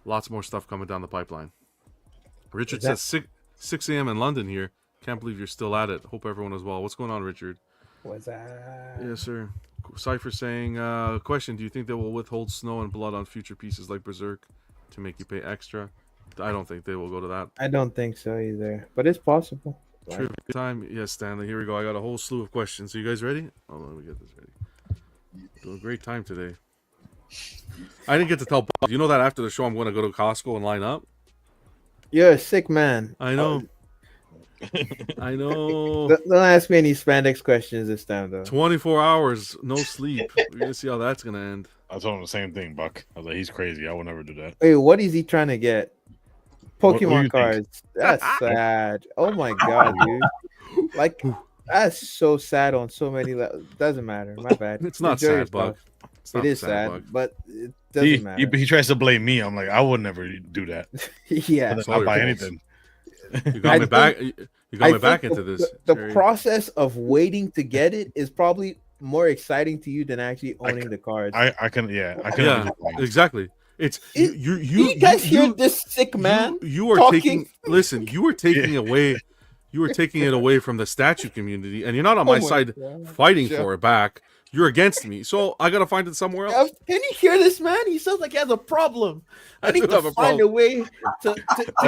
Lots more stuff coming down the pipeline. Richard says 6 a.m. in London here. Can't believe you're still at it. Hope everyone is well. What's going on, Richard? What's that? Yes, sir. Cypher saying, question, do you think they will withhold snow and blood on future pieces like Berserk to make you pay extra? I don't think they will go to that. I don't think so either, but it's possible. Trivia time. Yes, Stanley. Here we go. I got a whole slew of questions. Are you guys ready? Oh, let me get this ready. Doing a great time today. I didn't get to tell Bob. You know that after the show, I'm going to go to Costco and line up? You're a sick man. I know. I know. Don't ask me any spandex questions this time, though. 24 hours, no sleep. We're going to see how that's going to end. I told him the same thing, Buck. I was like, he's crazy. I would never do that. Wait, what is he trying to get? What do Pokemon you cards. That's sad. Oh my god, dude. Like, that's so sad on so many levels. Doesn't matter. My bad. It's not Enjoy sad, Buck. It is sad, but it doesn't matter. He tries to blame me. I'm like, I would never do that. Yeah. I'll buy anything. You got me back. You got me back into this. The process of waiting to get it is probably more exciting to you than actually owning the cards. I can. Yeah, exactly. It's you guys hear this sick man? You are talking? taking. Listen, you are taking away. You are taking it away from the statue community, and you're not on my side fighting for it back. You're against me, so I gotta find it somewhere else. Can you hear this man? He sounds like he has a problem. I need to find a way to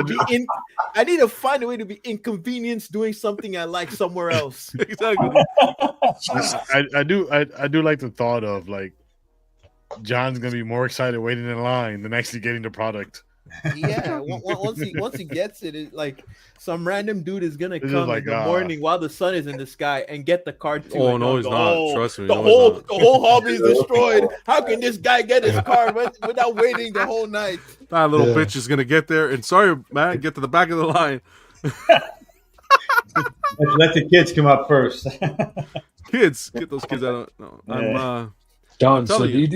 be in. I need to find a way to be inconvenienced doing something I like somewhere else. Exactly. I do like the thought of like John's gonna be more excited waiting in line than actually getting the product. Yeah, once he gets it, it's like some random dude is gonna come like, in the morning while the sun is in the sky and get the card too. Oh no, he's not. Trust me. The whole hobby is destroyed. How can this guy get his card without waiting the whole night? That little bitch is gonna get there, and sorry, man, get to the back of the line. Let the kids come up first. Kids, get those kids out. No, I'm. John, so do you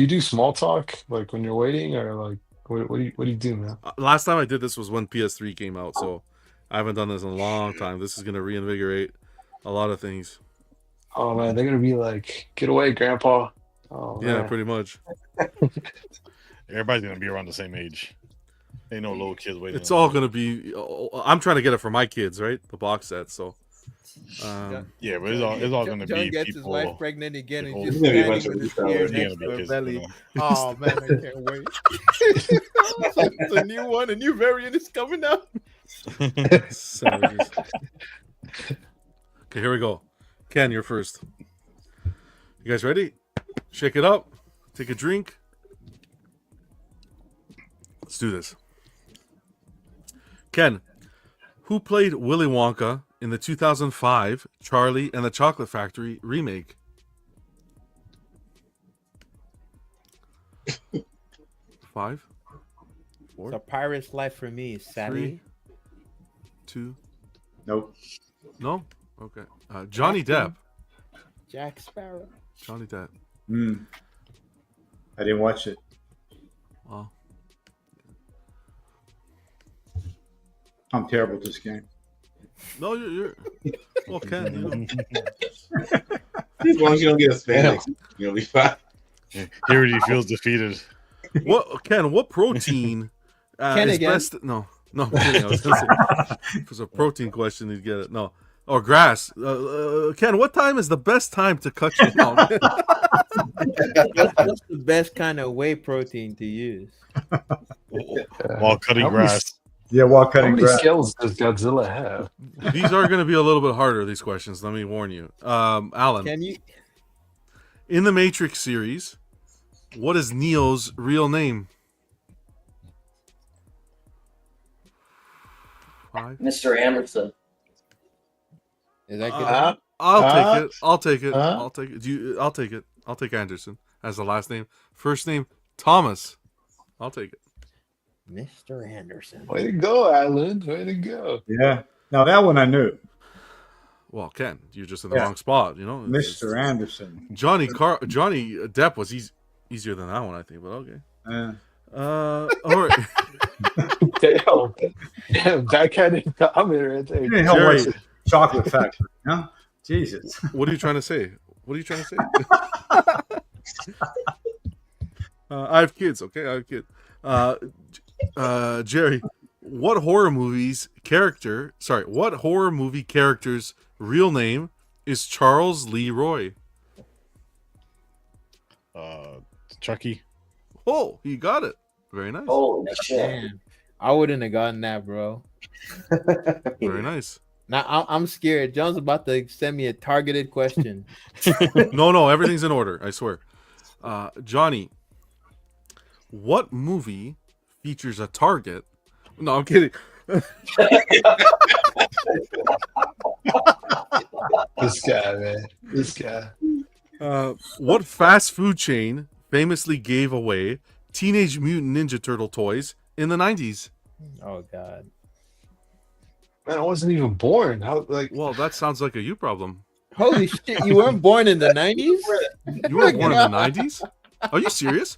do small talk like when you're waiting, or like what do you do, man? Last time I did this was when PS3 came out, so I haven't done this in a long time. This is gonna reinvigorate a lot of things. Oh man, they're gonna be like, "Get away, Grandpa!" Oh, yeah, man. pretty much. Everybody's gonna be around the same age. Ain't no little kids waiting. It's all gonna be. I'm trying to get it for my kids, right? The box set. So. Yeah, but it's all gonna John be gets people. his wife pregnant again and just Maybe a standing bunch with of his people ear next to her kids, belly. you know. Oh man, I can't wait. It's a new one, a new variant is coming out. Okay, here we go. Ken, you're first. You guys ready? Shake it up. Take a drink. Let's do this. Ken, who played Willy Wonka in the 2005 Charlie and the Chocolate Factory remake? Five, four, The pirate's life for me is Sally. 2. Nope. No? Okay. Johnny Depp. Jack Sparrow. Johnny Depp. I didn't watch it. Wow. I'm terrible at this game. No, you're well, Ken, you know. As long as you don't get Hispanic, you'll be fine. He already feels defeated. What, Ken, what protein Ken is again? best? No, I'm kidding. I was gonna say, if it's a protein question, you'd get it. No. Or grass. Ken, what time is the best time to cut your no. What's the best kind of whey protein to use? While cutting grass. Yeah, while How cutting many grass. skills does Godzilla have? These are going to be a little bit harder, these questions. Let me warn you. Alan, Can you? in the Matrix series, what is Neo's real name? 5. Mr. Anderson. Is that good? I'll take it. I'll take it. huh? I'll take it. I'll take it. I'll take Anderson as the last name. First name, Thomas. I'll take it. Mr. Anderson. Way to go, Alan. Way to go. Yeah. Now that one I knew. Well, Ken, you're just in the Yeah. wrong spot, you know. Mr. Anderson. Johnny Depp was easier than that one, I think, but okay. All right. Damn, backhanded comment right there. You didn't help Jerry. write Chocolate Factory. No? Jesus. What are you trying to say? What are you trying to say? I have kids, okay? I have kids. Jerry, what horror movie character's real name is Charles Lee Roy? Chucky. Oh, he got it. Very nice. Holy shit. Man, I wouldn't have gotten that, bro. Very nice. Now I'm scared. John's about to send me a targeted question. No, everything's in order, I swear. Johnny, what movie features a target? No, I'm kidding. This guy, man. This guy. What fast food chain famously gave away Teenage Mutant Ninja Turtle toys in the 90s? Oh God. Man, I wasn't even born. How Well, that sounds like a you problem. Holy shit! You weren't born in the 90s? You were born in the 90s? Are you serious?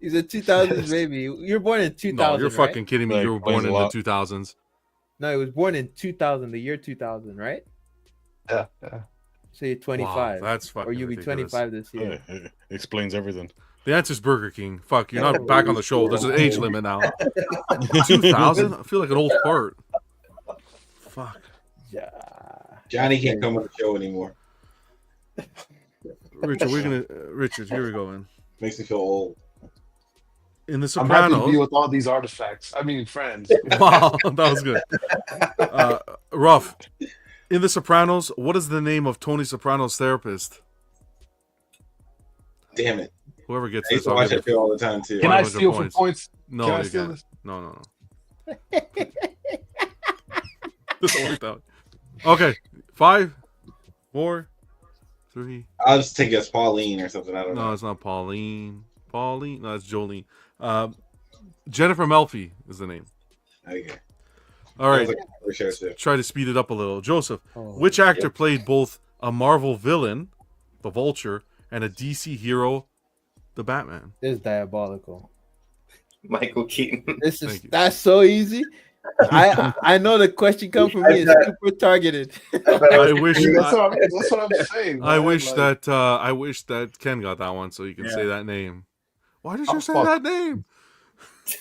He's a 2000s baby. You were born in 2000. No, you're right? fucking kidding me. Like, You were born in plays the a 2000s. No, he was born in 2000, the year 2000, right? yeah. So you're 25, Wow, that's fucking or you'll be ridiculous. 25 this year. It explains everything. The answer's Burger King. Fuck, you're not back on the show. There's an age limit now. 2000? I feel like an old fart. Fuck. Yeah. Johnny can't come on the show anymore. Richard, Richard, here we go, man. Makes me feel old. In The I'm happy to be Sopranos. with all these artifacts. I mean, friends. Wow, that was good. Rough. In The Sopranos, what is the name of Tony Soprano's therapist? Damn it. Whoever gets I used this, to watch I'll that give show all the time too. Can I 500 steal points. for points? No, Can I you steal can't. this? No. This will work out. Okay, 5, 4, 3. I'll just take it as Pauline or something. I don't No, know. it's not Pauline. No, it's Jolene. Jennifer Melfi is the name. Okay. All right, Sounds like a show too. try to speed it up a little. Joseph, Oh, which actor played both a Marvel villain, the Vulture, and a DC hero, the Batman? This is diabolical. Michael Keaton. This Thank is you. that's so easy. I know the question come from me. It's super targeted. I wish. That's what I'm saying. I man. wish Like, that Ken got that one so you can Yeah. say that name. Why did Oh, you say fuck. that name?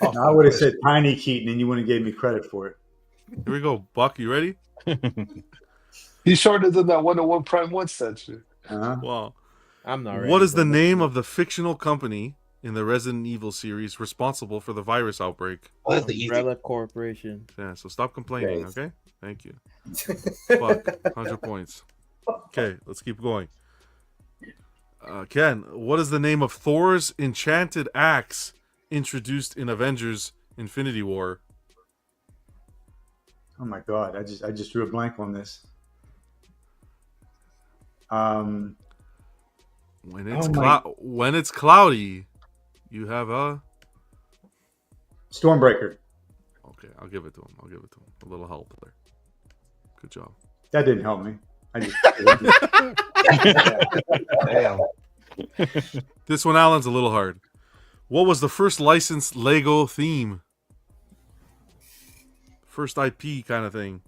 I would have said Tiny Keaton and you wouldn't have gave me credit for it. Here we go, Buck. You ready? He's shorter than that 101 Prime 1 statue. Uh-huh. Wow. I'm not ready. What is the for this. name of the fictional company in the Resident Evil series responsible for the virus outbreak? Oh, that's the easy. Umbrella Corporation? Yeah, so stop complaining, Yes. okay? Thank you. Buck, 100 points. Okay, let's keep going. Ken, what is the name of Thor's enchanted axe introduced in Avengers Infinity War? Oh my god, I just drew a blank on this. When it's cloudy, you have a Stormbreaker. Okay, I'll give it to him. A little help there. Good job. That didn't help me. I just Damn. This one, Alan's a little hard. What was the first licensed Lego theme? First IP kind of thing.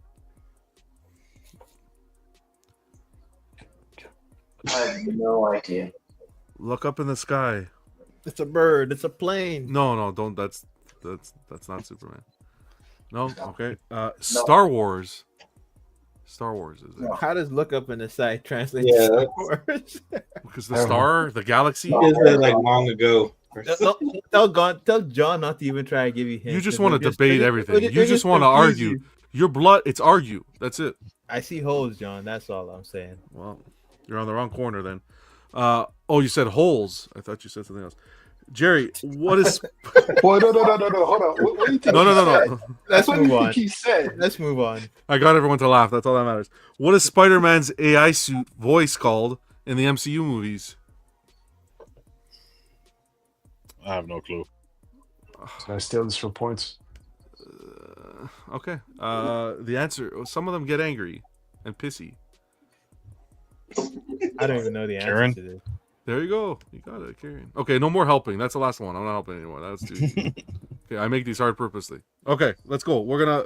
I have no idea. Look up in the sky. It's a bird. It's a plane. No, don't. That's not Superman. No, okay. Star Wars. Star Wars is it? How does look up in the sky translate Yeah, to Star that's- Wars? Because the star, the galaxy. He said like long ago. Tell John not to even try to give you hints. You just 'cause want to it'll debate it'll everything. You it'll just want to confuse argue. you. Your blood, it's argue. That's it. I see holes, John. That's all I'm saying. Well, you're on the wrong corner then. Oh, you said holes. I thought you said something else. Jerry, what is? Boy, no. Hold on. What do you think? No. Let's What do move you on. think he said? Let's move on. I got everyone to laugh. That's all that matters. What is Spider-Man's AI suit voice called in the MCU movies? I have no clue. Can I steal this for points? Okay. The answer. Some of them get angry and pissy. I don't even know the answer Karen? to this. There you go. You got it, Karen. Okay, no more helping. That's the last one. I'm not helping anymore. That's too easy. Okay, I make these hard purposely. Okay, let's go. We're gonna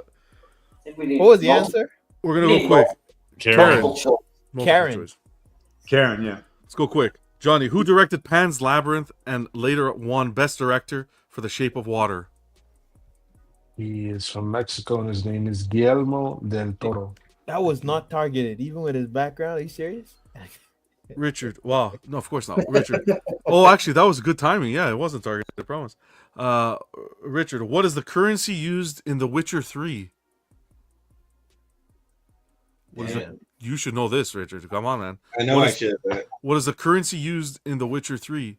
What was the answer? go quick. Karen. Multiple Karen. choice. Karen, yeah. Let's go quick. Johnny, who directed Pan's Labyrinth and later won Best Director for The Shape of Water? He is from Mexico and his name is Guillermo del Toro. That was not targeted, even with his background. Are you serious? Richard. Wow. No, of course not. Richard. Oh, actually, that was good timing. Yeah, it wasn't targeted. I promise. Richard, what is the currency used in The Witcher 3? What is it? You should know this, Richard. Come on, man. I know What I is- should. But What is the currency used in The Witcher 3?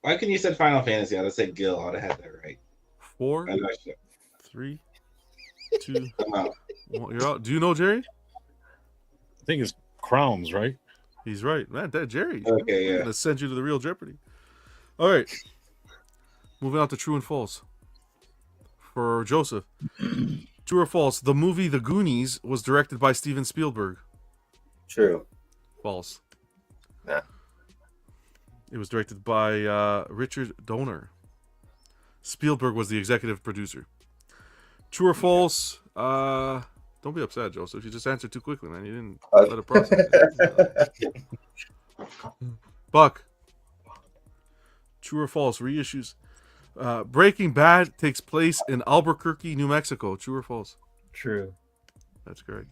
why couldn't you said Final Fantasy? I'd have said Gil. I'd have had that right. 4, I know I should. 3, 2, I'm out. 1. You're out. Do you know Jerry? I think it's crowns, right? He's right, man. That Jerry. Okay, I'm yeah. gonna send you to the real Jeopardy. All right. Moving on to true and false. For Joseph, true or false? The movie The Goonies was directed by Steven Spielberg. True. False. Nah. It was directed by Richard Donner. Spielberg was the executive producer. True or false? Don't be upset, Joseph. You just answered too quickly, man. You didn't let it process. Buck. True or false? Reissues. Breaking Bad takes place in Albuquerque, New Mexico. True or false? True. That's correct.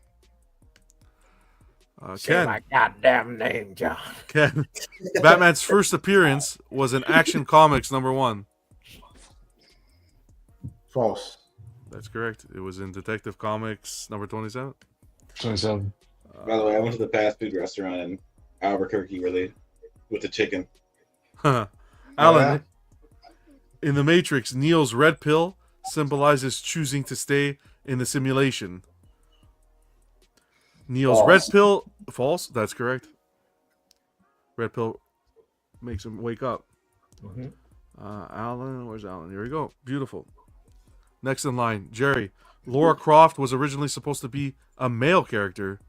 Say Ken. my goddamn name, John. Ken. Batman's first appearance was in Action Comics #1. False. That's correct. It was in Detective Comics #27. 27. By the way, I went to the fast food restaurant in Albuquerque really with the chicken. Alan, yeah? in The Matrix, Neo's red pill symbolizes choosing to stay in the simulation. Neo's False. red pill, false. That's correct. Red pill makes him wake up. Mhm. Alan, where's Alan? Here we go. Beautiful. Next in line, Jerry. Laura Croft was originally supposed to be a male character.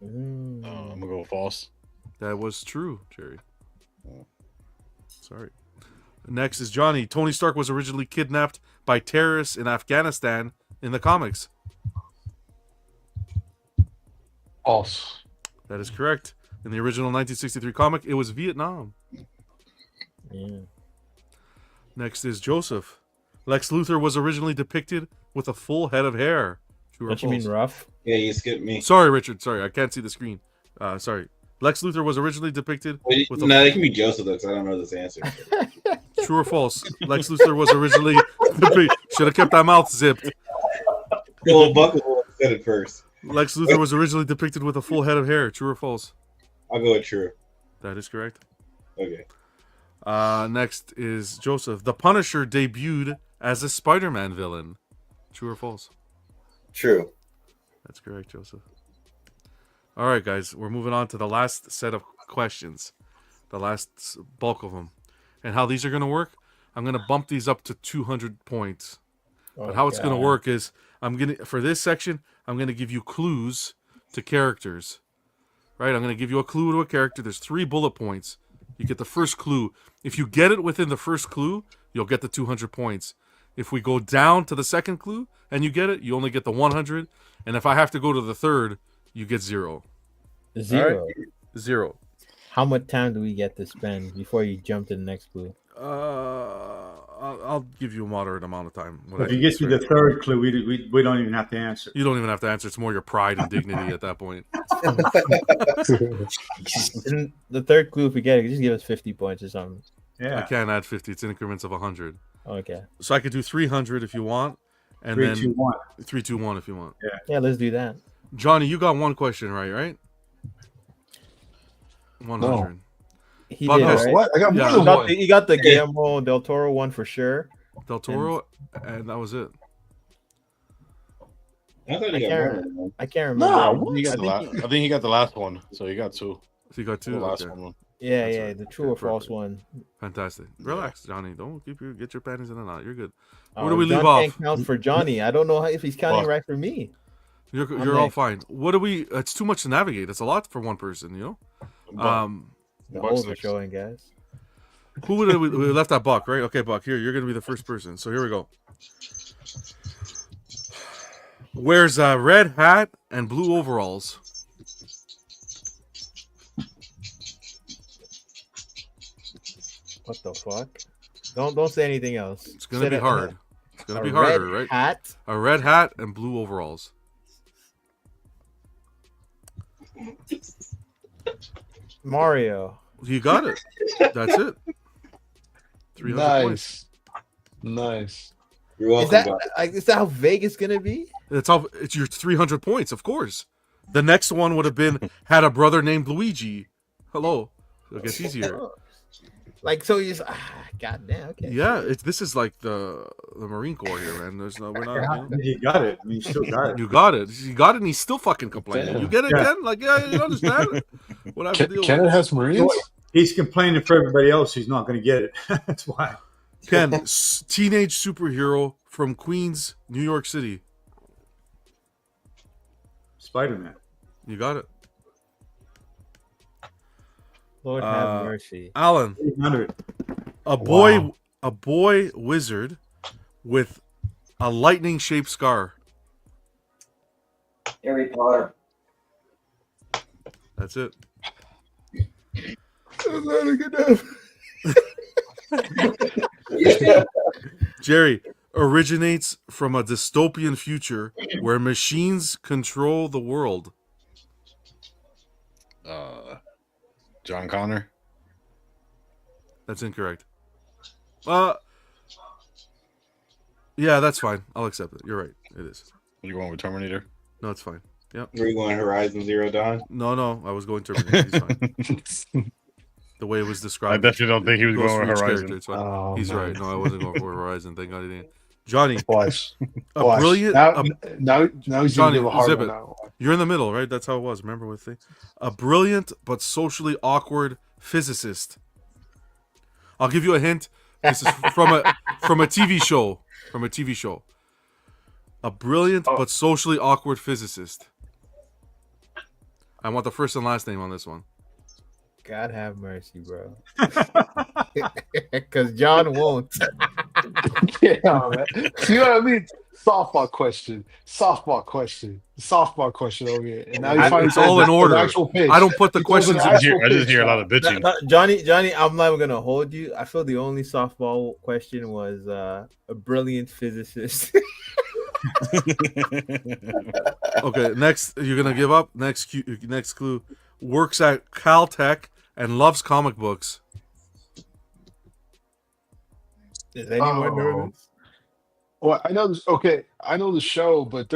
Mm. I'm gonna go false. That was true, Jerry. Sorry. Next is Johnny. Tony Stark was originally kidnapped by terrorists in Afghanistan in the comics. False. That is correct. In the original 1963 comic, it was Vietnam. Yeah. Next is Joseph. Lex Luthor was originally depicted with a full head of hair. True or Don't you mean false? rough? Yeah, you skipped me. Sorry, Richard. Sorry, I can't see the screen. Sorry. Lex Luthor was originally depicted with No, it can be Joseph though, because I don't know this answer. True or false? Lex Luthor was originally should have kept that mouth zipped. Well, Buck was the one who said it first. Lex Luthor was originally depicted with a full head of hair. True or false? I'll go with true. That is correct. Okay. Next is Joseph. The Punisher debuted as a Spider-Man villain. True or false? True. That's correct, Joseph. All right, guys. We're moving on to the last set of questions. The last bulk of them. And how these are going to work, I'm going to bump these up to 200 points. But how it's going to work is, for this section, I'm going to give you clues to characters. Right? I'm going to give you a clue to a character. There's 3 bullet points. You get the first clue. If you get it within the first clue, you'll get the 200 points. If we go down to the second clue and you get it, you only get the 100. And if I have to go to the third, you get 0. 0. Right? 0. How much time do we get to spend before you jump to the next clue? I'll give you a moderate amount of time. If you get to the third clue, we don't even have to answer. You don't even have to answer. It's more your pride and dignity at that point. And the third clue, if we get it, just give us 50 points or something. Yeah. I can't add 50. It's in increments of 100. Okay. So I could do 300 if you want. And 3, then 2, 1. 3, 2, 1 if you want. Yeah, let's do that. Johnny, you got one question right? 100. No. He Buck did, has- right? What? I got more Yeah. than one. You got the Guillermo del Toro one for sure. Del Toro, and that was it. I thought I he got can't, more than one. I can't remember. Nah, You what? got- I think he got the last one, so he got 2. So you got 2? The last Okay. one. yeah, That's yeah, right. the true or Okay, false perfect. one. Fantastic. Relax, Johnny. Don't get your panties in a knot. You're good. Oh, Where do we John leave off? Can't count for Johnny. I don't know if he's counting Fuck. right for me. You're all fine. What do we? It's too much to navigate. It's a lot for one person, you know. The Buck's holes are next. showing, guys. Who would we left at Buck, right? Okay, Buck. Here, you're gonna be the first person. So here we go. Wears a red hat and blue overalls. What the fuck? Don't say anything else. It's gonna be hard. It's gonna be a harder, red right? Hat. A red hat and blue overalls. Mario. You got it. That's it. 300 points. Nice. You're Is welcome. is that how vague it's gonna be? It's your 300 points, of course. The next one would have been had a brother named Luigi. Hello. I guess easier. Like so, you just god damn. Okay. Yeah, this is like the Marine Corps here, man. We're not. He got it. I mean, he still got it. You got it. You got it, and he's still fucking complaining. Damn. You get it Yeah. again? Like, yeah, you understand? What I have to deal Canada with. has Marines? He's complaining for everybody else who's not going to get it. That's why. Ken, teenage superhero from Queens, New York City. Spider-Man. You got it. Lord have mercy. Alan, 800. a boy wizard with a lightning-shaped scar. Harry Potter. That's it. Jerry originates from a dystopian future where machines control the world. John Connor. That's incorrect. Yeah, that's fine. I'll accept it. You're right. It is. You going with Terminator? No, it's fine. Yep. Were you going Horizon Zero Dawn? No. I was going Terminator. He's fine. The way it was I described. definitely don't think he was goes going for with each Horizon. character, it's fine. Oh, He's man. right. No, I wasn't going for Horizon. Thank God he didn't. Johnny, Watch. a Watch. brilliant. Now he's Johnny, gonna give a hard zip one it. now. You're in the middle, right? That's how it was. Remember with the a brilliant but socially awkward physicist. I'll give you a hint. This is from a TV show. From a TV show. A brilliant but socially awkward physicist. I want the first and last name on this one. God have mercy, bro. Because John won't. Yeah, man. You know what I mean? Softball question over here. And now you find It's all in order. Actual pitch. I don't put the He goes with questions the in. actual I just pitch hear a now. lot of bitching. Johnny, I'm not even gonna hold you. I feel the only softball question was a brilliant physicist. Okay, next you're gonna give up. Next clue. Works at Caltech and loves comic books. Does anyone know Oh. this? Well, I know this. Okay, I know the show, but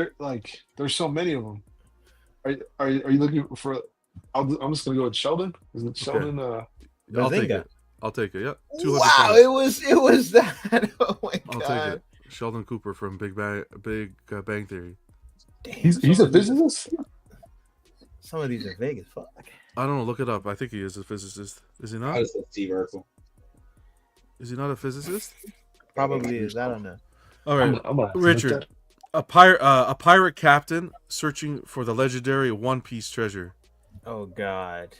there's so many of them. you looking for? I'm just gonna go with Sheldon. Is it Sheldon? I'll take Bazinga. it. I'll take it. Yep. 200 Wow, points. it was that. Oh my I'll god. take it. Sheldon Cooper from Big Bang Theory. Damn, He's a physicist. Some of these are vague as fuck. I don't know. Look it up. I think he is a physicist. Is he not? I just said Steve Urkel. Is he not a physicist? Probably is. I don't know. All right, I'm gonna Richard. A pirate captain searching for the legendary One Piece treasure. Oh god.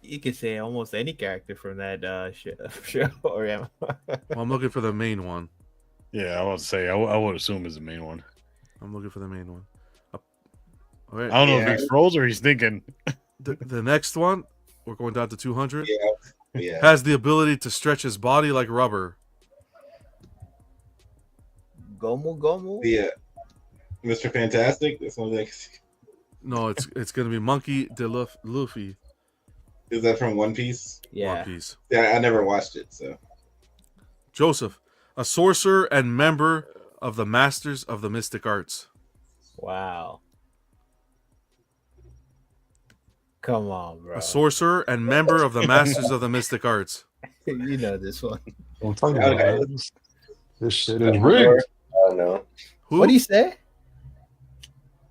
You could say almost any character from that show. Or yeah. Well, I'm looking for the main one. Yeah, I would say I would assume is the main one. I'm looking for the main one. All right. I don't know if he's froze or he's thinking. The next one, we're going down to 200. Yeah. Has the ability to stretch his body like rubber. Gomu. Yeah. Mr. Fantastic. That's one thing. No, it's gonna be Monkey D. Luffy. Is that from One Piece? Yeah. One Piece. Yeah, I never watched it, so. Joseph, a sorcerer and member of the Masters of the Mystic Arts. Wow. Come on, bro. A sorcerer and member of the Masters of the Mystic Arts. You know this one. I'm talking about Okay. this shit is rigged. I don't know. Who? What do you say?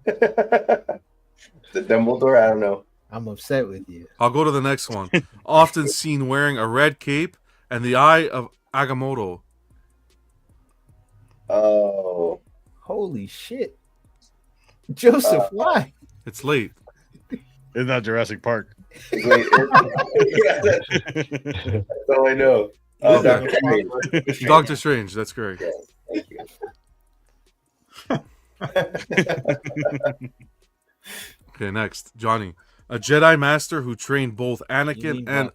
The Dumbledore? I don't know. I'm upset with you. I'll go to the next one. Often seen wearing a red cape and the eye of Agamotto. Oh. Holy shit. Joseph, why? It's late. It's not Jurassic Park. Wait, yeah, that's all I know. Oh, Okay. Dr. Strange. Doctor Strange, that's correct. Yeah, thank you. Okay, next. Johnny. A Jedi Master who trained both You Anakin mean and...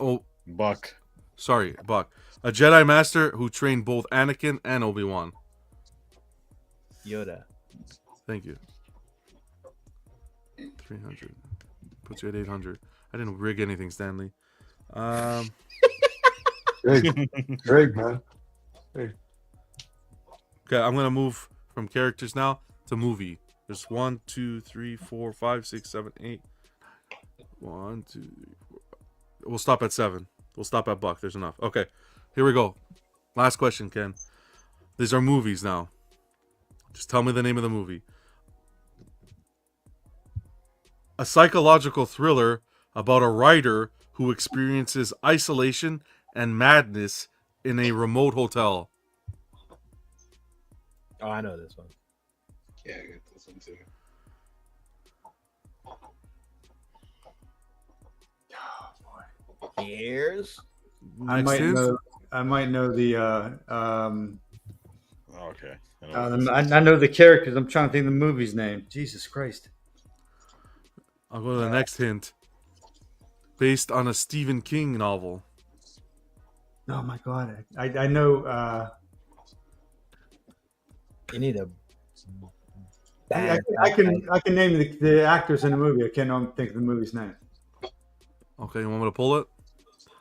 Buck. Sorry, Buck. A Jedi Master who trained both Anakin and Obi-Wan. Yoda. Thank you. 300. Puts you at 800. I didn't rig anything, Stanley. Greg, man. Okay, I'm going to move from characters now to movie. There's 1, 2, 3, 4, 5, 6, 7, 8. 1, 2, 3, 4. We'll stop at 7. We'll stop at Buck. There's enough. Okay, here we go. Last question, Ken. These are movies now. Just tell me the name of the movie. A psychological thriller about a writer who experiences isolation and madness in a remote hotel. Oh, I know this one. Yeah, I got this one too. Here's I Next hint? might know the. Okay. I know the characters. I'm trying to think of the movie's name. Jesus Christ. I'll go to the next hint. Based on a Stephen King novel. Oh my God. I know. you need a I can name the actors in the movie. I can't think of the movie's name. Okay, you want me to pull it?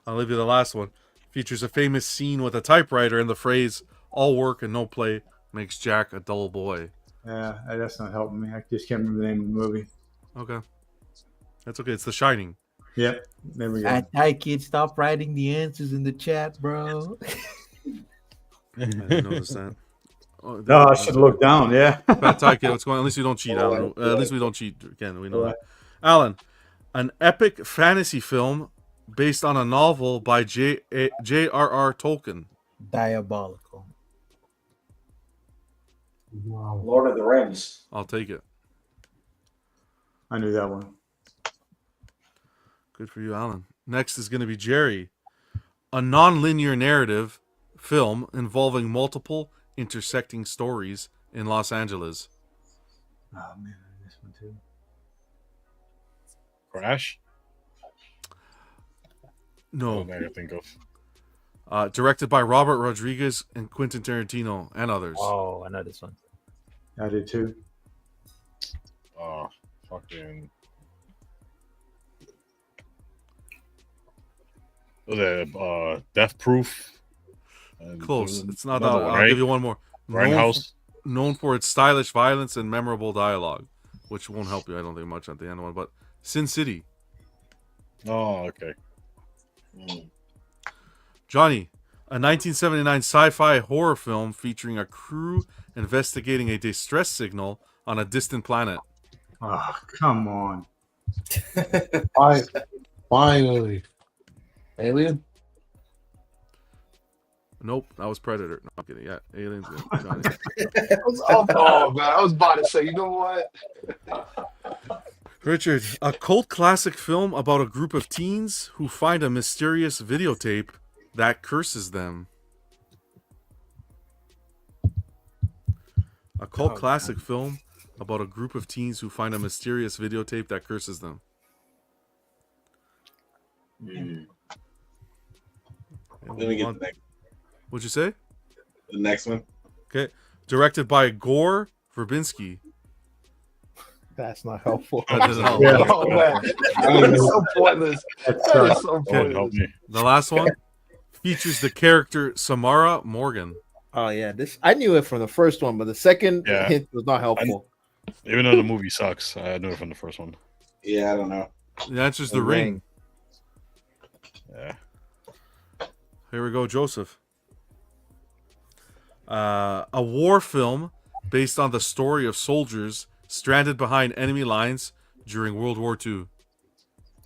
I'll leave you the last one. Features a famous scene with a typewriter and the phrase, all work and no play makes Jack a dull boy. Yeah, that's not helping me. I just can't remember the name of the movie. Okay. That's okay. It's The Shining. Yep. There we go. Hi, kid. Stop writing the answers in the chat, bro. I didn't notice that. Oh, No, I should look down. Yeah. Fat Tie Kid, what's going on? At least we don't cheat, Alan. At least we don't cheat, Ken. We know that. Alan, an epic fantasy film based on a novel by J.R.R. Tolkien. Diabolical. Wow. Lord of the Rings. I'll take it. I knew that one. Good for you, Alan. Next is going to be Jerry. A non-linear narrative film involving multiple intersecting stories in Los Angeles. Oh man, I know this one too. Crash? No. I can think of. Directed by Robert Rodriguez and Quentin Tarantino and others. Oh, I know this one. I did too. Fucking. Was that Death Proof? Close. It's not that another one. one, I'll right? give you one more. Grindhouse. known for its stylish violence and memorable dialogue, which won't help you, I don't think, much at the end one. But Sin City. Oh, okay. Johnny, a 1979 sci-fi horror film featuring a crew investigating a distress signal on a distant planet. Oh, come on. Finally. Alien? Nope, that was Predator. No, I'm kidding. Yeah, Alien's good. Johnny. Oh, man. I was about to say, you know what? Richard, a cult classic film about a group of teens who find a mysterious videotape that curses them. A cult classic film about a group of teens who find a mysterious videotape that curses them. Let me get the next. What'd you say? The next one. Okay. Directed by Gore Verbinski. That's not helpful. That doesn't help. Yeah. Oh, man. That is so pointless. That That sucks. is so Don't help pointless. me. The last one features the character Samara Morgan. Oh yeah, this I knew it from the first one, but the second Yeah. hint was not helpful. Even though the movie sucks, I knew it from the first one. Yeah, I don't know. The answer's The The Ring. Ring. Yeah. Here we go, Joseph. A war film based on the story of soldiers stranded behind enemy lines during World War II.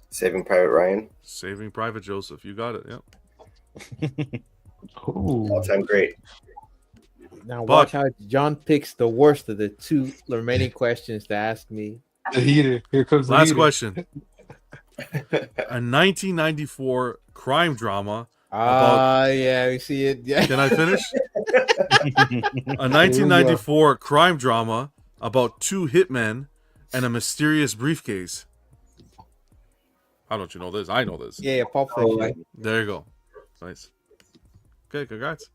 Saving Private Ryan. Saving Private Joseph. You got it. Yep. Ooh. All time great. Now Buck. watch how John picks the worst of the two remaining questions to ask me. The heater. Here comes the Last heater. question. A 1994 crime drama. Yeah, we see it. Yeah. Can I finish? A 1994 crime drama about two hitmen and a mysterious briefcase. How don't you know this? I know this. Yeah, Pulp Fiction. There you go. Nice. Okay, congrats.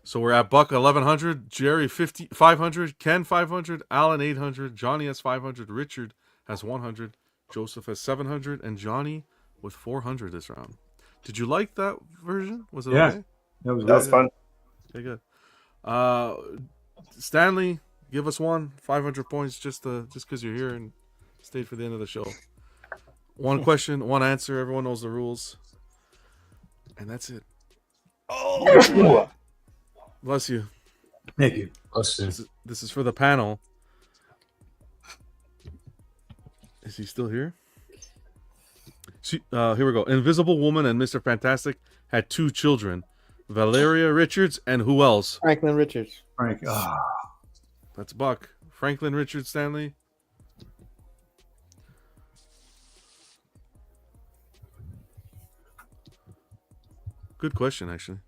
So we're at Buck 1100, Jerry 500, Ken 500, Alan 800, Johnny has 500, Richard has 100, Joseph has 700, and Johnny with 400 this round. Did you like that version? Was it Yeah. okay? That was That was fun. Okay, good. Stanley, give us 500 points just because you're here and stayed for the end of the show. One question, one answer. Everyone knows the rules. And that's it. Oh, Bless you. thank you. This is for the panel. Is he still here? Here we go. Invisible Woman and Mr. Fantastic had 2 children. Valeria Richards and who else? Franklin Richards. Frank. That's Buck. Franklin Richards, Stanley. Good question, actually.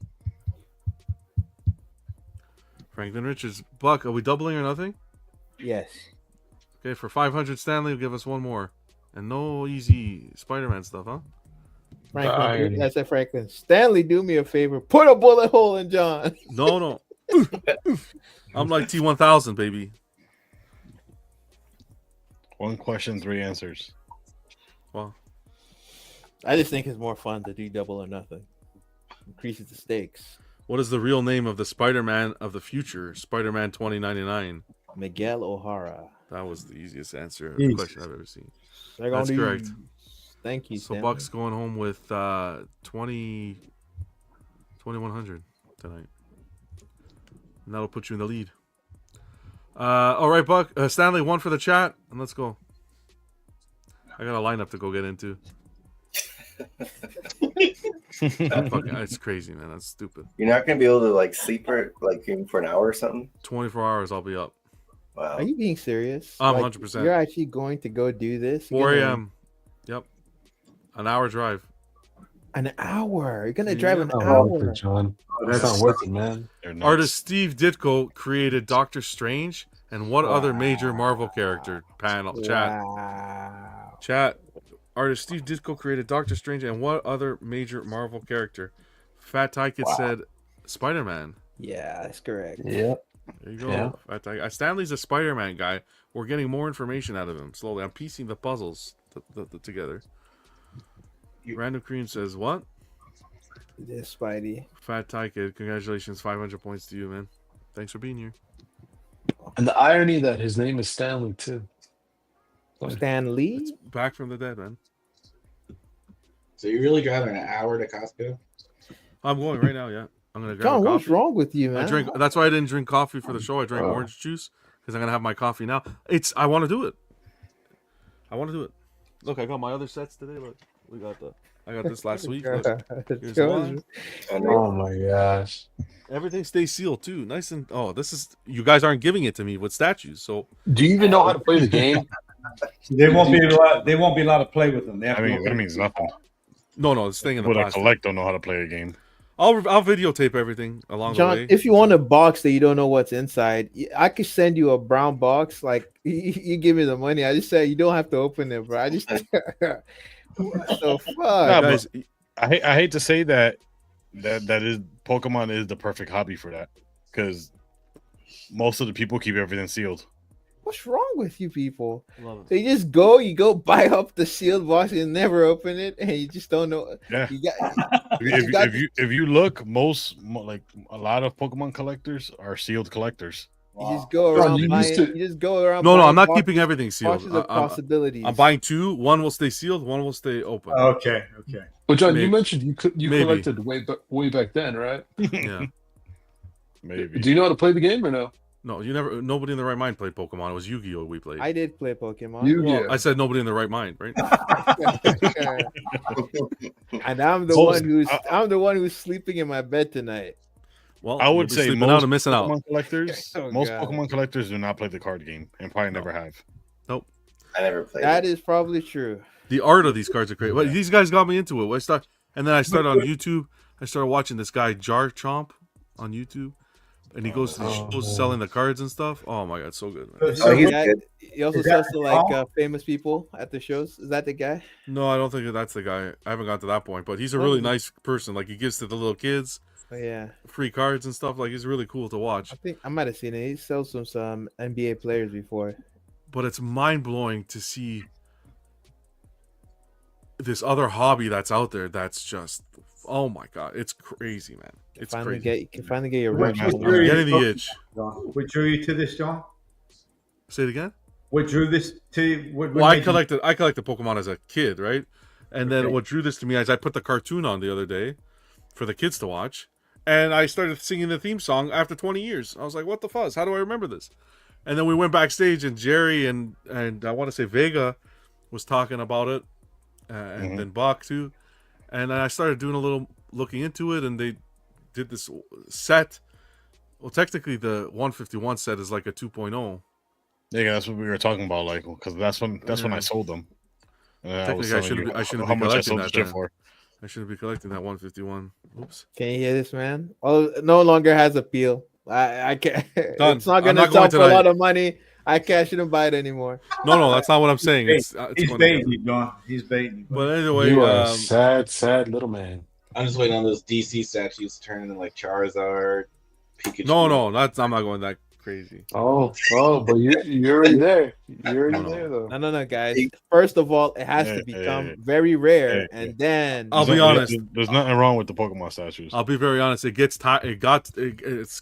Franklin Richards. Buck, are we doubling or nothing? Yes. Okay, for 500, Stanley will give us one more. And no easy Spider-Man stuff, huh? Franklin. That's it, Franklin. Stanley, do me a favor. Put a bullet hole in John. No. I'm like T1000, baby. 1 question, 3 answers. Well, I just think it's more fun to do double or nothing. Increases the stakes. what is the real name of the Spider-Man of the future? Spider-Man 2099. Miguel O'Hara. That was the easiest answer Jesus. question I've ever seen. They're gonna That's do- correct. Thank you, So Stanley. Buck's going home with 2100 tonight. And that'll put you in the lead. All right, Buck. Stanley, 1 for the chat, and let's go. I got a lineup to go get into. It's crazy, man. That's stupid. You're not gonna be able to like sleep for like even for an hour or something. 24 hours, I'll be up. Wow. Are you being serious? I'm Like, 100%. You're actually going to go do this? 4 You're gonna- a.m. Yep. An hour drive. An hour. You're gonna drive an Not hour. worth it, John. that's It's not worth it, man. They're nuts. Artist Steve Ditko created Doctor Strange and what other major Marvel character? Chat. Wow. Chat. Artist Steve Ditko created Doctor Strange and what other major Marvel character? Fat Tyke said Spider-Man. Yeah, that's correct. Yep. There you go. Yeah. Fat Tyke. Stanley's a Spider-Man guy. We're getting more information out of him slowly. I'm piecing the puzzles together. Random Cream says what? This Spidey. Fat Tyke, congratulations, 500 points to you, man. Thanks for being here. And the irony that his name is Stanley too. Stan It's Lee? back from the dead, man. So you're really driving an hour to Costco? I'm going right now. Yeah, I'm gonna grab John, a coffee. what's wrong with you, man? That's why I didn't drink coffee for the show. I drank orange juice because I'm gonna have my coffee now. I want to do it. Look, I got my other sets today. Look, I got this last week. Look, here's one. Oh my gosh. Everything stays sealed too. Nice and this is you guys aren't giving it to me with statues. So do you even know how to play the game? They won't be allowed to play with them. That means nothing. No, it's staying in the But a plastic. collect don't know how to play a game. I'll videotape everything along John, the way. if you want a box that you don't know what's inside, I could send you a brown box. Like you give me the money, I just say you don't have to open it, bro. I just what the fuck? Nah, guys, but I hate to say that is Pokemon is the perfect hobby for that because most of the people keep everything sealed. What's wrong with you people? Love it. So you go buy up the sealed box and never open it, and you just don't know. Yeah. You got, If you look, like a lot of Pokemon collectors are sealed collectors. you just go around buying. You just go around. No, I'm buying not keeping everything sealed. boxes of possibilities. I'm buying two. One will stay sealed. One will stay open. Okay. Well, John, Maybe. you mentioned you Maybe. collected way back then, right? Yeah. Maybe. Do you know how to play the game or no? No, nobody in the right mind played Pokemon. It was Yu-Gi-Oh! We played. I did play Pokemon. Yu-Gi-Oh! I said nobody in the right mind, right? And I'm the one who's sleeping in my bed tonight. Well, I would you'll be say sleeping most out and missing Pokemon out. collectors, Oh, most God. Pokemon collectors do not play the card game and probably never have. Nope. I never played. That is probably true. The art of these cards are great. But these guys got me into it. And then I started on YouTube. I started watching this guy Jar Chomp on YouTube, and he goes to the shows selling the cards and stuff. Oh my god, so good. Man. Oh, he's Yeah, good. he also Is that sells to like Tom? famous people at the shows. Is that the guy? No, I don't think that's the guy. I haven't got to that point, but he's a really nice person. Like he gives to the little kids Oh, yeah, free cards and stuff. Like he's really cool to watch. I think I might have seen it. He sells some NBA players before. But it's mind blowing to see this other hobby that's out there. That's just my god, it's crazy, man. It's crazy. You can finally get your What rent. drew you- Getting the itch. What drew you to this, John? Say it again. What drew this to you? What Well, I made you- collected Pokemon as a kid, right? And then Okay. what drew this to me is I put the cartoon on the other day for the kids to watch, and I started singing the theme song after 20 years. I was like, "What the fuzz? How do I remember this?" And then we went backstage, and Jerry and I want to say Vega was talking about it, and then Bach too. And then I started doing a little looking into it, and they did this set. Well, technically, the 151 set is like a 2.0. Yeah, that's what we were talking about, like, because that's when I sold them. Technically, I shouldn't how be much I collecting sold the that. shit Then. for. I shouldn't be collecting that 151. Oops. Can you hear this, man? Oh, no longer has appeal. I can't. Done. It's not I'm gonna not sell going for a tonight. lot of money. I shouldn't buy it anymore. No, that's not what I'm saying. It's He's going baiting you, John. He's baiting you. But anyway, You are a sad little man. I'm just waiting on those DC statues to turn into like Charizard, Pikachu. no, I'm not going that crazy. Oh, but you're already there. You're already No. there though. No, guys. First of all, it has to become very rare, and then I'll be honest. There's nothing wrong with the Pokemon statues. I'll be very honest. It gets it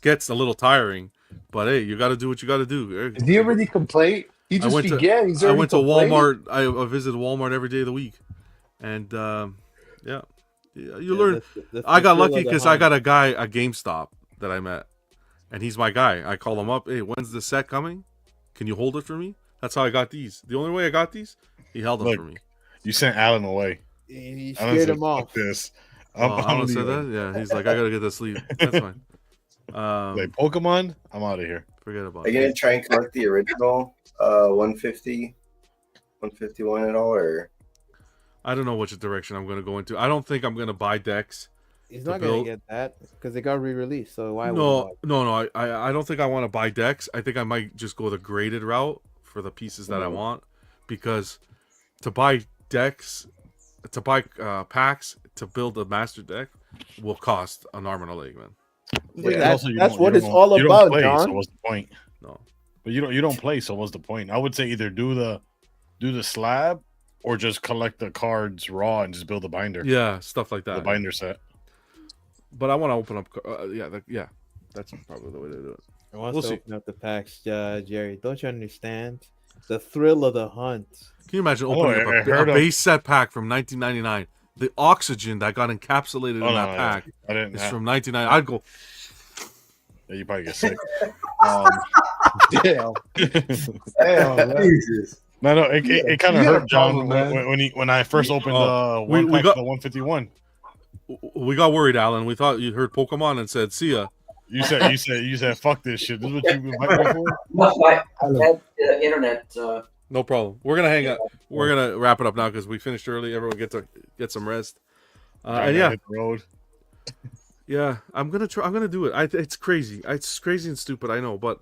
gets a little tiring, but hey, you got to do what you got to do. Did he already complain? He just began. I went to Walmart. I visited Walmart every day of the week, and yeah, you learn. I got lucky because I got a guy at GameStop that I met, and he's my guy. I call him up. Hey, when's the set coming? Can you hold it for me? That's how I got these. The only way I got these, he held them for me. You sent Alan away. You Alan scared said, him off. "Fuck this. Alan said that. Yeah, he's like, I gotta get to sleep. That's fine. Like Pokemon, I'm out of here. Forget about Are you gonna try and collect the original 150, 151 at all, or? I don't know which direction I'm going to go into. I don't think I'm going to buy decks. He's not gonna get that because they got re-released. So why? No. I don't think I want to buy decks. I think I might just go the graded route for the pieces that I want, because to buy decks, to buy packs to build a master deck will cost an arm and a leg, man. Yeah, that's what it's all about, play, John. So what's the point? No, but you don't play. So what's the point? I would say either do the slab or just collect the cards raw and just build a binder. Yeah, stuff like that. The binder set. But I want to open up. Yeah, that's probably the way to do it. I want We'll to see. open up the packs, Jerry. Don't you understand the thrill of the hunt? Can you imagine Oh, opening I up a heard of- base set pack from 1999? The oxygen that got encapsulated Oh, in no, that pack I didn't. is from 1999. I'd go. Yeah, you probably get sick. Damn. Damn, man. Jesus. No, it kind of You got a hurt, John, problem, man. when I first opened the we one pack got- for the 151. We got worried, Alan. We thought you heard Pokemon and said, "See ya." You said, "Fuck this shit." This is what you invited me for. No, I had internet. No problem. We're gonna hang up. We're gonna wrap it up now because we finished early. Everyone get some rest. And yeah, Hit the road. yeah, I'm gonna try. I'm gonna do it. It's crazy. It's crazy and stupid. I know, but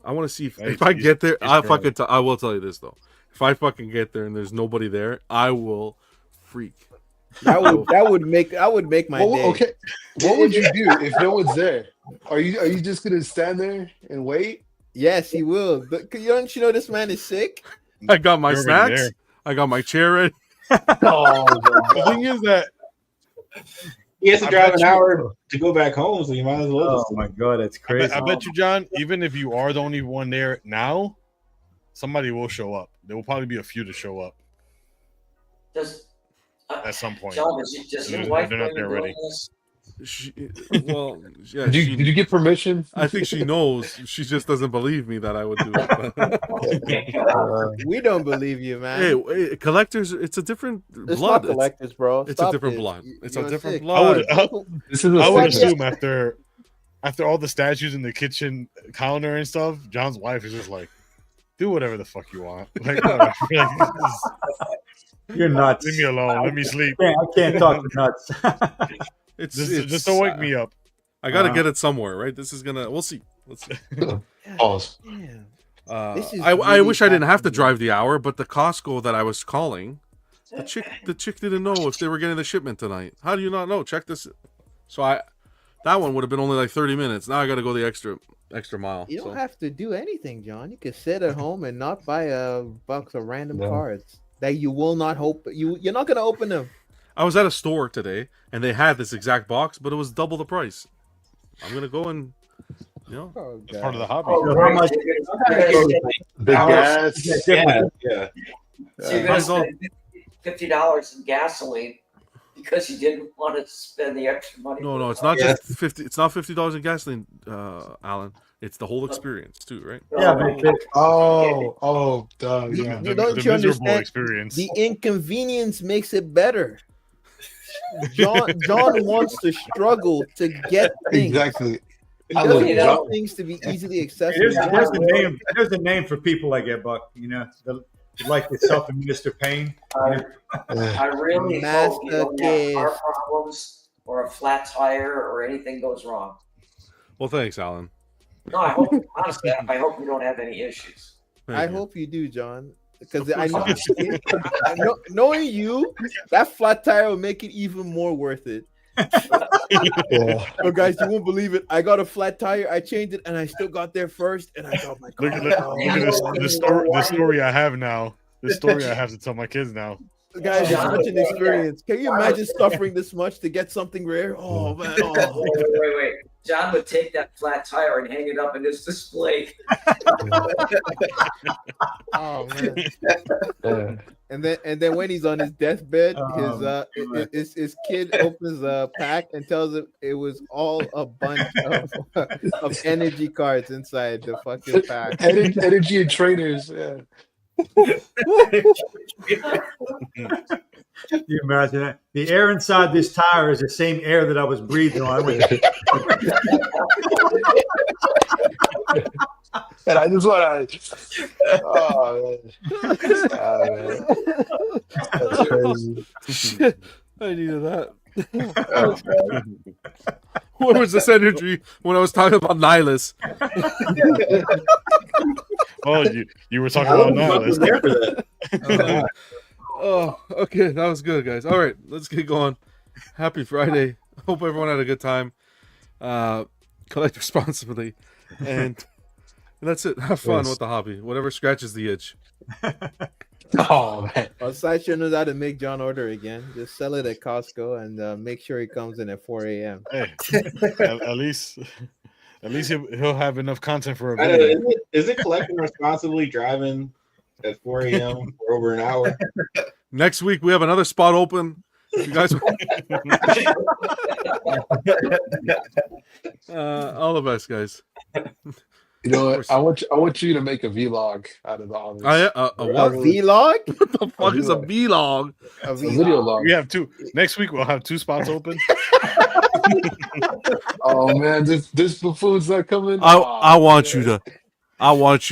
I want to see if I get there. I will tell you this though. If I fucking get there and there's nobody there, I will freak. That would make my day. Okay, what would you do if no one's there? Are you just gonna stand there and wait? Yes, he will. But don't you know this man is sick? I got my You're already snacks. there. I got my chair ready. Oh, The thing is that He has to I drive bet an you- hour to go back home, so you might as well. Oh Just my god, that's crazy. I bet you, John, even if you are the only one there now, somebody will show up. There will probably be a few to show up Does at some point. John? Does your They're wife not know there you're doing already. this? Well, yeah. did you get permission? I think she knows. She just doesn't believe me that I would do it. We don't believe you, man. Hey, collectors, it's a different it's blood. not collectors, bro. It's a Stop different this. blood. You- It's you're a different sick. blood. This is a I would segment. assume after all the statues in the kitchen counter and stuff, John's wife is just like, do whatever the fuck you want. Like, whatever. You're nuts. Leave me alone. Let me sleep. I can't talk to nuts. It's Just don't wake me up. I gotta get it somewhere, right? This is gonna. We'll see. Let's see. Pause. Damn. This is I really wish I didn't have to fascinating. drive the hour, but the Costco that I was calling, the chick didn't know if they were getting the shipment tonight. How do you not know? Check this. So that one would have been only like 30 minutes. Now I got to go the extra mile. You don't So. have to do anything, John. You can sit at home and not buy a box of random cards that you will not hope you're not gonna open them. I was at a store today and they had this exact box, but it was double the price. I'm gonna go and Oh, It's part of the hobby. Oh, So how much- The gas. yeah. So you're might gonna as well- spend $50 in gasoline because you didn't want to spend the extra money. No, it's not just 50. It's not $50 in gasoline, Alan. It's the whole experience too, right? Yeah, but Oh, duh, yeah. You don't The you miserable understand? experience. The inconvenience makes it better. John wants to struggle to get things. Exactly. He I doesn't love want things to be easily there's, accessible. there's a name for people like that, Buck. You know, like the self-administer pain. I really hope you don't Master have car problems or a flat tire or anything goes wrong. Well, thanks, Alan. No, I hope honestly, I hope you don't have any issues. Thank I you. hope you do, John. Because Of I course know, knowing you, that flat tire will make it even more worth it. Yeah. Oh, guys, you won't believe it. I got a flat tire. I changed it, and I still got there first. And I got my car. Look at the story I have now. The story I have to tell my kids now. Guys, it's such an experience. Can you imagine suffering this much to get something rare? Oh man! Oh. Wait. John would take that flat tire and hang it up in his display. Oh man! Yeah. And then when he's on his deathbed, his kid opens a pack and tells him it was all a bunch of energy cards inside the fucking pack. Energy and trainers. Yeah. Can you imagine that? The air inside this tire is the same air that I was breathing on. And I just want to. Oh, man. That's crazy. Shit, I needed that. Where was this energy when I was talking about Nihilus? Oh, you were talking about Nihilus. Oh, okay, that was good, guys. All right, let's get going. Happy Friday. Hope everyone had a good time. Collect responsibly, and that's it. Have fun with the hobby. Whatever scratches the itch. Oh, man. Well, Sideshow knows how to make John order again. Just sell it at Costco and make sure he comes in at 4 a.m. Hey, at least At least he'll have enough content for a I know, video. is it collecting responsibly driving at 4 a.m. for over an hour? Next week we have another spot open. You guys, all the best, guys. You know what? I want you to make a vlog out of all this. A what? vlog? What the fuck is a vlog? A video log. We have two. Next week we'll have 2 spots open. Oh man, this buffoon's not coming. I want you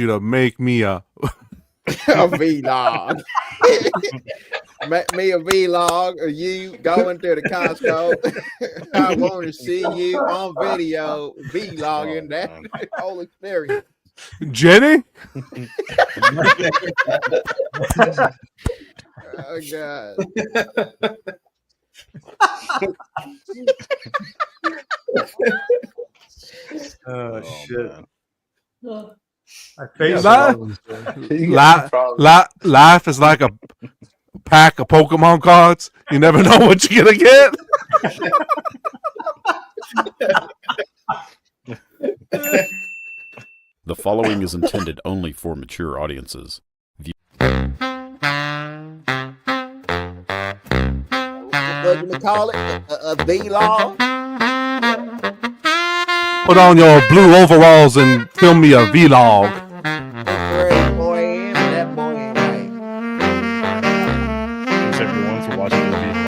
to make me a vlog. Make me a vlog of you going to the Costco. I want to see you on video vlogging that whole experience. Jenny. Oh God. Oh shit! Uh, Life is like a pack of Pokemon cards. You never know what you're gonna get. The following is intended only for mature audiences. What do we call it? A vlog? Put on your blue overalls and film me a vlog.